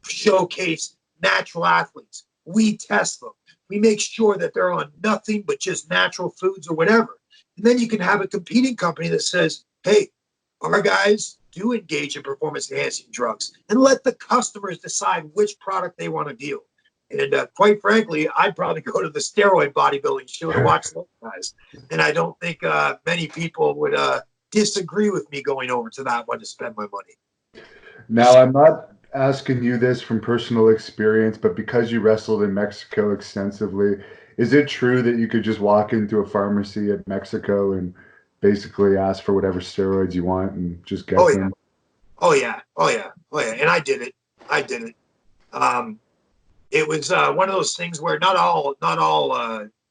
showcase natural athletes. We test them. We make sure that they're on nothing but just natural foods or whatever. And then you can have a competing company that says, hey, our guys do engage in performance enhancing drugs, and let the customers decide which product they want to deal. And quite frankly, I'd probably go to the steroid bodybuilding show to watch those guys. And I don't think many people would disagree with me going over to that one to spend my money. Now, I'm not asking you this from personal experience, but because you wrestled in Mexico extensively, is it true that you could just walk into a pharmacy at Mexico and basically ask for whatever steroids you want and just get Oh yeah, them? oh yeah, oh yeah, oh yeah. And I did it. I did it. It was one of those things where not all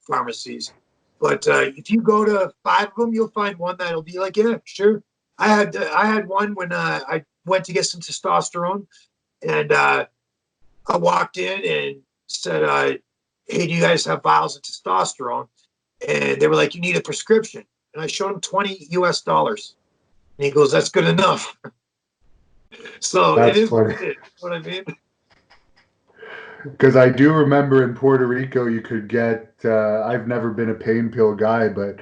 pharmacies, but if you go to 5 of them, you'll find one that'll be like, yeah, sure. I had one when I went to get some testosterone, and I walked in and said, "Hey, do you guys have vials of testosterone?" And they were like, "You need a prescription." And I showed him $20 US, and he goes, "That's good enough." So it That's is what funny. it is. What I mean? Because I do remember in Puerto Rico, you could get, I've never been a pain pill guy, but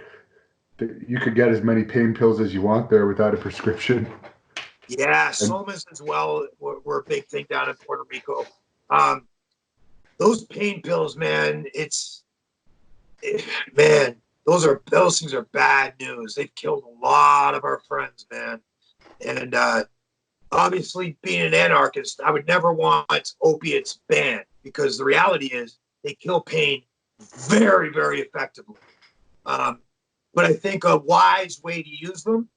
you could get as many pain pills as you want there without a prescription. Yeah, And somas as well were a big thing down in Puerto Rico. Um, those pain pills, man, man, those things are bad news. They've killed a lot of our friends, man. And obviously, being an anarchist, I would never want opiates banned, because the reality is they kill pain very, very effectively. Um, but I think a wise way to use them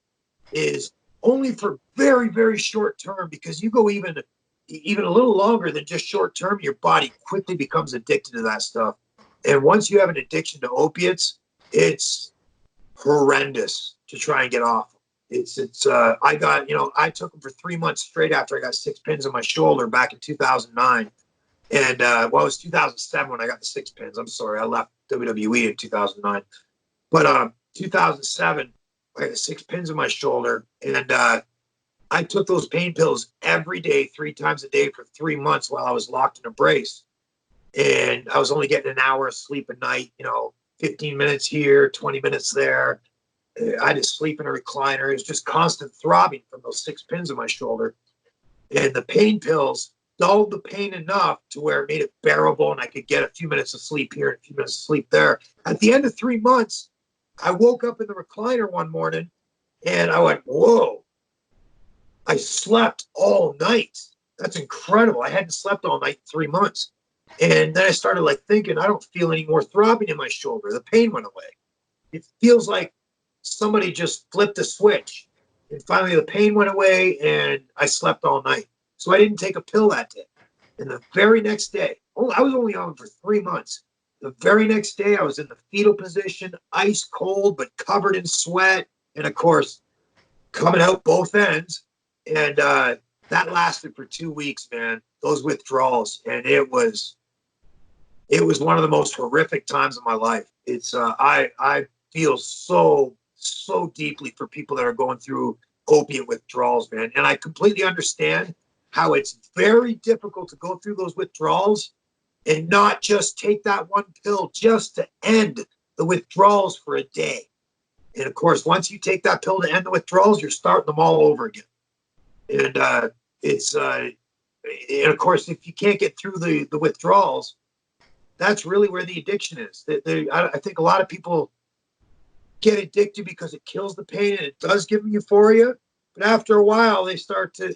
is only for very, very short term, because you go even a little longer than just short term, your body quickly becomes addicted to that stuff. And once you have an addiction to opiates, it's horrendous to try and get off. I got, I took them for 3 months straight after I got 6 pins in my shoulder back in 2009. And well, it was 2007 when I got the 6 pins. I'm sorry, I left WWE in 2009. But 2007, I had 6 pins in my shoulder, and I took those pain pills every day, 3 times a day for 3 months while I was locked in a brace. And I was only getting an hour of sleep a night, 15 minutes here, 20 minutes there. I had to sleep in a recliner. It was just constant throbbing from those 6 pins in my shoulder. And the pain pills dulled the pain enough to where it made it bearable, and I could get a few minutes of sleep here and a few minutes of sleep there. At the end of 3 months, I woke up in the recliner one morning and I went, whoa, I slept all night. That's incredible. I hadn't slept all night in 3 months. And then I started thinking, I don't feel any more throbbing in my shoulder. The pain went away. It feels like somebody just flipped a switch. And finally the pain went away and I slept all night. So I didn't take a pill that day. And the very next day, I was only on for 3 months. The very next day, I was in the fetal position, ice cold, but covered in sweat. And of course, coming out both ends. And that lasted for 2 weeks, man, those withdrawals. And it was one of the most horrific times of my life. It's I feel so deeply for people that are going through opiate withdrawals, man. And I completely understand how it's very difficult to go through those withdrawals and not just take that one pill just to end the withdrawals for a day. And of course, once you take that pill to end the withdrawals, you're starting them all over again. And and of course, if you can't get through the withdrawals, that's really where the addiction is. I think a lot of people get addicted because it kills the pain and it does give them euphoria. But after a while,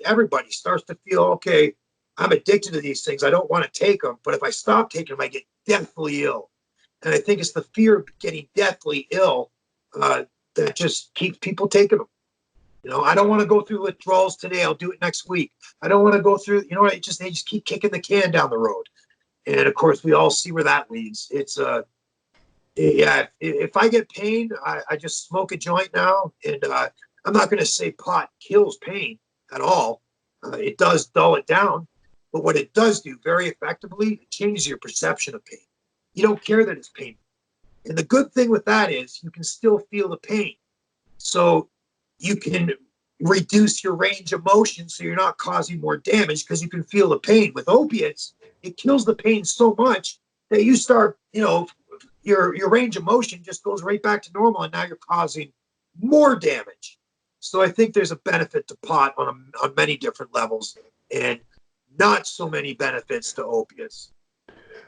everybody starts to feel, okay, I'm addicted to these things. I don't want to take them. But if I stop taking them, I get deathly ill. And I think it's the fear of getting deathly ill that just keeps people taking them. I don't want to go through withdrawals today. I'll do it next week. I don't want to go through, they just keep kicking the can down the road. And of course, we all see where that leads. It's yeah, if I get pain, I just smoke a joint now. And I'm not going to say pot kills pain at all. It does dull it down. But what it does do very effectively, it changes your perception of pain. You don't care that it's painful. And the good thing with that is you can still feel the pain. So you can reduce your range of motion so you're not causing more damage because you can feel the pain. With opiates, it kills the pain so much that you start, your range of motion just goes right back to normal, and now you're causing more damage. So I think there's a benefit to pot on many different levels, and not so many benefits to opiates.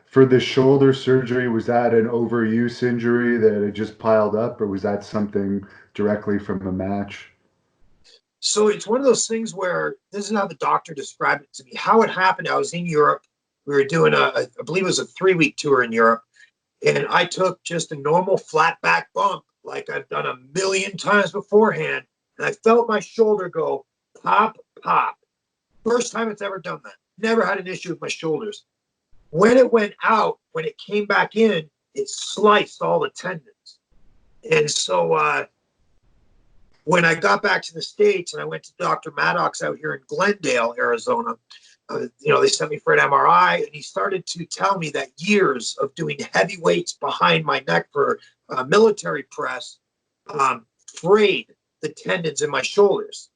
For the shoulder surgery, was that an overuse injury that had just piled up, or was that something directly from a match? So it's one of those things where this is how the doctor described it to me. How it happened, I was in Europe. We were doing I believe it was a 3-week tour in Europe. And I took just a normal flat back bump like I've done a million times beforehand. And I felt my shoulder go pop, pop. First time it's ever done that. Never had an issue with my shoulders. When it went out, when it came back in, it sliced all the tendons. And so when I got back to the States and I went to Dr. Maddox out here in Glendale, Arizona, they sent me for an MRI, and he started to tell me that years of doing heavy weights behind my neck for military press frayed the tendons in my shoulders.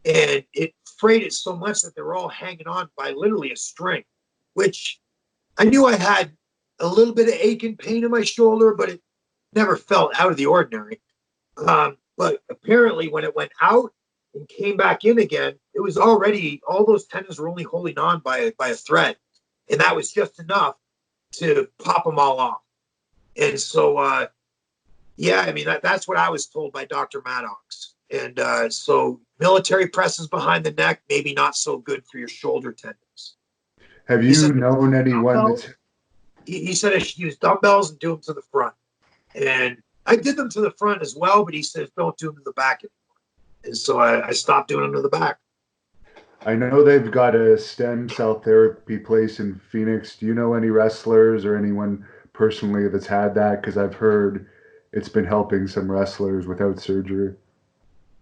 And it frayed it so much that they were all hanging on by literally a string, which I knew I had a little bit of ache and pain in my shoulder, but it never felt out of the ordinary. But apparently when it went out and came back in again, it was already, all those tendons were only holding on by a thread. And that was just enough to pop them all off. And so, that's what I was told by Dr. Maddox. And so military presses behind the neck, maybe not so good for your shoulder tendons. Have you known anyone that's... He said I should use dumbbells and do them to the front. And I did them to the front as well, but he says don't do them to the back anymore. And so I stopped doing them to the back. I know they've got a stem cell therapy place in Phoenix. Do you know any wrestlers or anyone personally that's had that? Because I've heard it's been helping some wrestlers without surgery.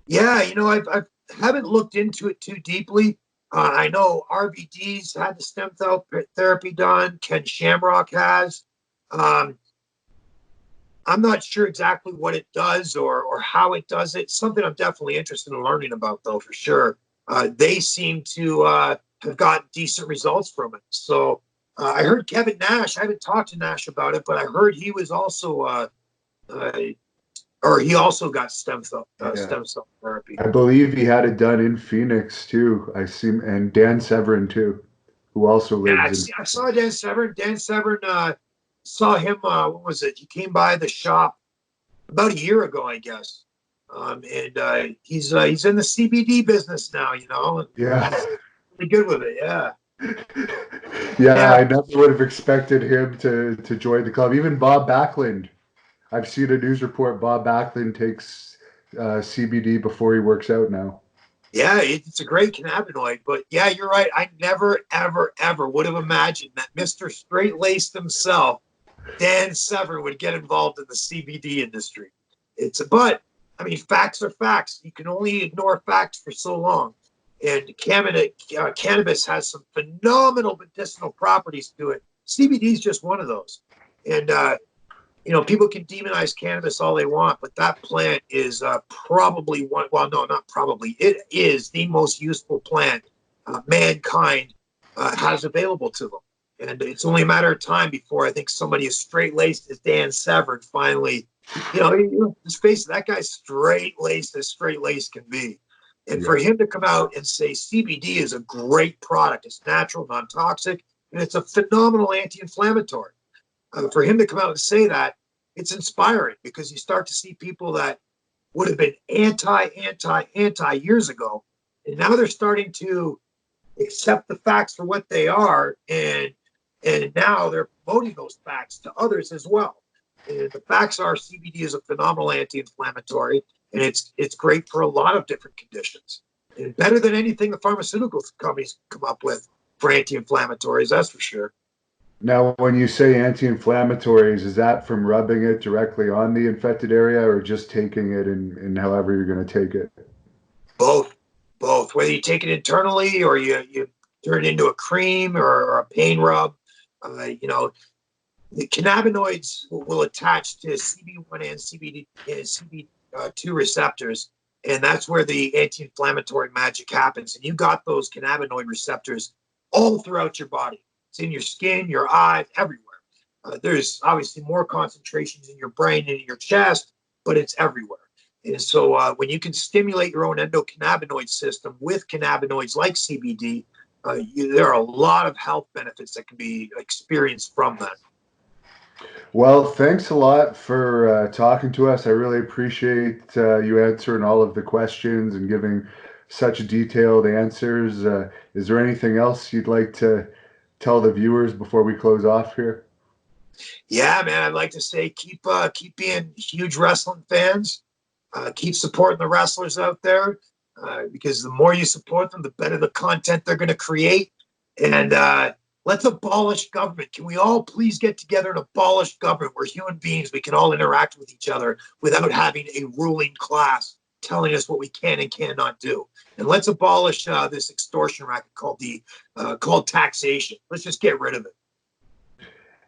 Yeah, I haven't looked into it too deeply. I know RVD's had the stem cell therapy done. Ken Shamrock has. I'm not sure exactly what it does or how it does it. Something I'm definitely interested in learning about, though, for sure. They seem to have gotten decent results from it. So I heard Kevin Nash. I haven't talked to Nash about it, but I heard he was also, he also got stem cell therapy. I believe he had it done in Phoenix too. And Dan Severn too, who also lives I saw Dan Severn. Dan Severn. Saw him, what was it? He came by the shop about a year ago, I guess. And he's in the CBD business now, Yeah. He's really good with it, yeah. Yeah, I never would have expected him to join the club. Even Bob Backlund. I've seen a news report. Bob Backlund takes CBD before he works out now. Yeah, it's a great cannabinoid. But yeah, you're right. I never, ever, ever would have imagined that Mr. Straight-Laced himself, Dan Severn, would get involved in the CBD industry. But facts are facts. You can only ignore facts for so long. And cannabis has some phenomenal medicinal properties to it. CBD is just one of those. And, people can demonize cannabis all they want, but that plant is probably one, well, no, not probably. It is the most useful plant mankind has available to them. And it's only a matter of time before I think somebody as straight-laced as Dan Severn finally, let's face it, that guy's straight-laced as straight-laced can be. And for him to come out and say CBD is a great product, it's natural, non-toxic, and it's a phenomenal anti-inflammatory. For him to come out and say that, it's inspiring because you start to see people that would have been anti years ago. And now they're starting to accept the facts for what they are. And now they're promoting those facts to others as well. And the facts are CBD is a phenomenal anti-inflammatory, and it's great for a lot of different conditions. And better than anything the pharmaceutical companies come up with for anti-inflammatories, that's for sure. Now, when you say anti-inflammatories, is that from rubbing it directly on the infected area or just taking it in however you're going to take it? Both. Whether you take it internally or you turn it into a cream or a pain rub. The cannabinoids will attach to CB1 and CB2 receptors, and that's where the anti-inflammatory magic happens. And you got those cannabinoid receptors all throughout your body. It's in your skin, your eyes, everywhere. There's obviously more concentrations in your brain and in your chest, but it's everywhere. And so when you can stimulate your own endocannabinoid system with cannabinoids like CBD, there are a lot of health benefits that can be experienced from that. Well, thanks a lot for talking to us. I really appreciate you answering all of the questions and giving such detailed answers. Is there anything else you'd like to tell the viewers before we close off here? Yeah, man, I'd like to say keep being huge wrestling fans. Keep supporting the wrestlers out there, because the more you support them, the better the content they're going to create. And let's abolish government. Can we all please get together and abolish government? We're human beings. We can all interact with each other without having a ruling class telling us what we can and cannot do. And let's abolish this extortion racket called taxation. Let's just get rid of it.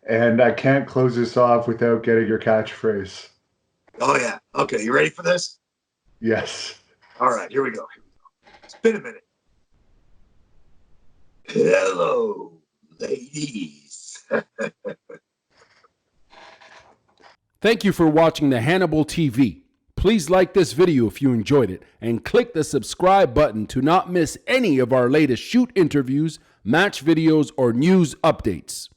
And I can't close this off without getting your catchphrase. Oh, yeah. Okay, you ready for this? Yes. All right, here we go. It's been a minute. Hello, ladies. Thank you for watching the Hannibal TV. Please like this video if you enjoyed it and click the subscribe button to not miss any of our latest shoot interviews, match videos, or news updates.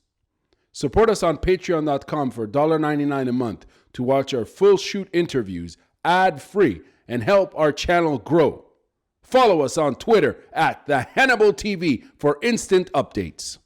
Support us on patreon.com for $1.99 a month to watch our full shoot interviews ad-free and help our channel grow. Follow us on Twitter at the Hannibal TV for instant updates.